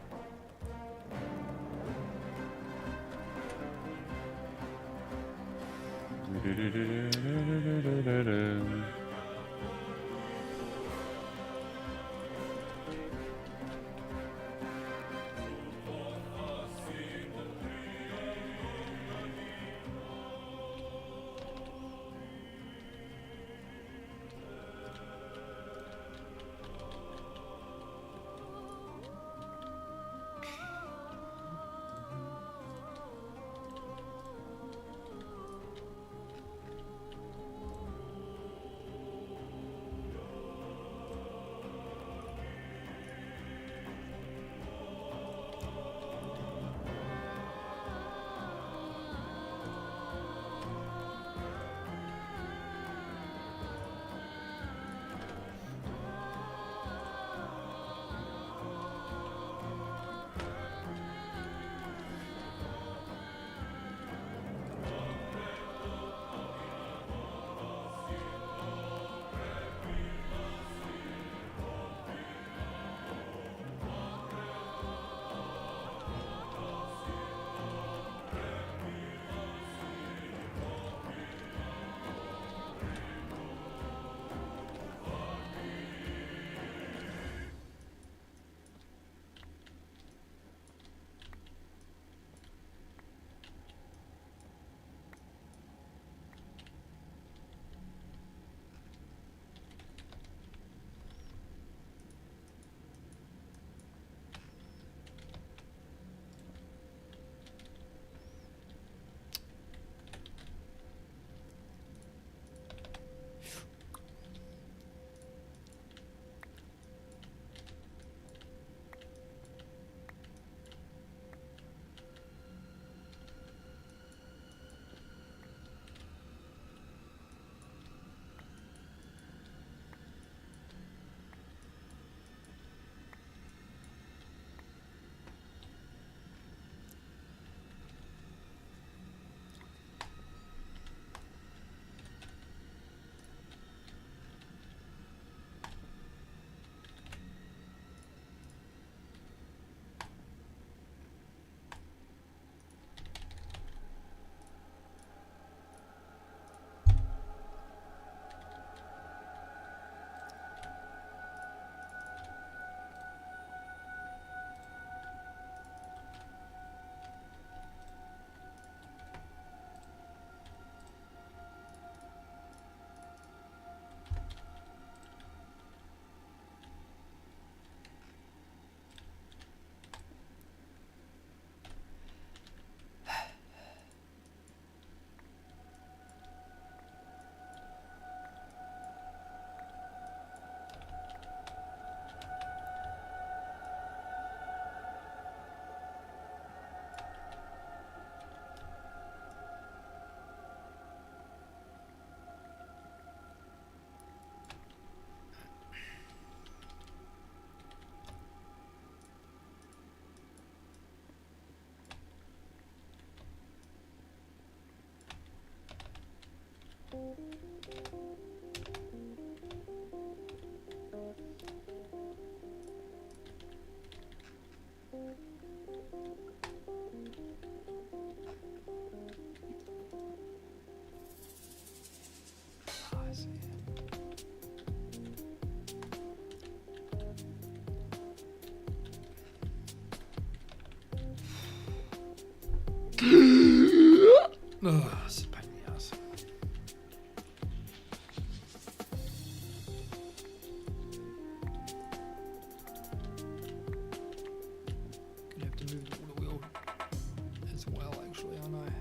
Ugh, it's a pain in the ass. Gonna have to move the water wheel as well, actually, aren't I?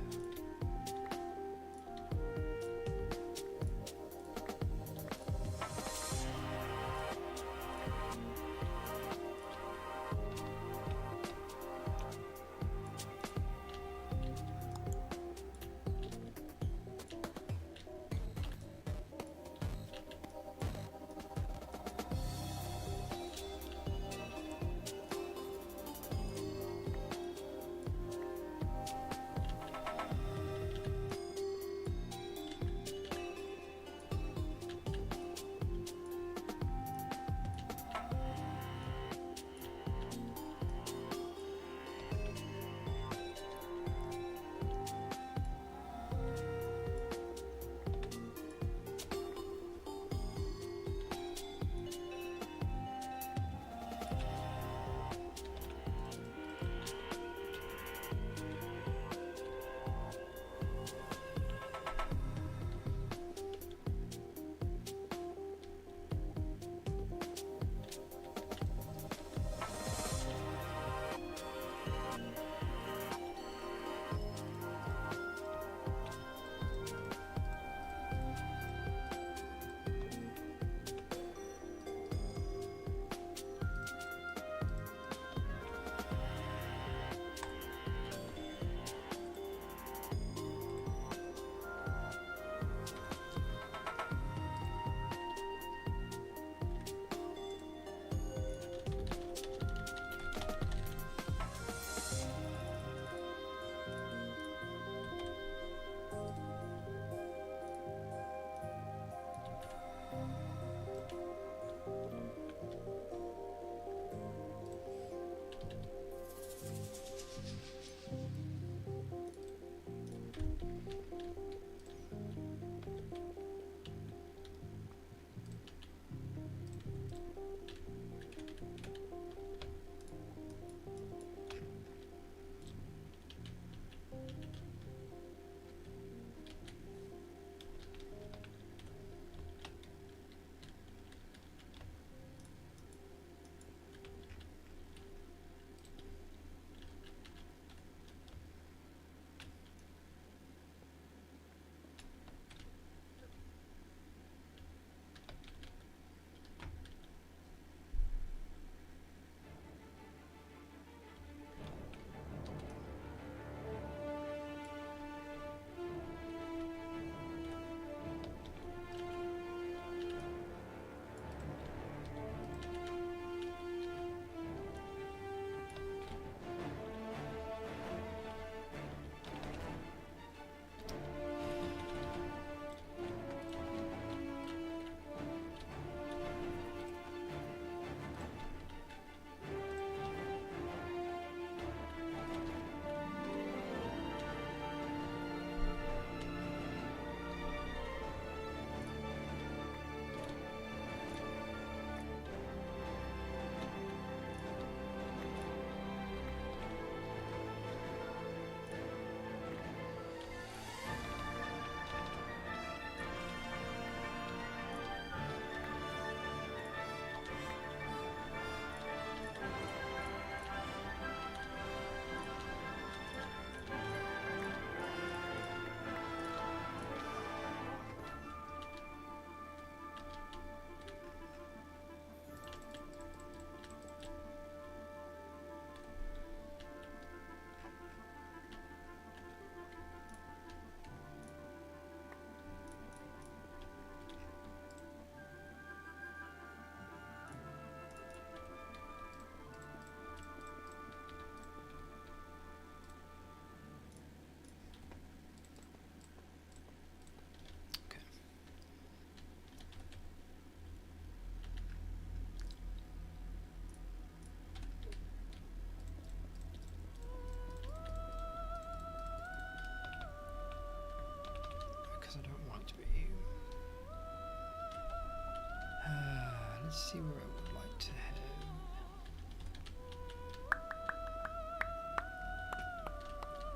Let's see where I would like to have.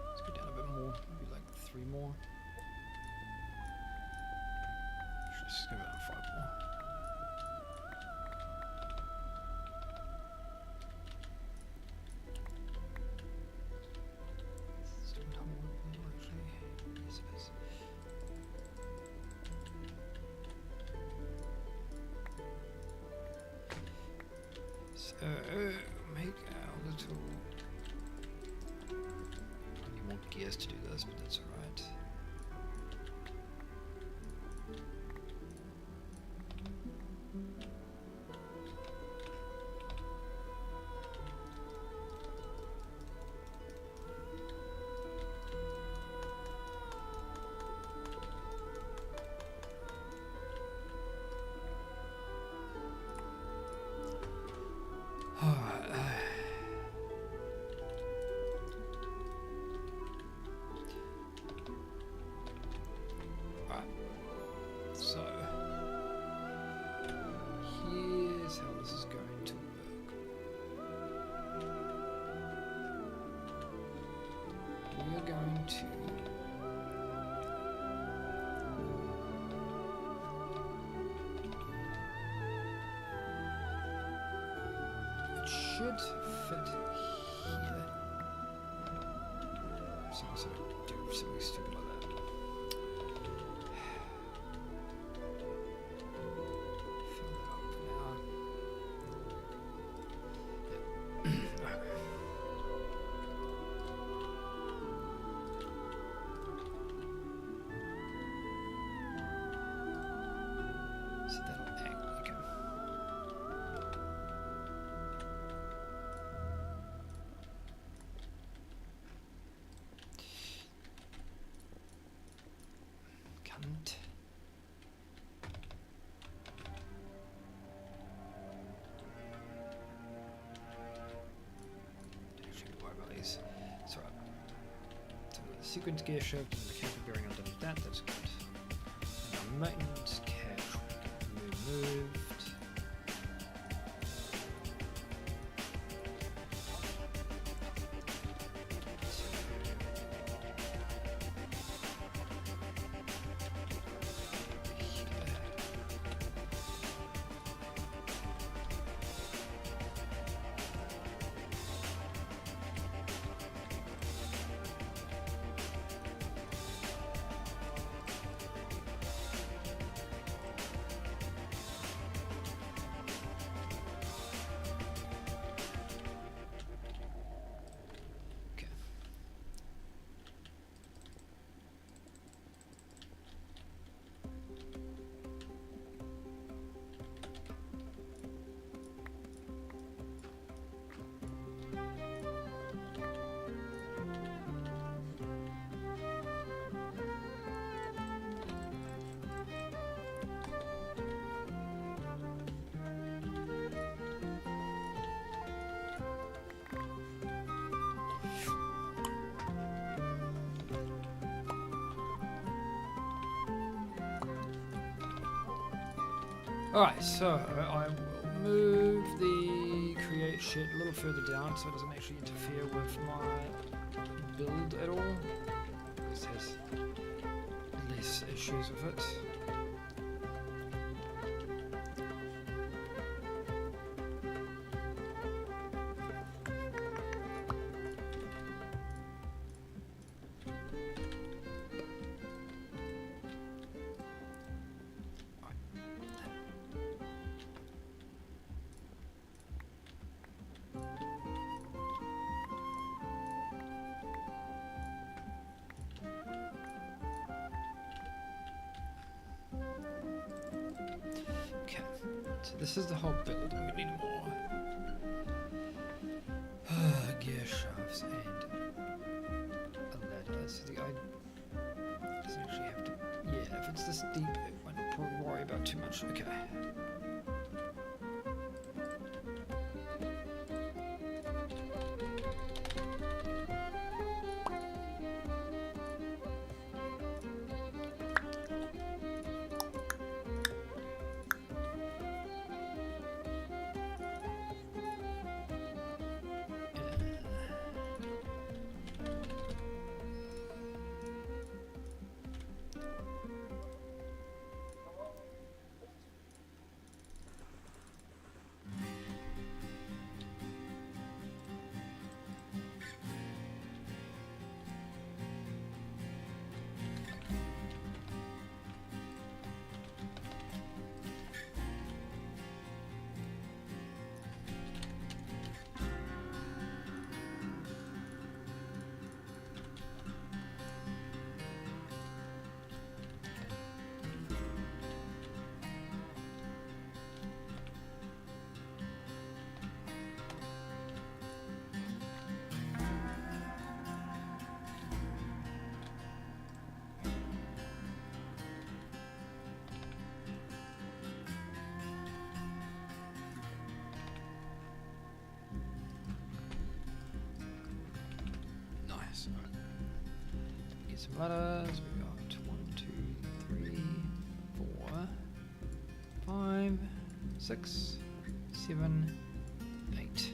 Let's go down a bit more, maybe like 3 more. Just go down 5 more. Still not working, actually. Yes, it is. So, make our little... I need more gears to do this, but that's alright. So, here's how this is going to work. We are going to it should fit here. So I'm sort of do something stupid like that. So that'll act, okay. Cunt. Don't actually have to worry about these. It's alright. So we've got the sequence gear shift and the mechanical bearing underneath that, that's good. And our maintenance cache removed. Okay. Alright, so I will move the create shit a little further down so it doesn't actually interfere with my build at all. This has less issues with it. Okay, so this is the whole build, and we need more gear shafts and a ladder. So the I doesn't actually have to. Yeah, if it's this deep, it won't probably worry about too much. Okay. So, get some ladders. We got 1, 2, 3, 4, 5, 6, 7, 8.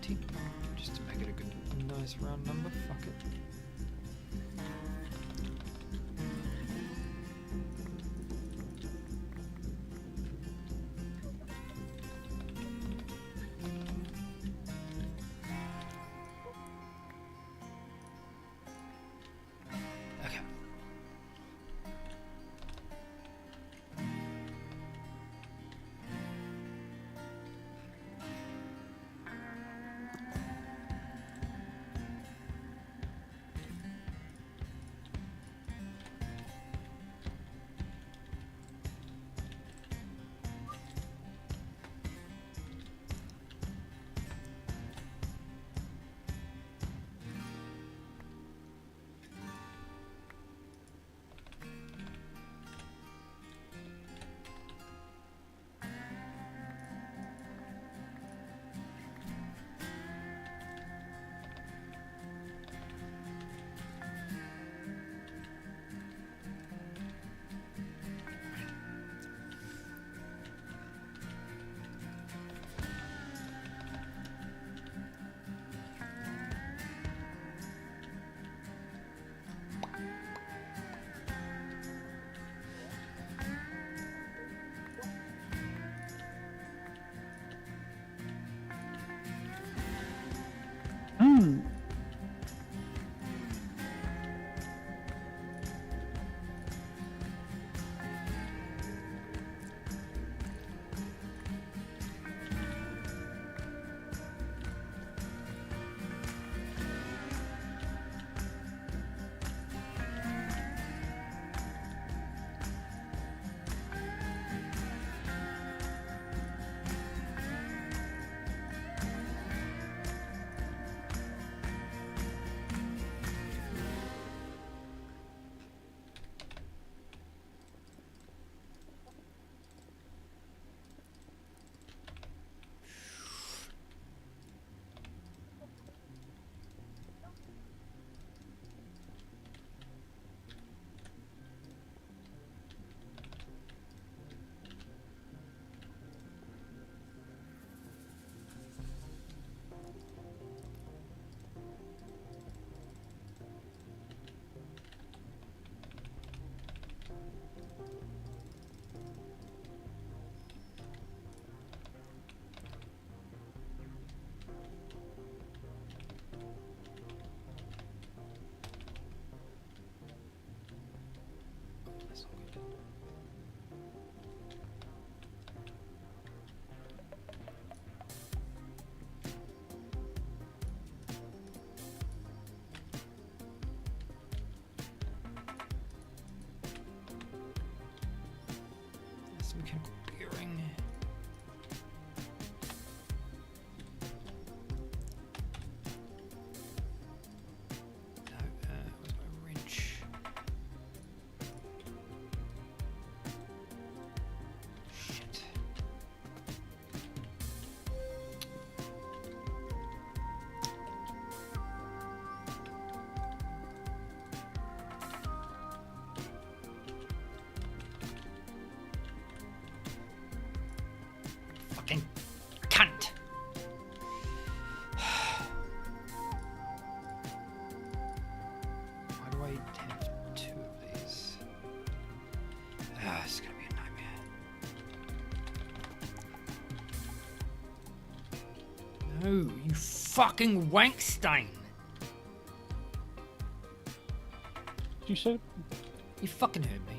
10. Just to make it a good, nice round number. Fuck it. Mechanical bearing. No, where's my wrench? Shit. Fucking cunt. Why do I have 2 of these? Ah, this is gonna be a nightmare. No, you fucking wankstein. You said You fucking heard me.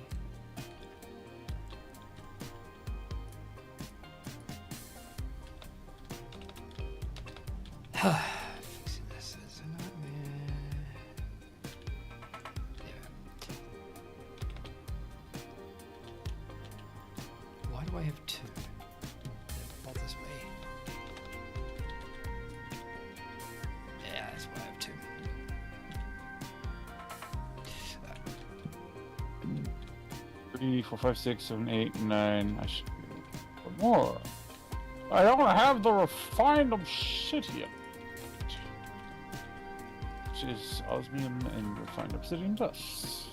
Fixing this is a nightmare. Yeah. Why do I have 2? That bothers me. Yeah, that's why I have 2. 3, 4, 5, 6, 7, 8, 9. I should do more. I don't have the refined shit yet. which is osmium and refined obsidian dust.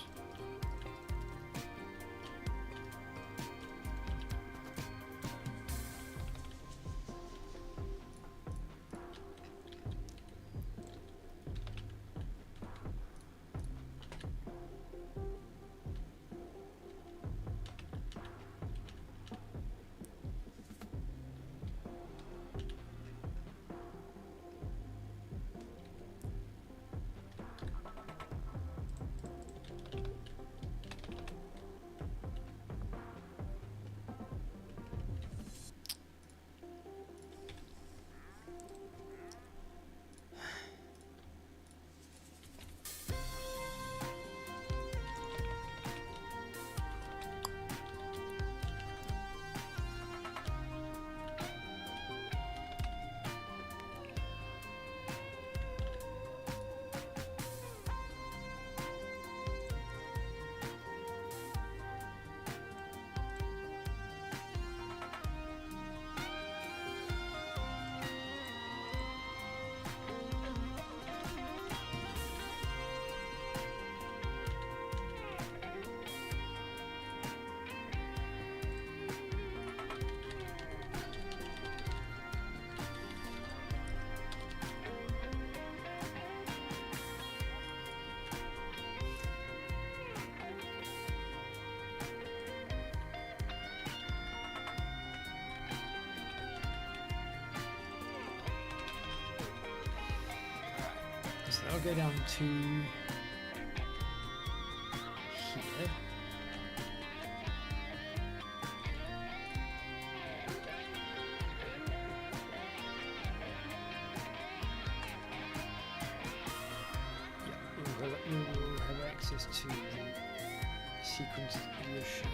So that'll go down to here. Yeah, we'll have access to the sequence of the ocean.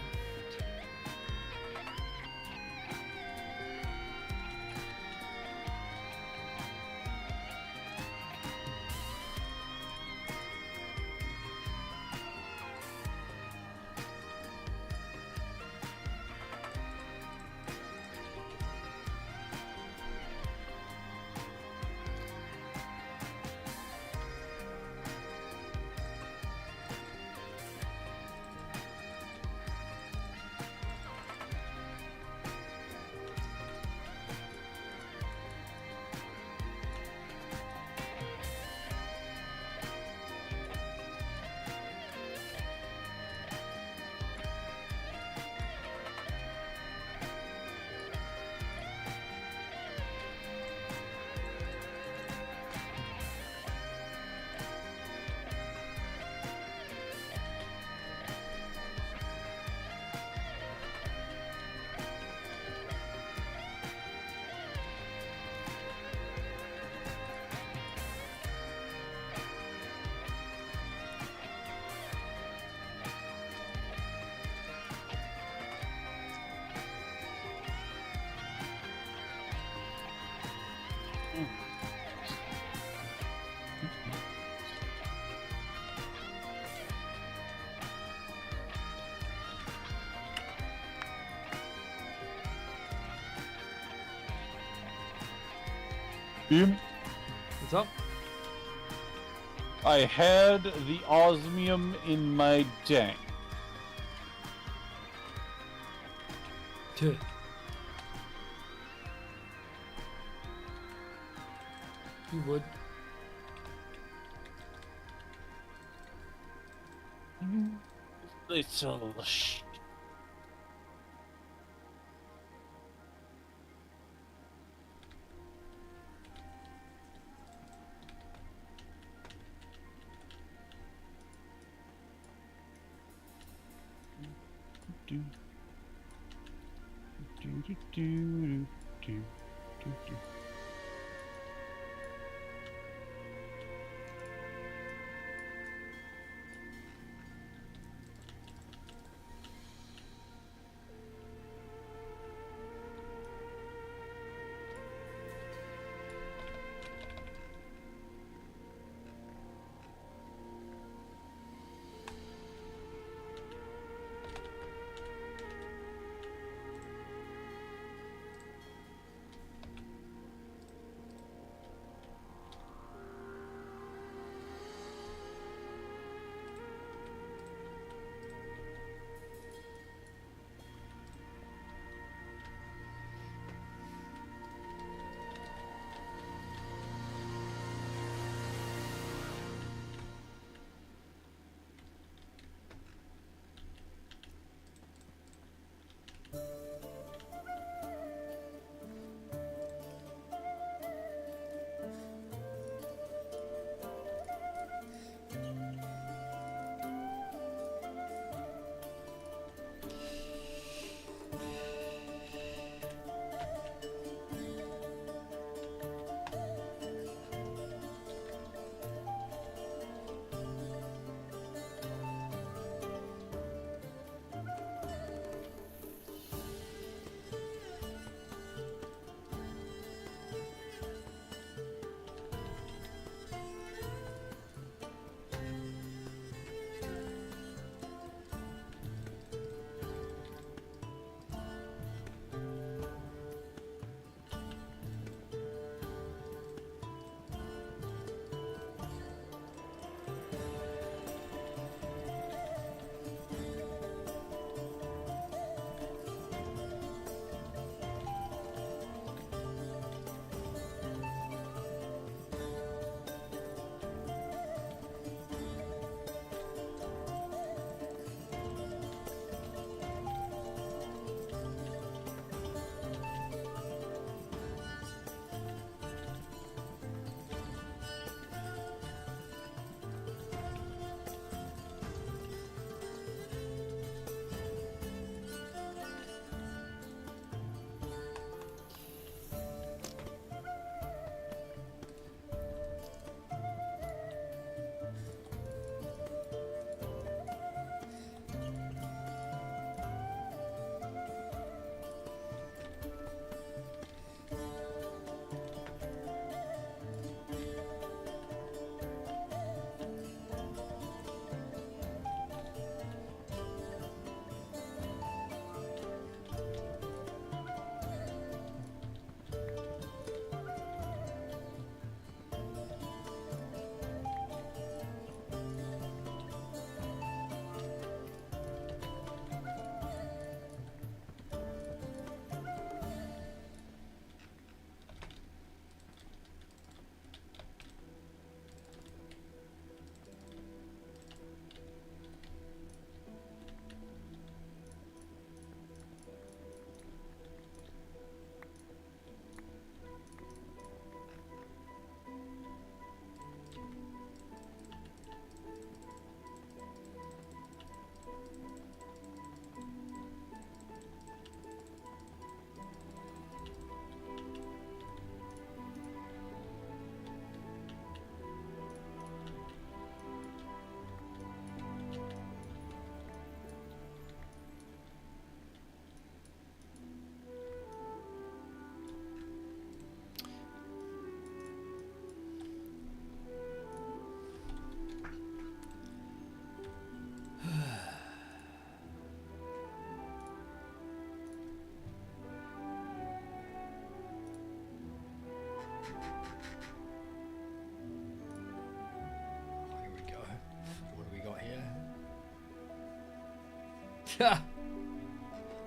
Boom. What's up? I had the osmium in my tank. Two. You would. Little sh. Do do do do do do do.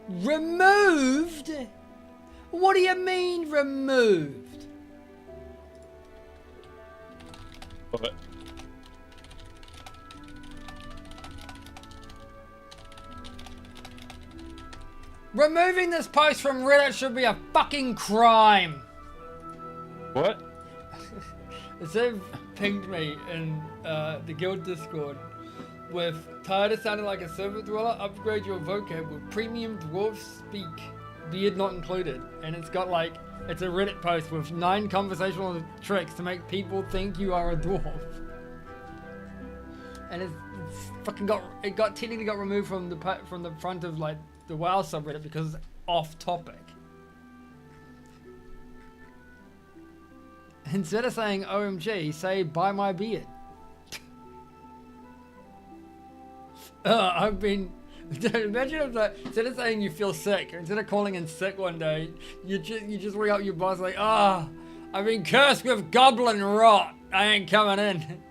Removed? What do you mean removed? But Removing this post from Reddit should be a fucking crime. what? They've pinged me in the guild Discord with tired of sounding like a server dweller, upgrade your vocab with premium dwarf speak, beard not included. And it's got like, it's a Reddit post with 9 conversational tricks to make people think you are a dwarf. And it's fucking technically got removed from the front of like the WoW subreddit because it's off topic. Instead of saying OMG, say buy my beard. I've been... Imagine if that, instead of saying you feel sick, or instead of calling in sick one day, you just ring up your boss like, I've been cursed with goblin rot. I ain't coming in.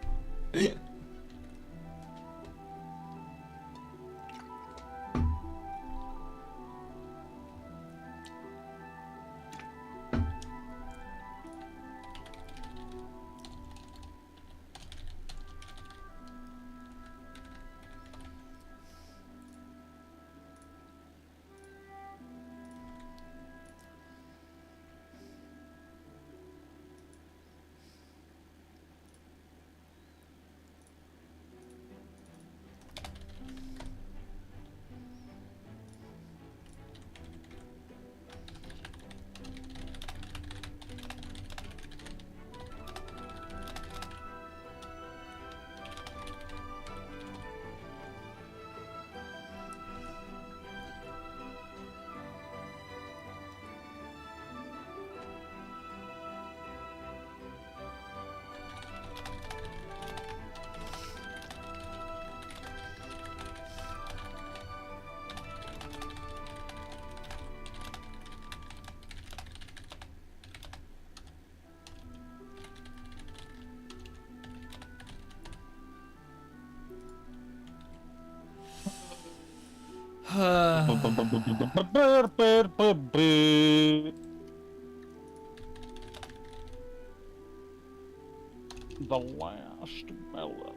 The last melon.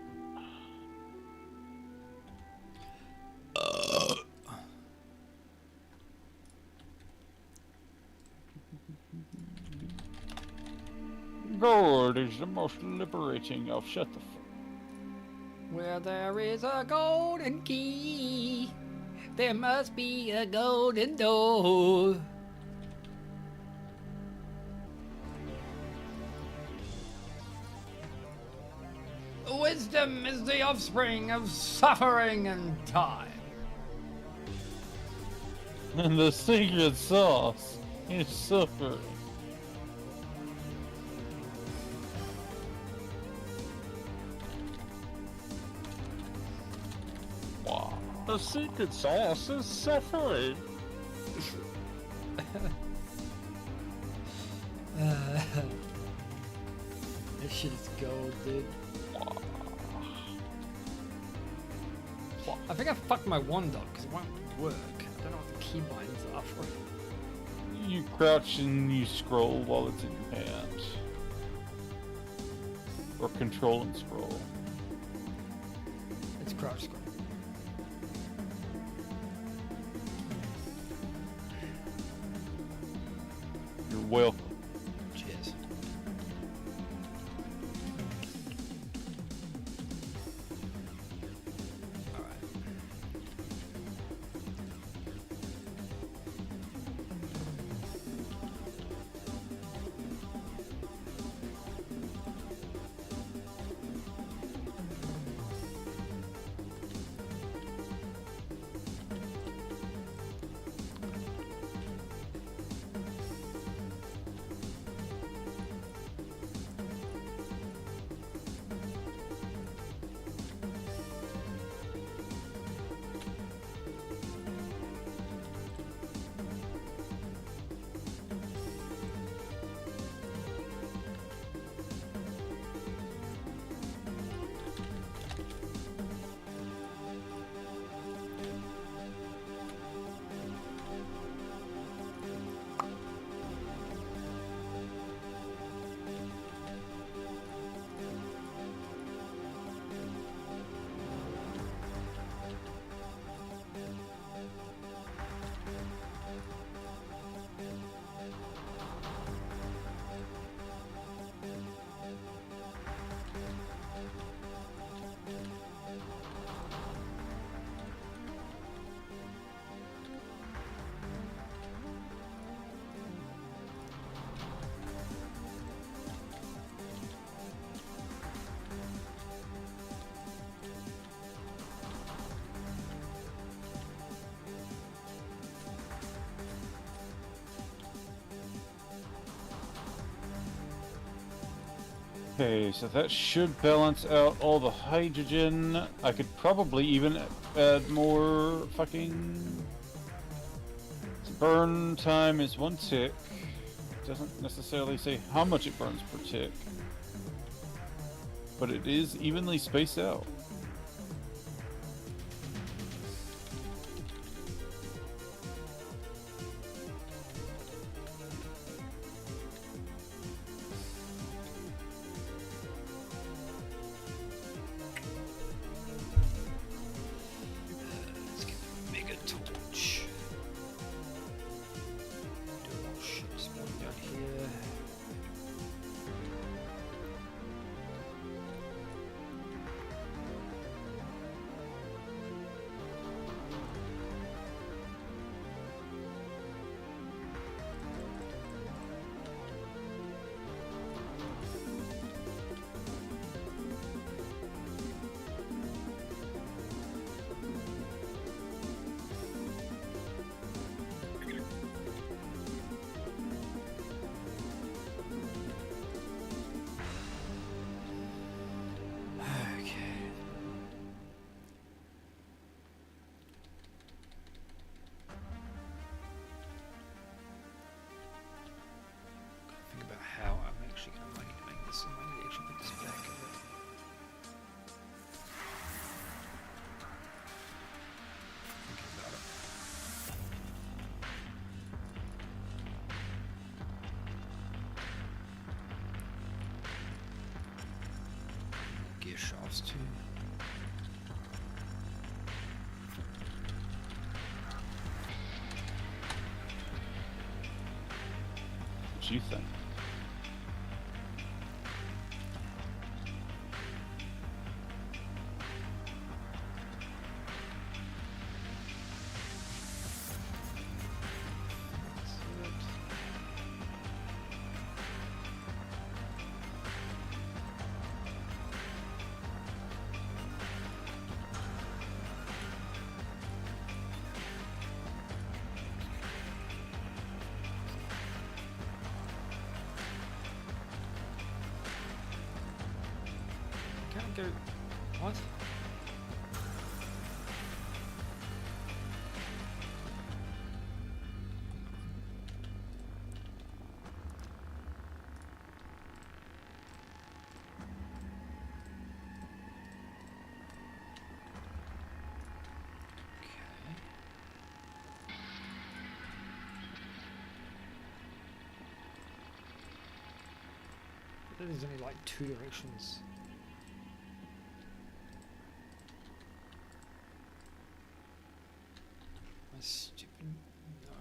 Gold is the most liberating of shut the fuck. Where there is a golden key, there must be a golden door. Wisdom is the offspring of suffering and time. And the secret sauce is suffering. Wow. The secret sauce is suffering. This shit is gold, dude. I think I fucked my wand up because it won't work. I don't know what the keybinds are for. You crouch and you scroll while it's in your hand. Or control and scroll. It's crouch scroll. You're welcome. Cheers. Okay, so that should balance out all the hydrogen. I could probably even add more fucking... Burn time is 1 tick. Doesn't necessarily say how much it burns per tick. But it is evenly spaced out. Let's get the mega torch. Do more shit spawning down here. Think about how I'm actually going to make this, and I need to actually put this back a bit. Thinking about it. Gear shafts too. What do you think? Can't go. What? Okay. There's only like 2 directions. My stupid. No.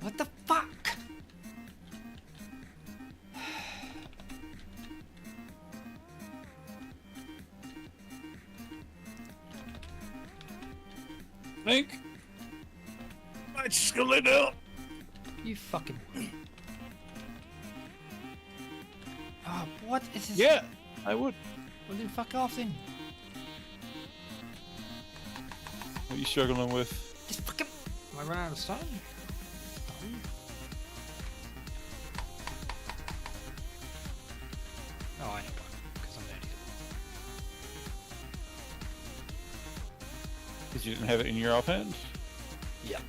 What the fuck? Think? I just gonna lay down. You fucking. Oh, what is this? Yeah, I would. Well then fuck off then. What are you struggling with? Just fucking. Am I running out of stone? Stone? Oh, I know why. Because I'm an idiot. Because you didn't have it in your offhand? Yeah.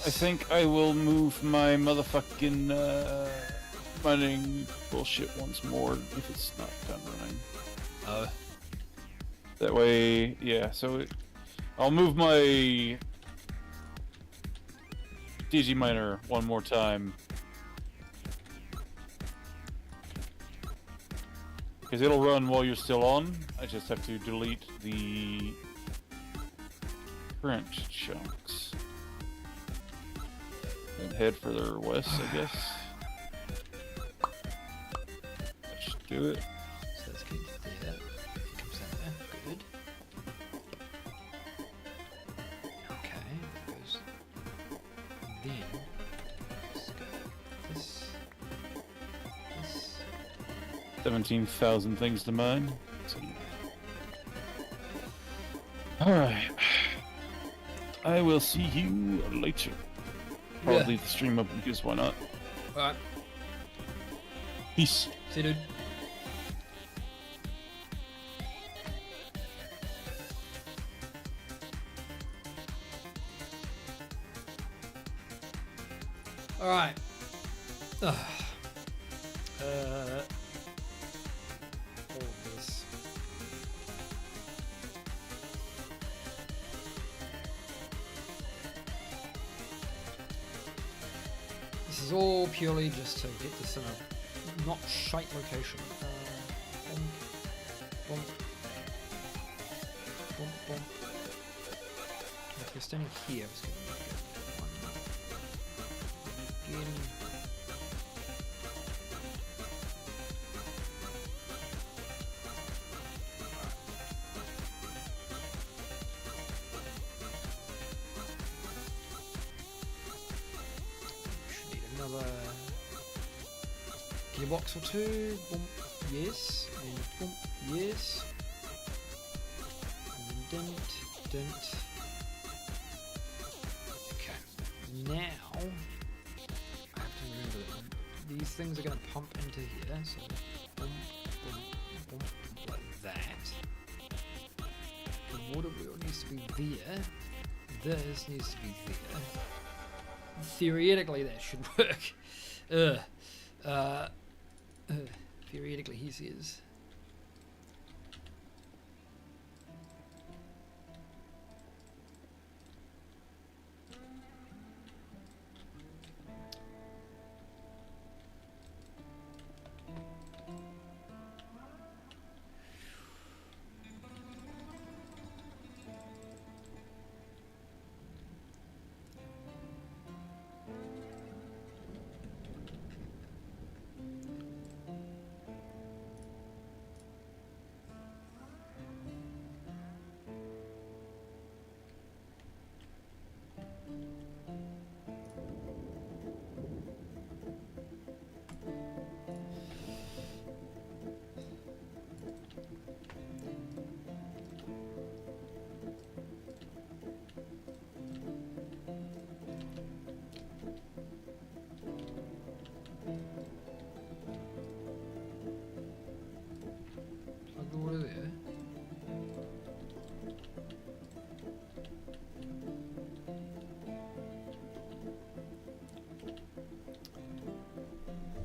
I think I will move my motherfucking mining bullshit once more if it's not done running. Oh. That way, yeah, so I'll move my DG miner one more time. Because it'll run while you're still on. I just have to delete the current chunks. And head further west, I guess. That should do it. So let's get there. It comes down there. Good. Okay. Goes. And then let's go this. This. 17,000 things to mine. Alright. I will see you later. Probably leave the stream up because why not? Alright. Peace. See you, dude. Alright. All of this. This is all purely just to get this in a not shite location. Bump, bump, bump, bump. If we're standing here, I'm just gonna make it one again. Should need another gearbox or two. Bump, yes. And bump, yes. And then dent. Okay. Now I have to remember that these things are going to pump into here. So bump, bump, bump, bump like that. The water wheel needs to be there. This needs to be there. Theoretically, that should work. Theoretically, he says. Plug the water there.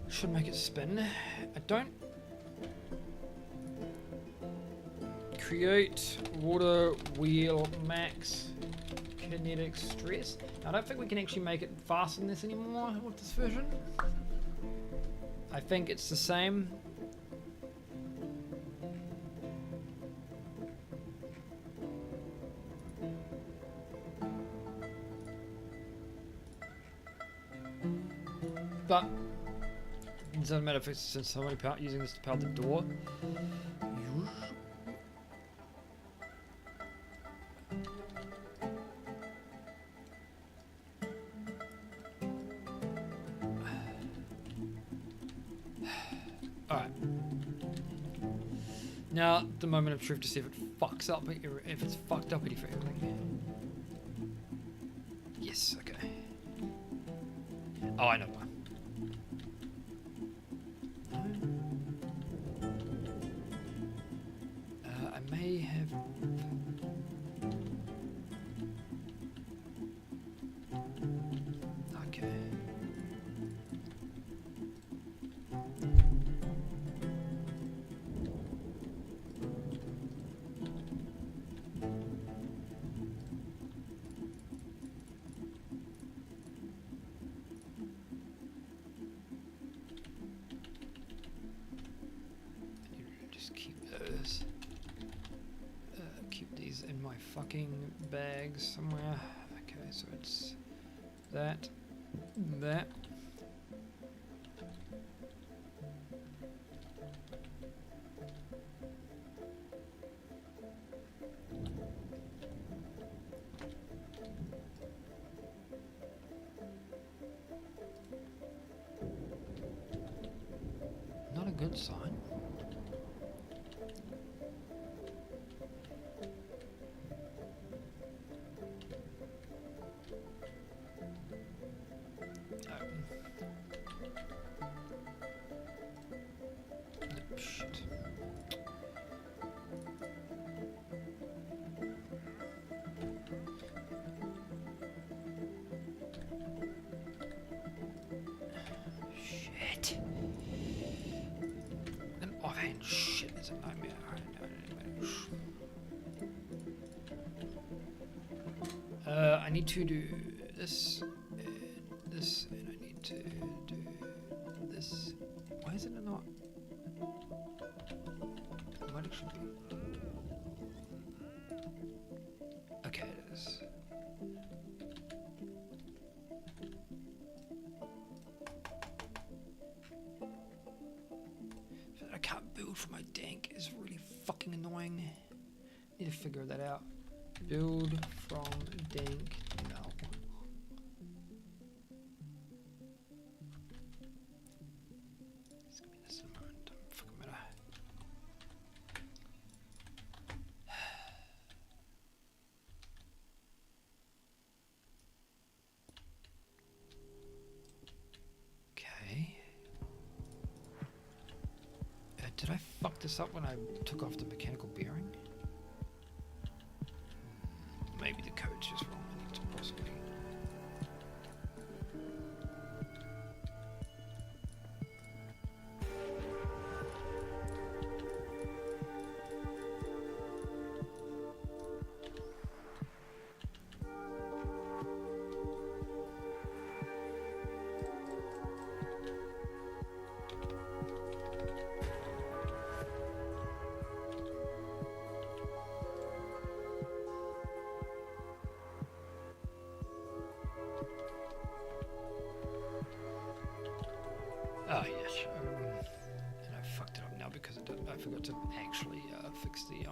Should make it spin. I don't create water wheel max kinetic stress. I don't think we can actually make it faster than this anymore with this version. I think it's the same. But it doesn't matter if it's since somebody using this to power the door. Now, the moment of truth to see if it fucks up, if it's fucked up anything. Yes, okay. Oh, I know why. I may have... Okay. Just keep those. Keep these in my fucking bags somewhere. Okay, so it's that. Not a good sign. Shit. Shit. An offhand shit is a nightmare. I need to do this, and this, and I need to do this. Why is it not? It might actually be. Okay, it is. I can't build for my dank is really fucking annoying. Need to figure that out. Build from dank now. It's gonna be this in a moment. Don't fucking matter. Okay. Did I fuck this up when I took off the mechanical bearing? Maybe the code's just wrong. I need to possibly. Oh yes, and I fucked it up now because I forgot to actually fix the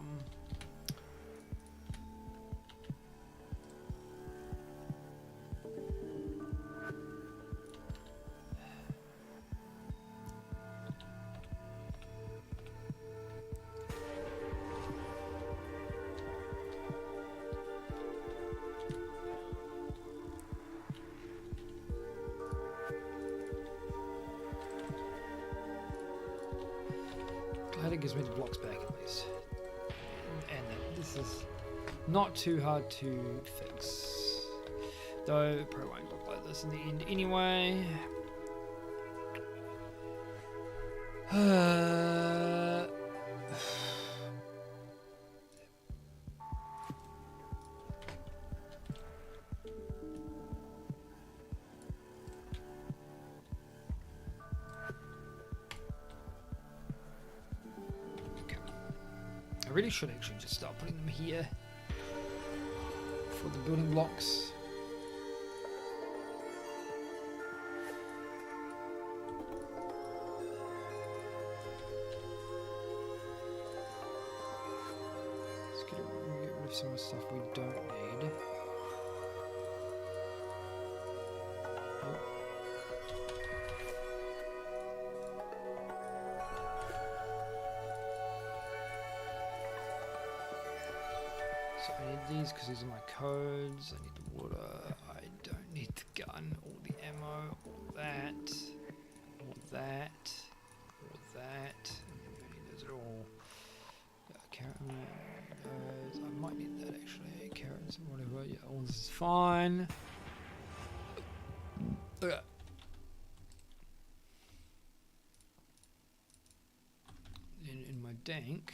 Glad it gives me the blocks back at least. And this is not too hard to fix. Though it probably won't look like this in the end anyway. I really should actually just start putting them here for the building blocks. Let's get rid of some of the stuff we don't need. Oh. need these because these are my codes. I need the water. I don't need the gun, all the ammo, all that, all that, all that. I need those at all. Carrot, those. I might need that actually. Carrots and whatever. Yeah, all this is fine. Okay. In my dank,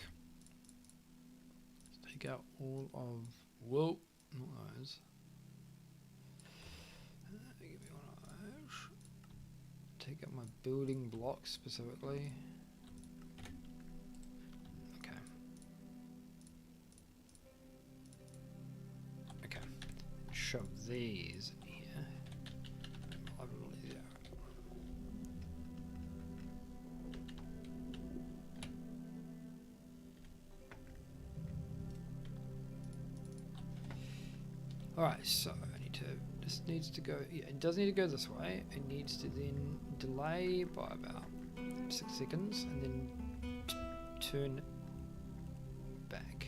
let's take out all of. Whoa, not those. Give me one of those. Take out my building blocks specifically. Okay. Okay. Shove these in here. Lovely. Alright, so I need to, this needs to go, yeah, it does need to go this way. It needs to then delay by about 6 seconds and then turn back.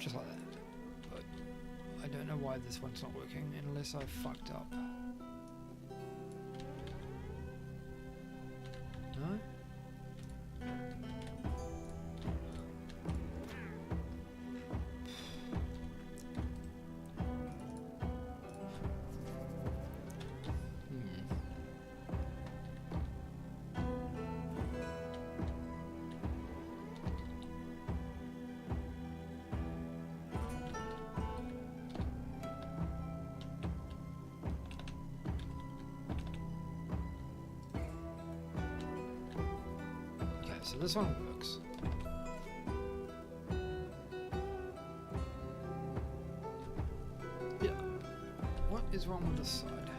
Just like that. But I don't know why this one's not working unless I fucked up. No? So this one works. Yeah. What is wrong with this side?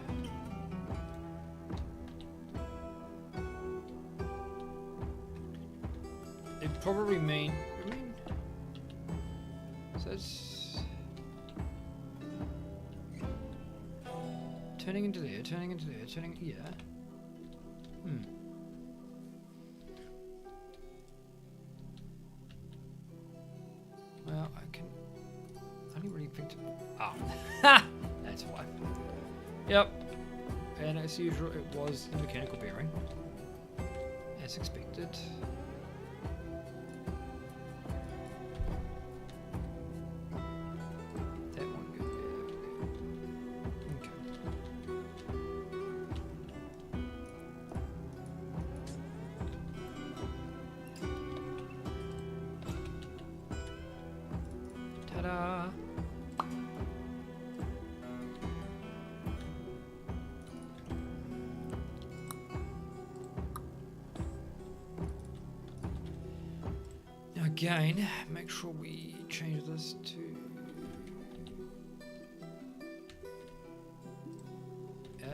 It probably so it's turning into there, turning into there, turning, yeah. Well, I can only really picked up. Ah, that's why. Yep. And as usual, it was the mechanical bearing, as expected. That one goes there. Okay. Ta-da! Now again, make sure we change this to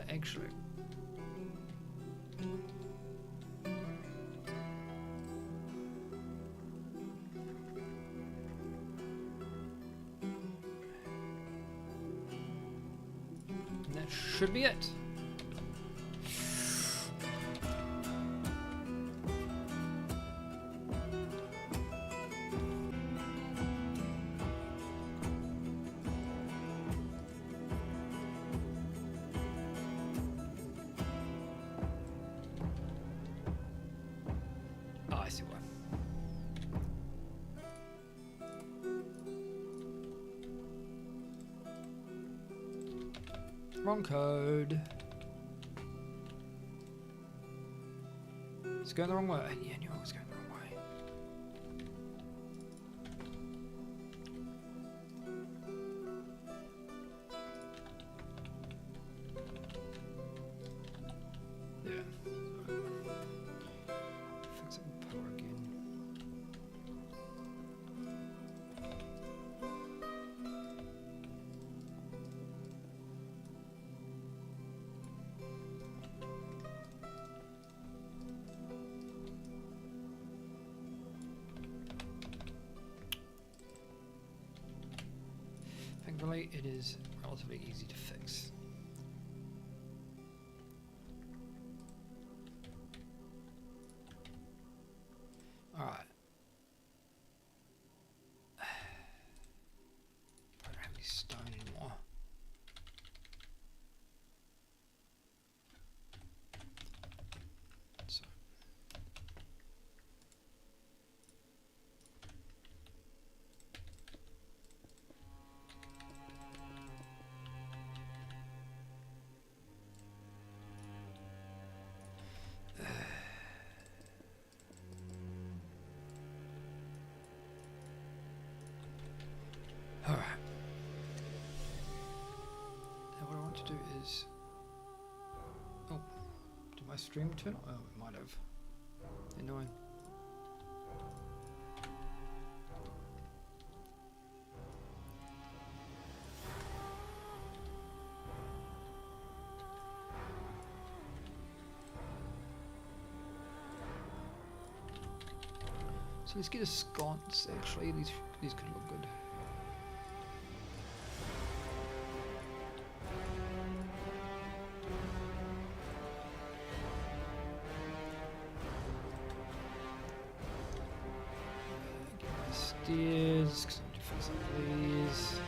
actually. That should be it. Oh, I see why. Wrong code. It's going the wrong way. Yeah, I knew it was going the wrong way. Yeah. Fix it with power again. Thankfully, it is relatively easy to fix. Alright. Alright. Now what I want to do is... Oh, did my stream turn on? Oh, it might have. Annoying. So let's get a sconce actually, these could look good. Get my stairs, because I'm defacing these.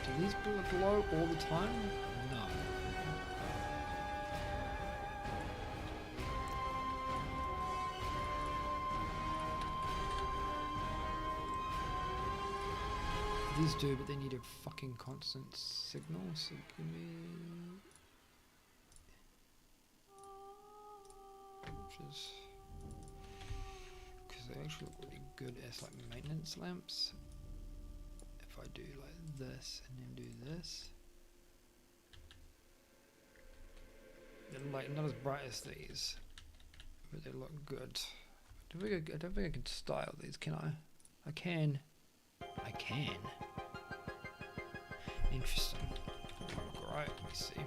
Do these glow all the time? No. These do, but they need a fucking constant signal, so give me... Which is... Because they actually look really good as like maintenance lamps. If I do like this and then do this, they're like not as bright as these, but they look good. I don't think I can style these, can I? I can. I can. Interesting. They might look alright. Let me see.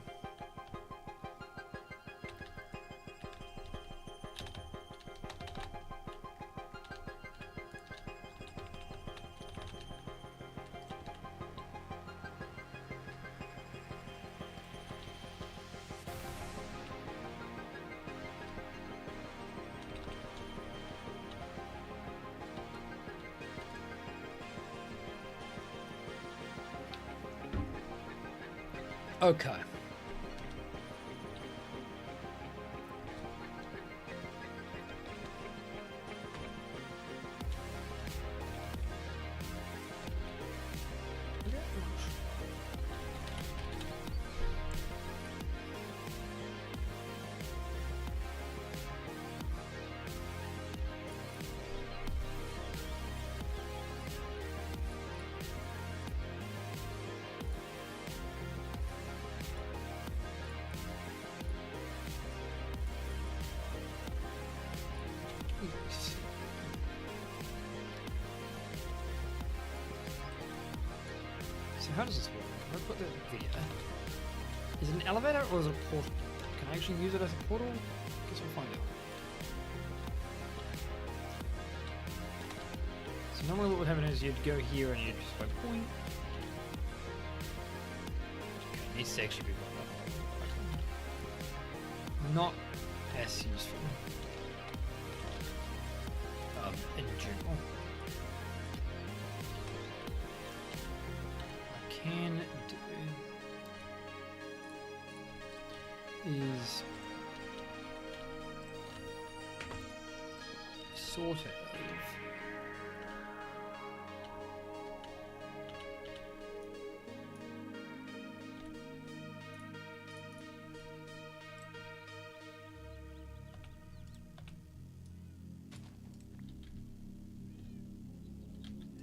Okay. So how does this work? Can I put that there? Is it an elevator or is it a portal? Can I actually use it as a portal? Guess we'll find out. So normally what would happen is you'd go here and you'd just like point. Okay, it needs to actually be not as useful in general. Can do is sort of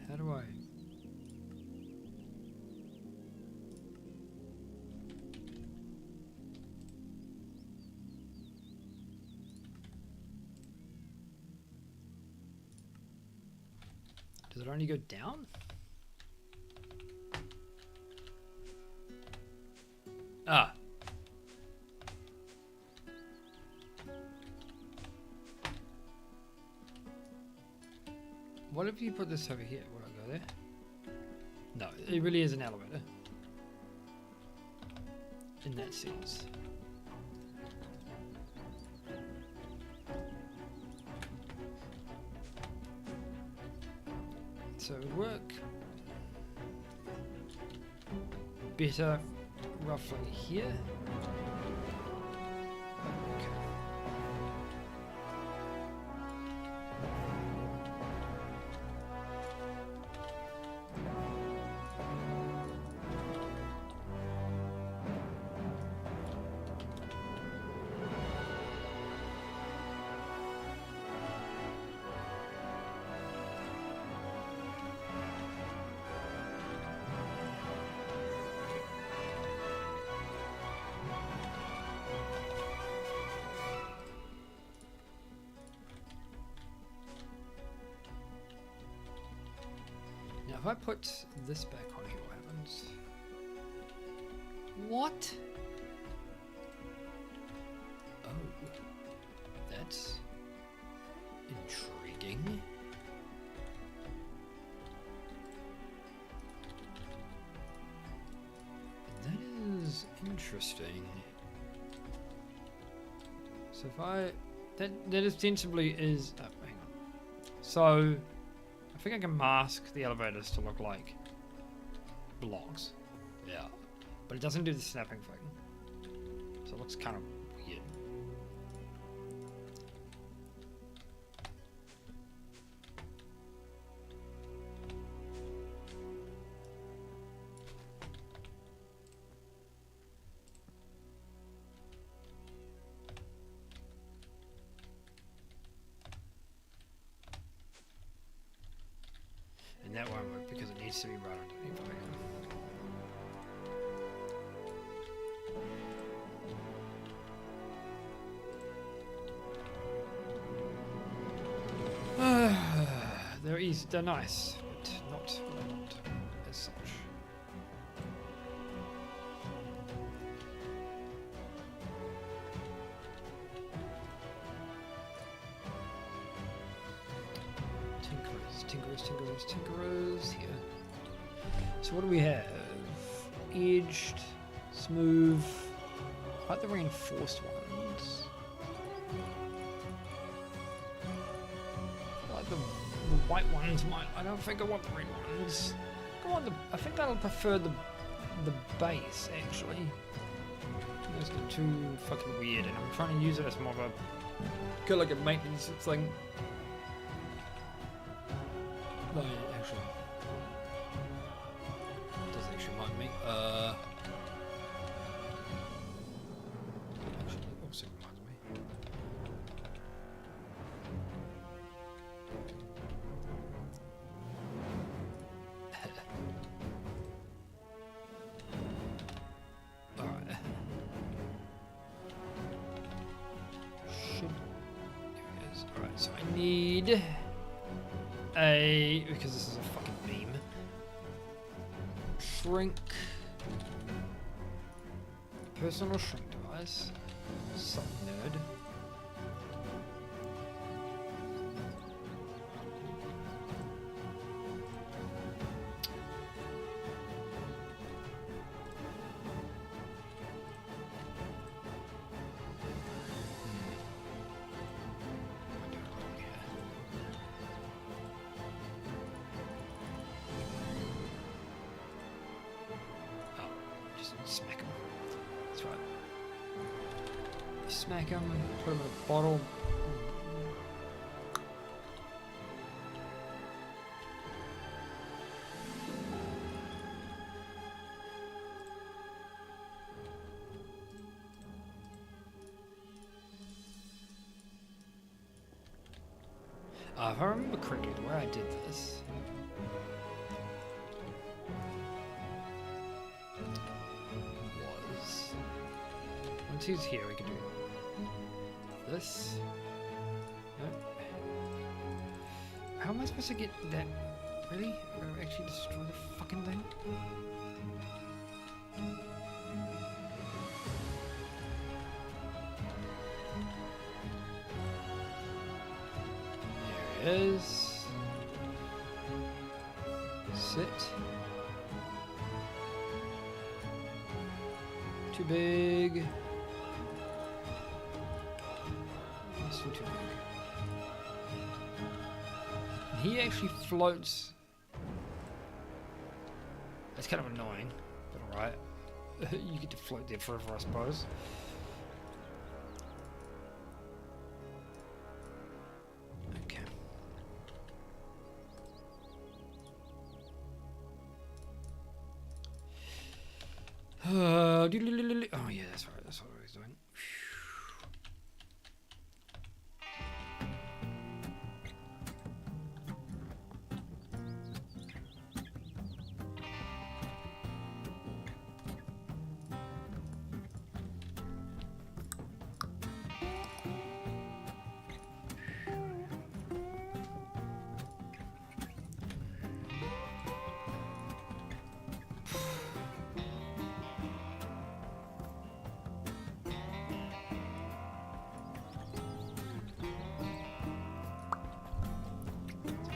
how do I does it only go down? Ah. What if you put this over here? Will I go there? No, it really is an elevator. In that sense. So it would work better roughly here. Okay. Now if I put this back on here, what happens? What? Oh, that's intriguing. That is interesting. So if I... That ostensibly is... Oh, hang on. So... I think I can mask the elevators to look like blocks. Yeah. But it doesn't do the snapping thing. So it looks kind of weird. And that won't work because it needs to be right underneath the they're easy, they're nice, but not what I want as such. Tinkerers here. So what do we have? Edged, smooth. I like the reinforced ones. I like the white ones. I don't think I want the red ones. I think I'll prefer the base actually. Those are too fucking weird, and I'm trying to use it as more of a like a maintenance thing. No, actually, it does actually remind me. Actually, it also reminds me. All right. Should. Here it is. All right. So I need. Because this is a fucking beam. Shrink. Personal shrink device. Some nerd. Smack him. That's right. Smack him, put him in a bottle. If I remember correctly, the way I did this. Once he's here, we can do this. Nope. How am I supposed to get that? Really? Or actually destroy the fucking thing? There it is. Sit. Too big. Still too big. He actually floats. It's kind of annoying, but alright. You get to float there forever, I suppose. Okay. Oh yeah, that's right. That's what I was doing.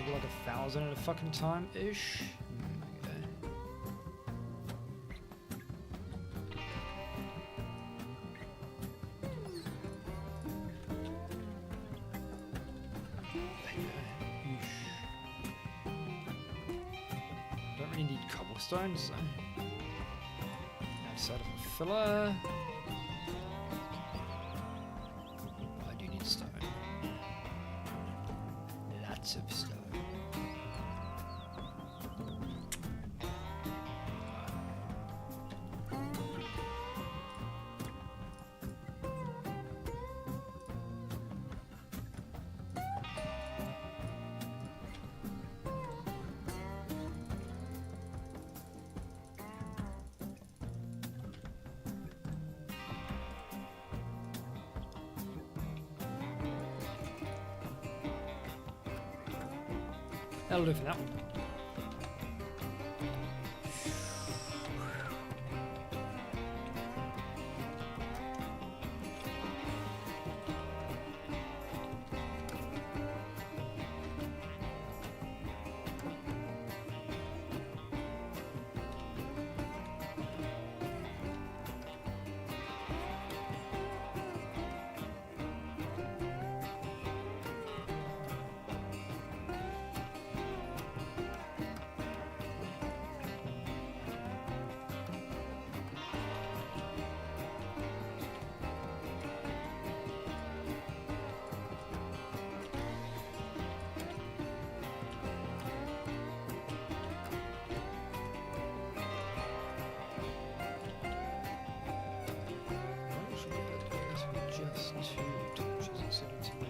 Like 1,000 at a fucking time ish. Okay. Don't really need cobblestone, so outside of a filler. I do need stone. Lots of stone. That'll do for that one.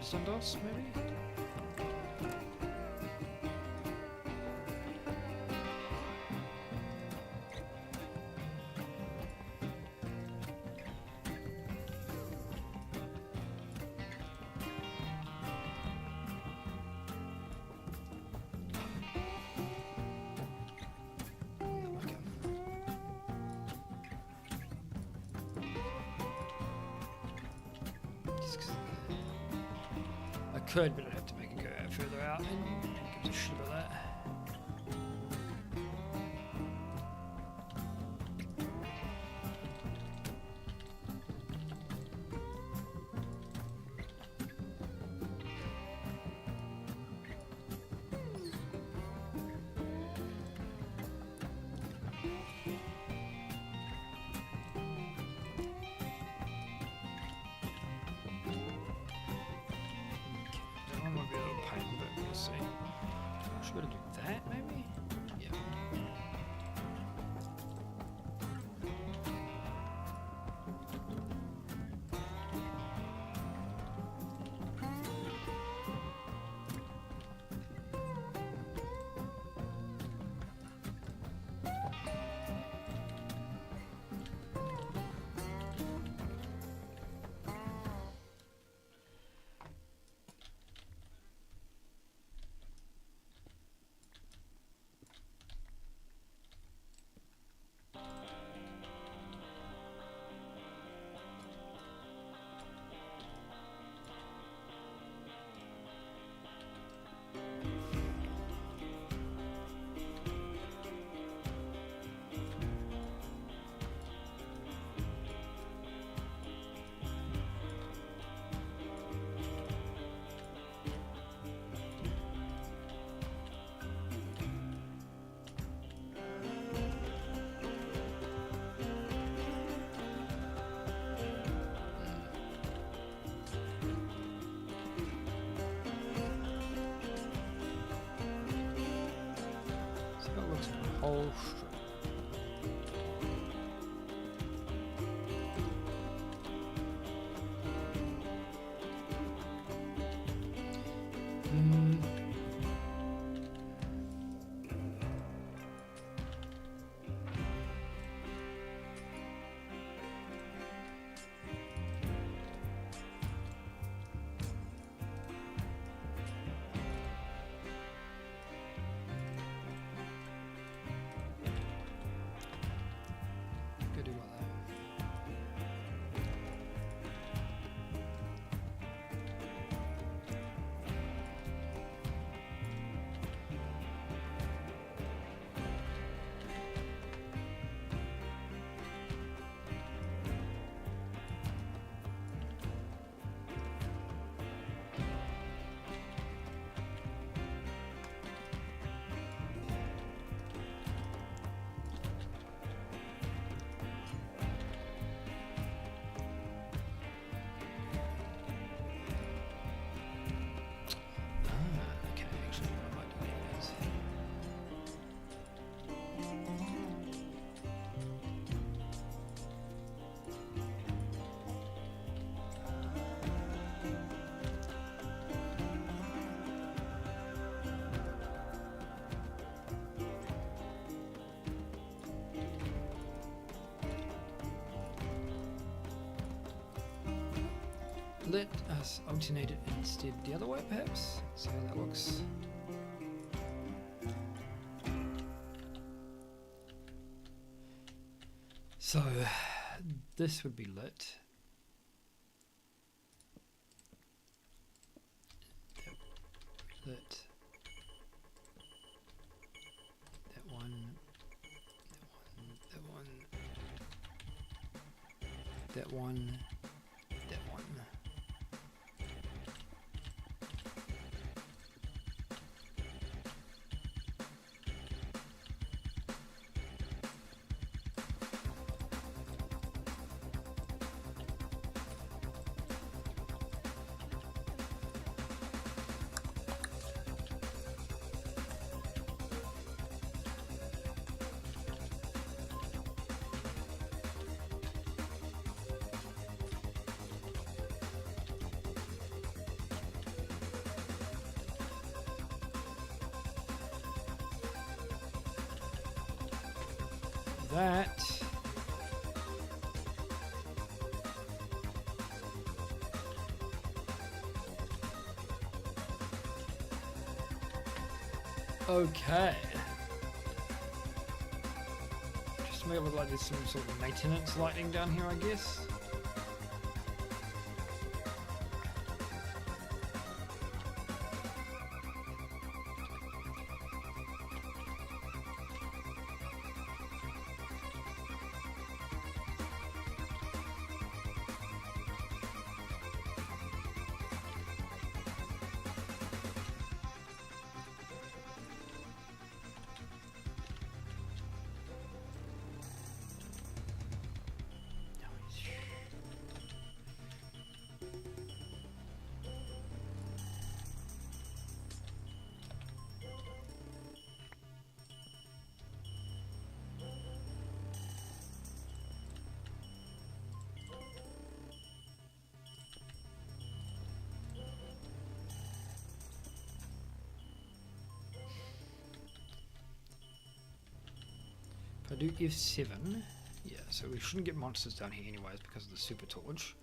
Sundos, maybe? Could, but I'd have to make it go further out and give a shit about that. Should we do that, maybe? Yeah. whole strip. Could do like that. Okay, actually, what I might do is let us alternate it instead the other way, perhaps. So that looks. So this would be lit. Lit. That one. That one. That one. That one. That one. That. Okay. Just to make it look like there's some sort of maintenance lighting down here, I guess. If I do F7, yeah, so we shouldn't get monsters down here anyways because of the super torch.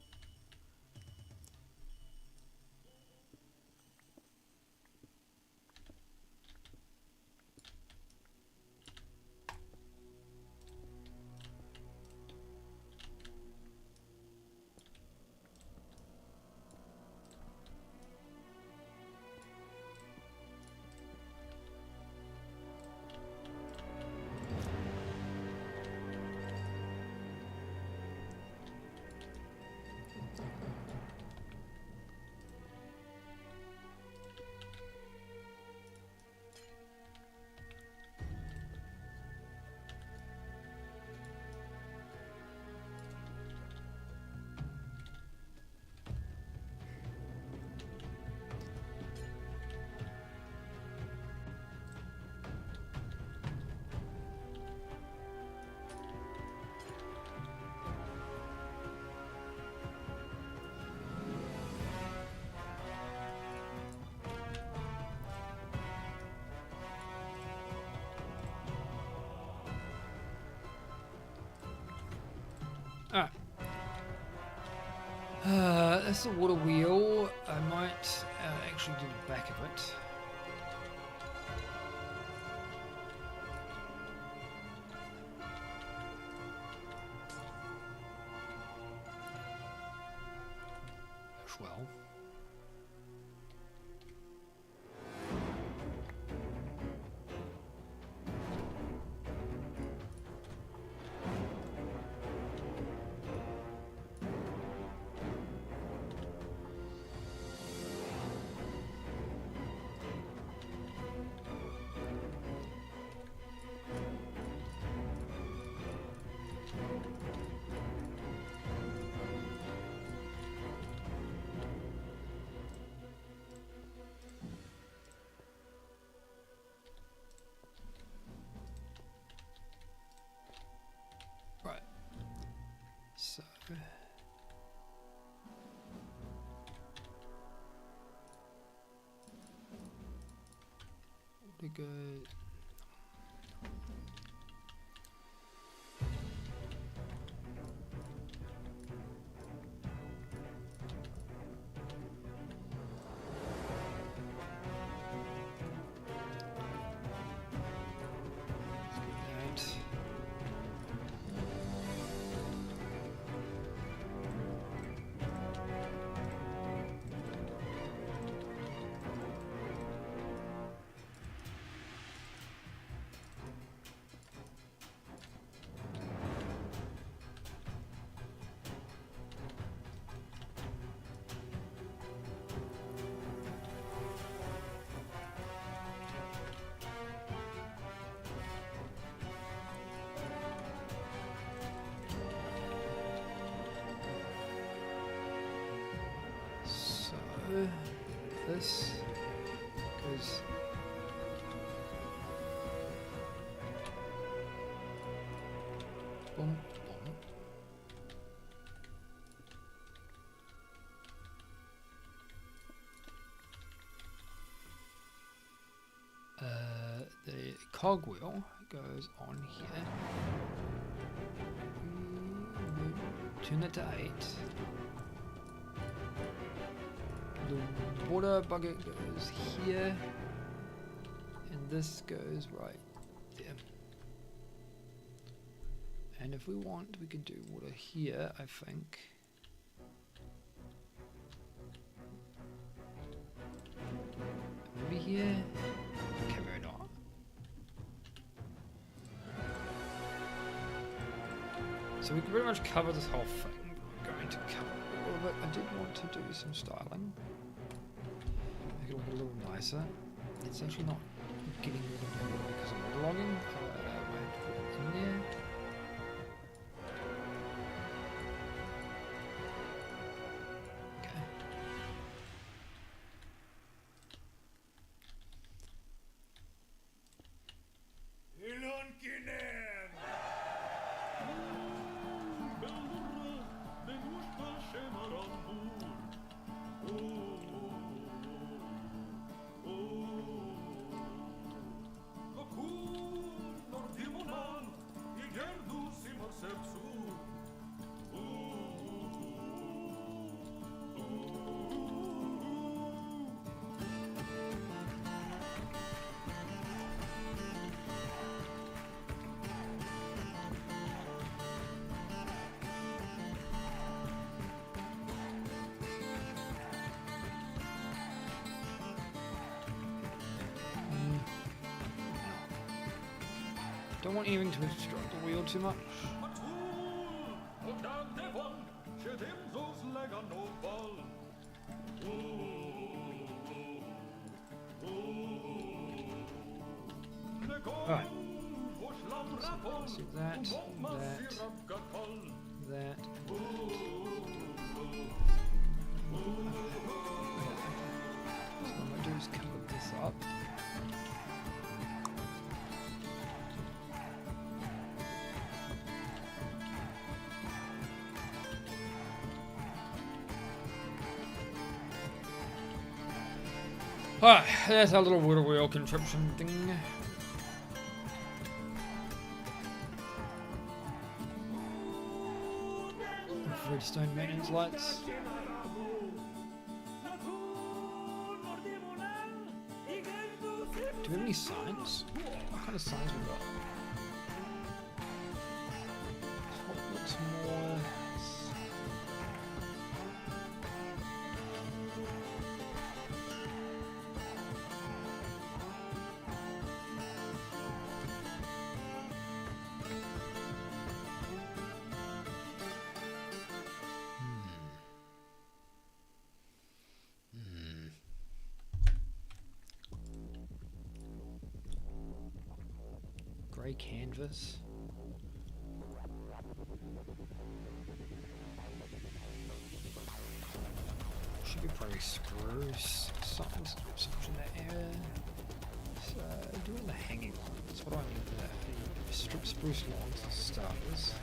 That's the water wheel. I might actually do the back of it. As well. Right. So we go. Let's get that. So this goes boom, boom. The cogwheel goes on here. Turn it to 8. The water bucket goes here, and this goes right there. And if we want, we can do water here, I think. Maybe here? Okay, maybe not. So we can pretty much cover this whole thing. We're going to cover all of it. I did want to do some styling. Make it look a little nicer. It's actually not getting rid of the water because of waterlogging. I might put it in there. Okay. Don't want anything to obstruct the wheel too much. Alright. So let's do that, that. So what I'm going to do is cover this up. Alright, there's our little water wheel contraption thing. Redstone maintenance lights. Do we have any signs? What kind of signs we got? What looks more... Grey canvas. Should be probably screws. Something's in the air. So doing the hanging ones. What do I need for that? I need strip spruce logs for starters.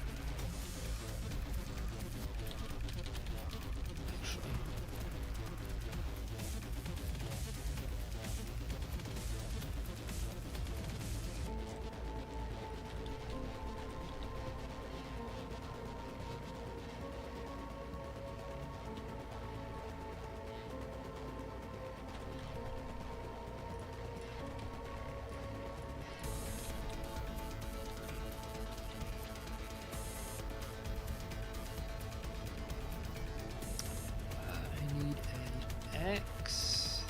Actually. X.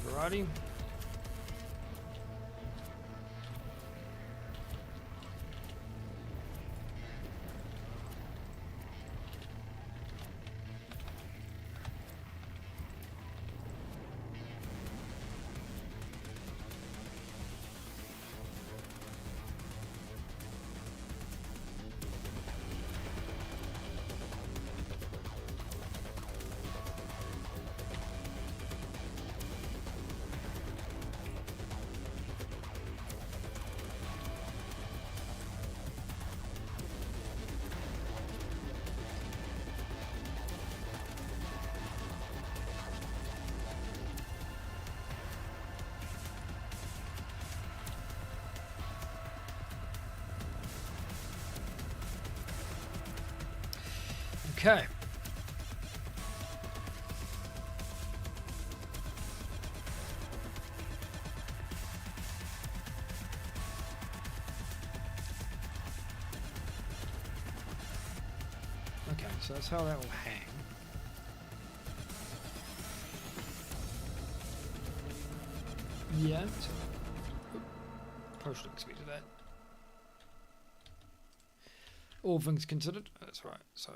Variety. Okay. Okay, so that's how that will hang. Yeah, so probably should have expected that. All things considered, that's right. So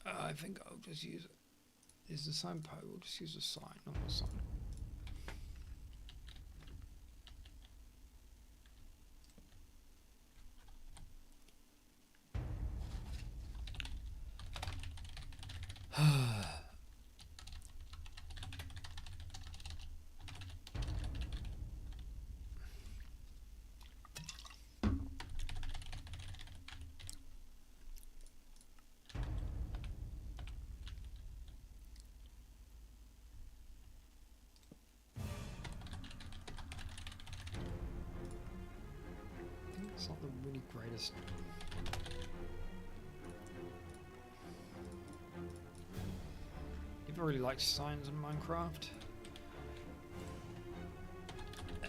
I think I'll just use it. Is the sign po? We'll just use a sign, not a sign. It's not the really greatest. Never really liked signs in Minecraft.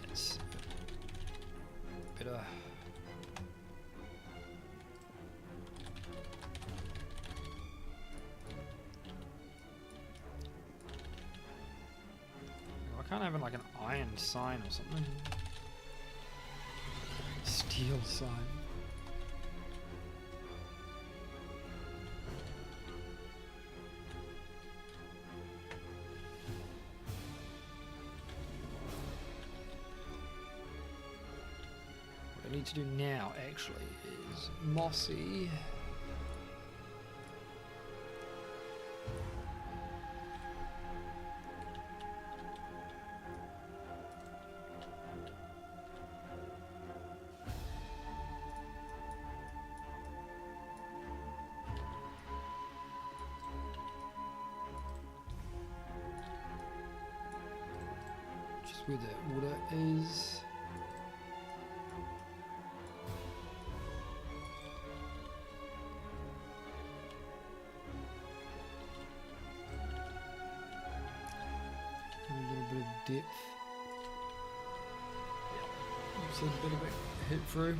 It's a bit I can't have like an iron sign or something. Steel sign. What I need to do now actually is mossy. Where the water is. depth. Yeah. So a bit of a hit through.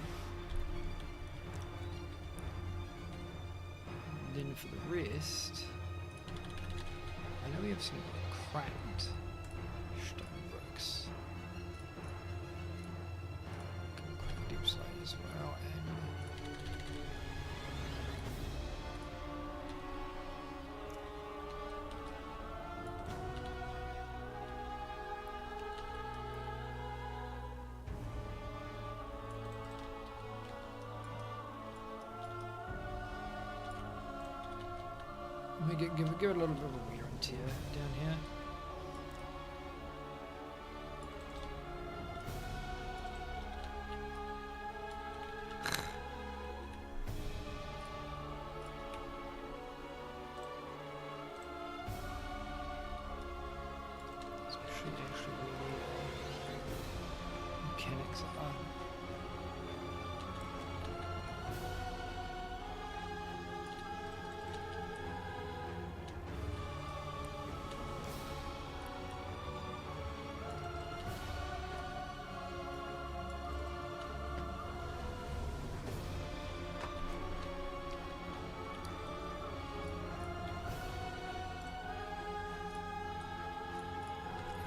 And then for the rest, I know we have some cracked stone bricks. Deep slate as well, and give it a little bit of a wear and tear down here. Especially where the mechanics are.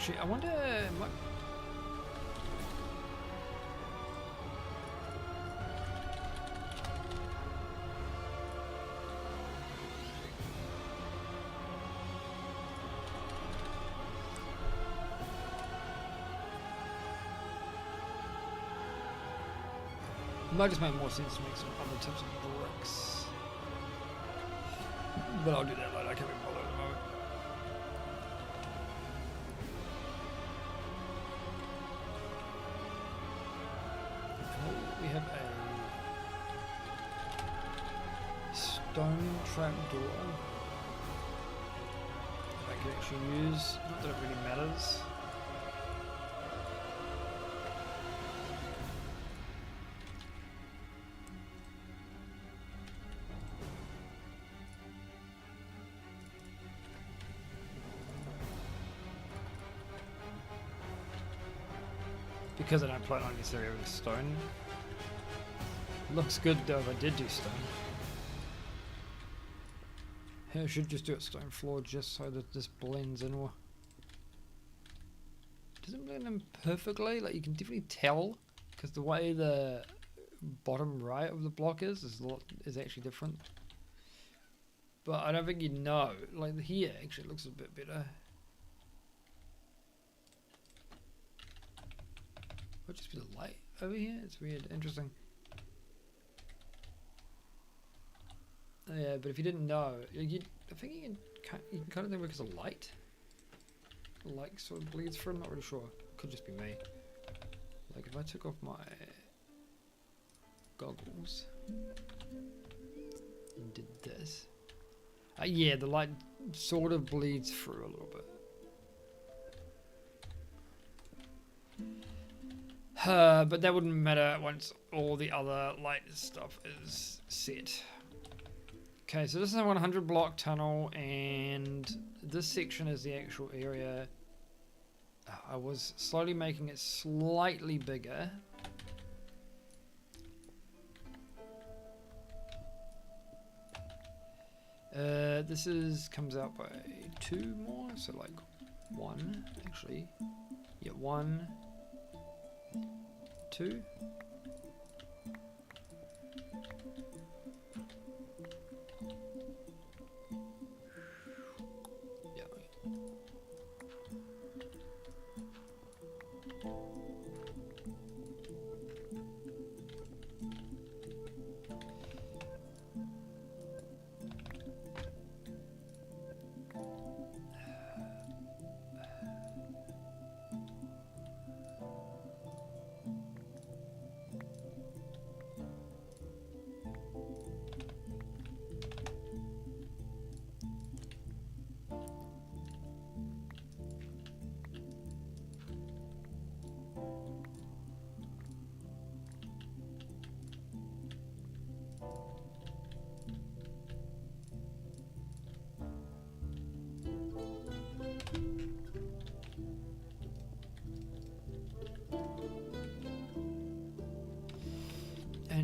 Actually, I wonder. It might just make more sense to make some other types of bricks. But I'll do that later, I can't be bothered at the moment. We have a stone trap door that I can actually use. Not that it really matters. Because I don't plan on necessarily having stone. Looks good though if I did do stone. I should just do it stone floor just so that this blends in more. Doesn't blend in perfectly, like you can definitely tell because the way the bottom right of the block is actually different. But I don't think you know. Like here actually looks a bit better. Might just be the light over here. It's weird, interesting. Yeah, but if you didn't know, I think you can kind of think because of light. The light sort of bleeds through. I'm not really sure. Could just be me. Like if I took off my goggles and did this, yeah, the light sort of bleeds through a little bit. But that wouldn't matter once all the other light stuff is set. Okay, so this is a 100 block tunnel, and this section is the actual area. I was slowly making it slightly bigger. This comes out by 2 more, so like 1 actually. Yeah, 1, 2.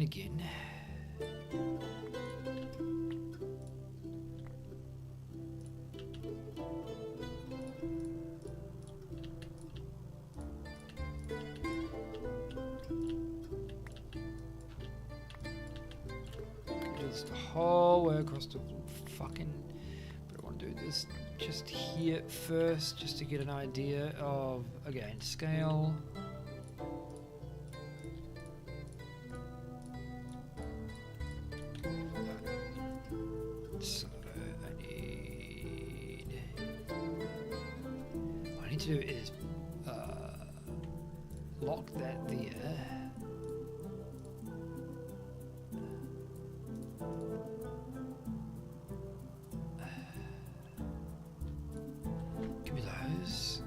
again. Just the whole way across the fucking... But I want to do this just here first, just to get an idea of, again, scale. So what I need to do is lock that there. Give me those.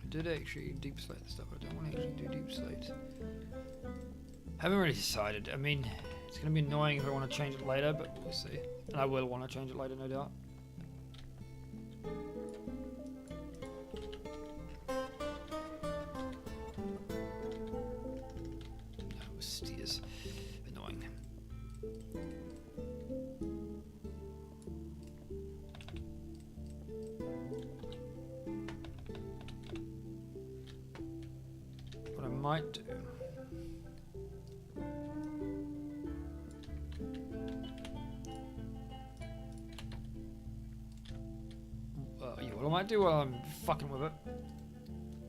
I did actually deep slate the stuff, but I don't want to actually do deep slate. Haven't really decided. I mean, it's going to be annoying if I want to change it later, but we'll see. And I will want to change it later, no doubt. No, steers. Annoying. What I might do... yeah, what I might do while I'm fucking with it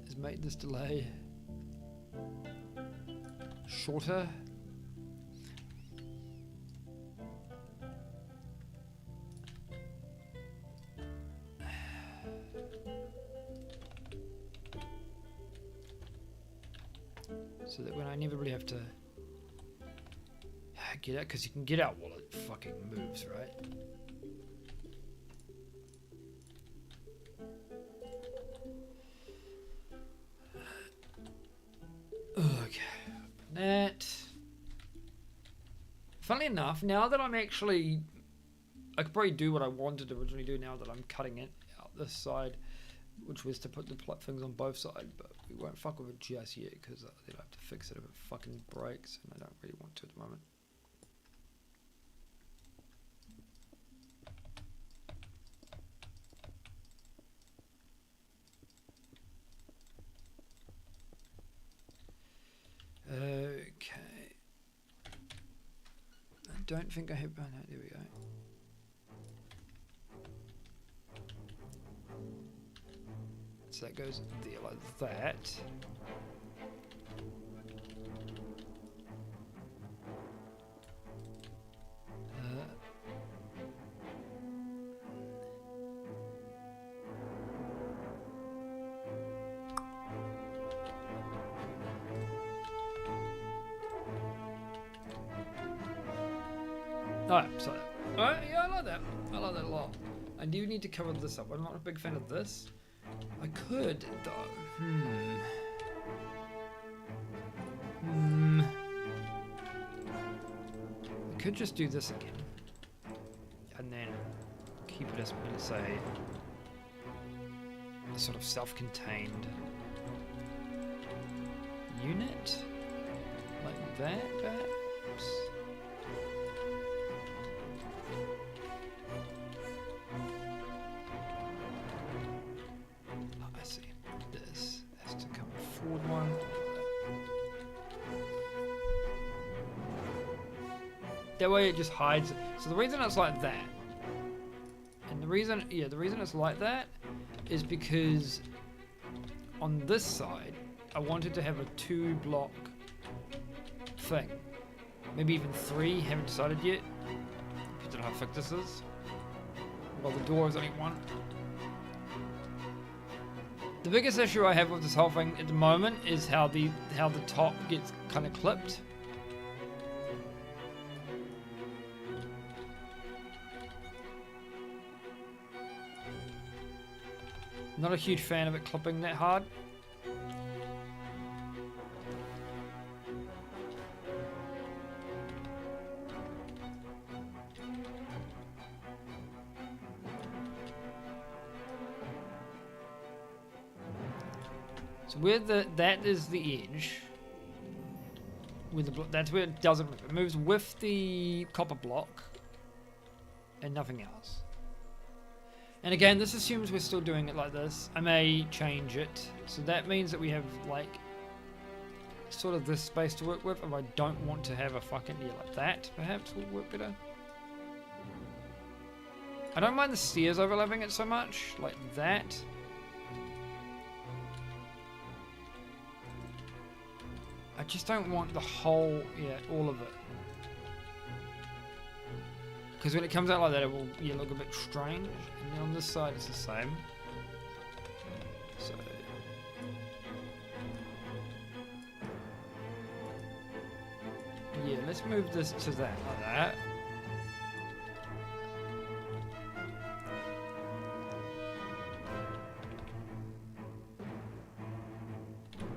is make this delay shorter. So that when I never really have to get out, because you can get out while it fucking moves, right? Okay, that. Funnily enough, now that I'm actually, I could probably do what I wanted to originally do now that I'm cutting it out this side, which was to put the things on both sides, but we won't fuck with it just yet because then I have to fix it if it fucking breaks, and I don't really want to at the moment. Okay. I don't think I have... Oh, no, there we go. So that goes there like that. Alright, so yeah, I like that. I like that a lot. I do need to cover this up. I'm not a big fan of this. I could, though. I could just do this again. And then keep it as, let's say, a sort of self-contained unit. Like that, perhaps? That way it just hides. So the reason it's like that, and the reason it's like that is because on this side, I wanted to have a 2-block thing. Maybe even 3, haven't decided yet. Depends on how thick this is. Well, the door is only 1. The biggest issue I have with this whole thing at the moment is how the top gets kind of clipped. Not a huge fan of it clipping that hard. So where that is the edge. With the that's where it doesn't move. It moves with the copper block and nothing else. And again, this assumes we're still doing it like this. I may change it. So that means that we have like sort of this space to work with. If I don't want to have a fucking like that, perhaps will work better. I don't mind the stairs overlapping it so much, like that. I just don't want the whole, all of it. Because when it comes out like that, it will look a bit strange. And then on this side, it's the same. So. Yeah, let's move this to that, like that.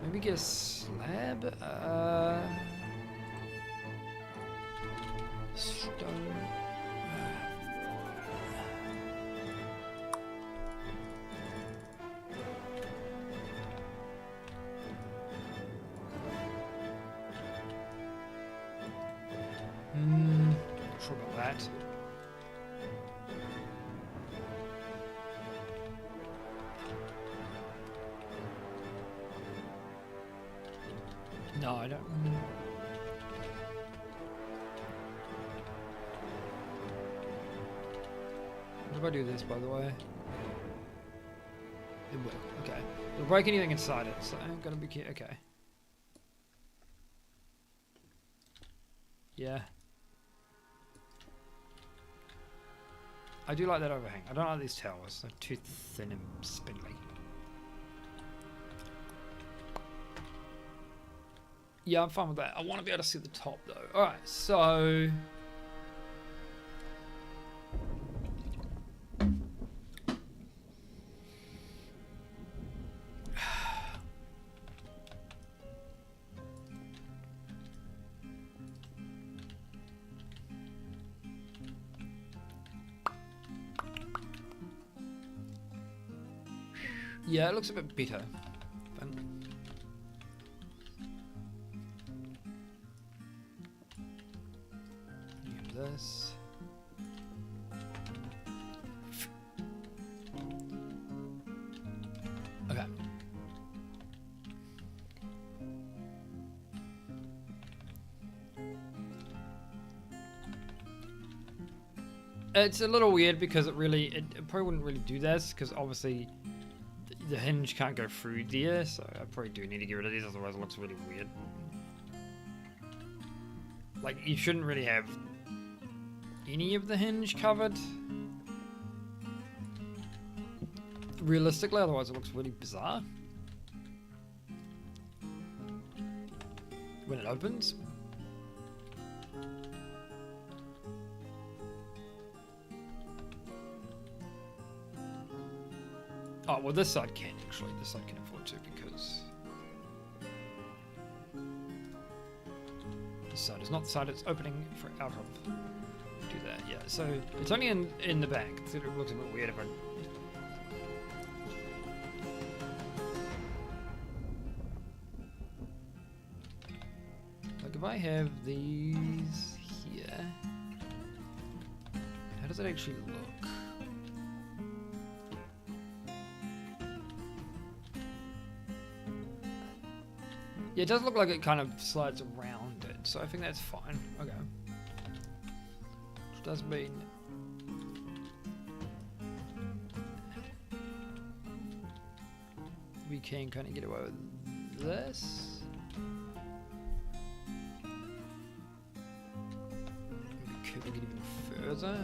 Maybe get a slab. Stone. Not sure about that. No, I don't. What if I do this, by the way? It will. Okay. It'll break anything inside it, so I'm gonna be careful. Okay. Yeah. I do like that overhang. I don't like these towers. They're too thin and spindly. Yeah, I'm fine with that. I want to be able to see the top, though. Alright, so... Yeah, it looks a bit better. This. Okay. It's a little weird because it probably wouldn't really do this because obviously the hinge can't go through there, so I probably do need to get rid of these, otherwise it looks really weird. Like, you shouldn't really have any of the hinge covered. Realistically, otherwise it looks really bizarre. When it opens. Oh, well this side can actually. This side can afford to because... this side is not the side it's opening for out of. Do that, yeah. So it's only in the back. So it looks a bit weird if I... like if I have these here, how does it actually look? Yeah, it does look like it kind of slides around it, so I think that's fine. Okay. Which does mean... we can kind of get away with this. Maybe curving it even further.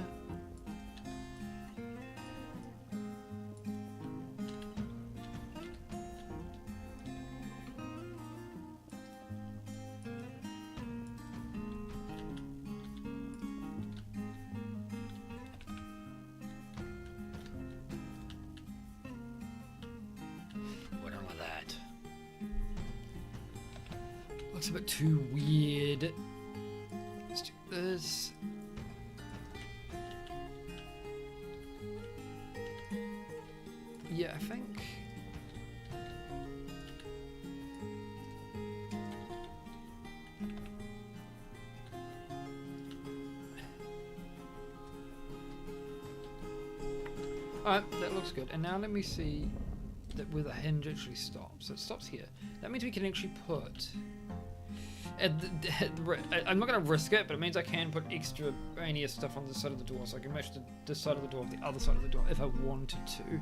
looks a bit too weird. Let's do this. Yeah, I think. Alright, that looks good. And now let me see that where the hinge actually stops. So it stops here. That means we can actually put... I'm not going to risk it, but it means I can put extraneous stuff on the side of the door, so I can match the side of the door with the other side of the door if I wanted to.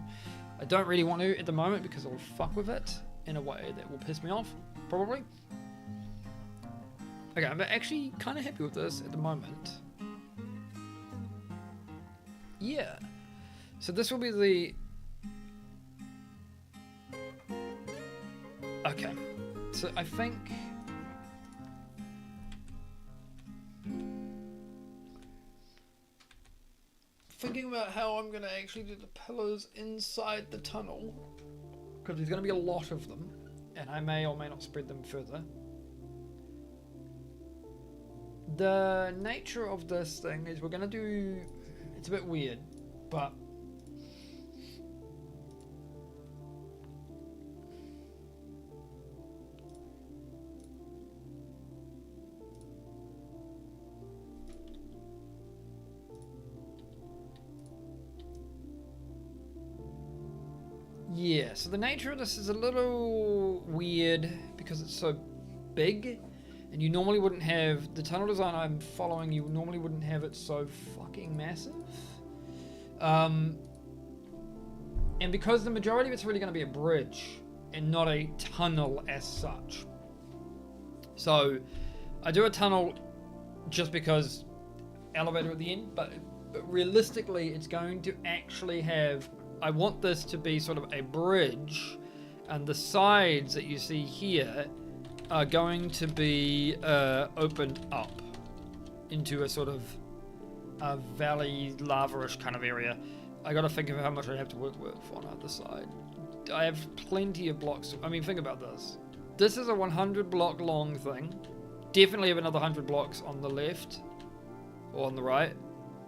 I don't really want to at the moment because I'll fuck with it in a way that will piss me off, probably. Okay, I'm actually kind of happy with this at the moment. Yeah. So this will be the... Okay. So I think... Thinking about how I'm going to actually do the pillars inside the tunnel, because there's going to be a lot of them, and I may or may not spread them further. The nature of this thing is we're going to do... It's a bit weird, but... Yeah, so the nature of this is a little weird because it's so big, and you normally wouldn't have the tunnel design I'm following. You normally wouldn't have it so fucking massive, and because the majority of it's really going to be a bridge and not a tunnel as such. So I do a tunnel just because elevator at the end, but realistically, it's going to actually have. I want this to be sort of a bridge, and the sides that you see here are going to be opened up into a sort of a valley, lava-ish kind of area. I gotta think of how much I have to work with on either side. I have plenty of blocks. I mean, think about this. This is a 100 block long thing. Definitely have another 100 blocks on the left, or on the right,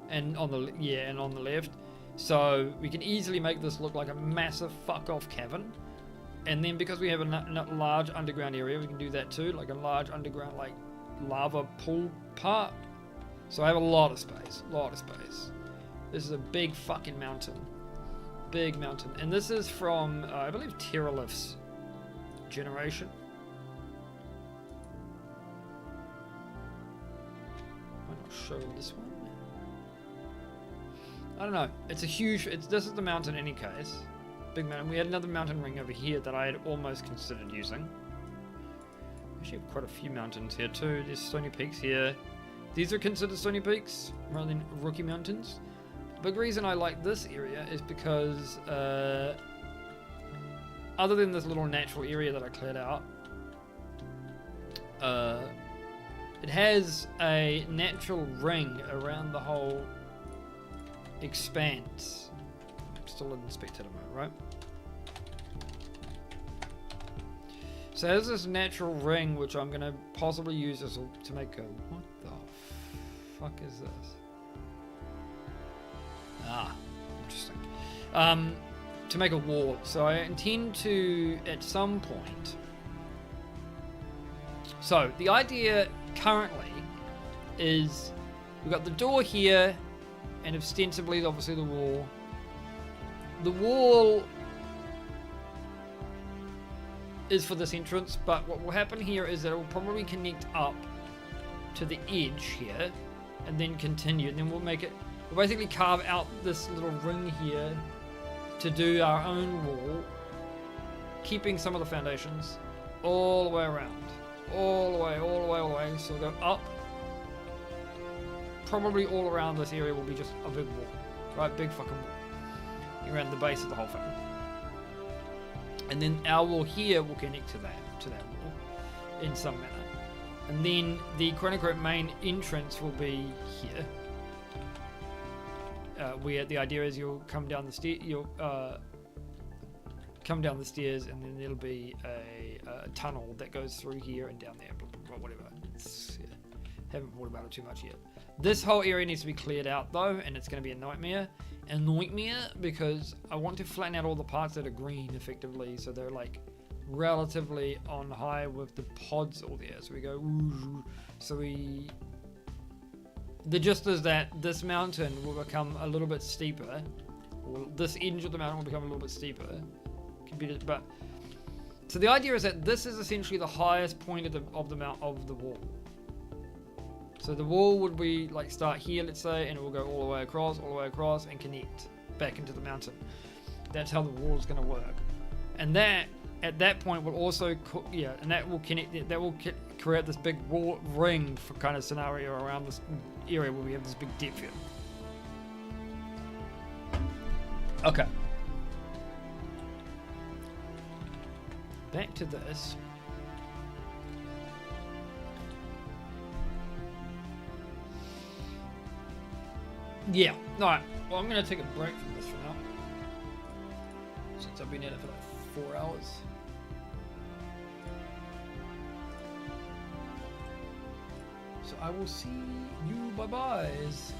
and on the and on the left. So we can easily make this look like a massive fuck off cavern, and then because we have a large underground area, we can do that too, like a large underground like lava pool part. So I have a lot of space, This is a big fucking mountain, and this is from I believe Terralif's generation. Why not show this one? I don't know. It's a huge... this is the mountain in any case. Big mountain. We had another mountain ring over here that I had almost considered using. Actually have quite a few mountains here too. There's Stony Peaks here. These are considered Stony Peaks rather than Rookie Mountains. The big reason I like this area is because other than this little natural area that I cleared out, it has a natural ring around the whole expanse. Still in spectator mode, right? So there's this natural ring which I'm going to possibly use as to make a... What the fuck is this? Ah, interesting. To make a wall. So I intend to, at some point... So the idea currently is we've got the door here, and ostensibly, obviously, the wall. The wall is for this entrance, but what will happen here is that it will probably connect up to the edge here, and then continue, and then we'll make it... We'll basically carve out this little ring here to do our own wall, keeping some of the foundations all the way around. All the way. So we'll go up. Probably all around this area will be just a big wall, right? Big fucking wall around the base of the whole thing, and then our wall here will connect to that wall in some manner, and then the quote-unquote main entrance will be here. Where the idea is you'll come down the stairs, and then there'll be a tunnel that goes through here and down there. Blah, blah, well, whatever. Yeah, haven't thought about it too much yet. This whole area needs to be cleared out though, and it's going to be a nightmare. Because I want to flatten out all the parts that are green effectively, so they're like relatively on high with the pods all there. So we go, the gist is that this mountain will become a little bit steeper, or this edge of the mountain will become a little bit steeper. But so the idea is that this is essentially the highest point of the wall. So the wall would be like start here, let's say, and it will go all the way across, and connect back into the mountain. That's how the wall is going to work. And that at that point will also, and that will connect. That will create this big wall ring for kind of scenario around this area where we have this big depth here. Okay. Back to this. Yeah, alright. Well, I'm going to take a break from this for now. Since I've been in it for like 4 hours. So I will see you bye-byes.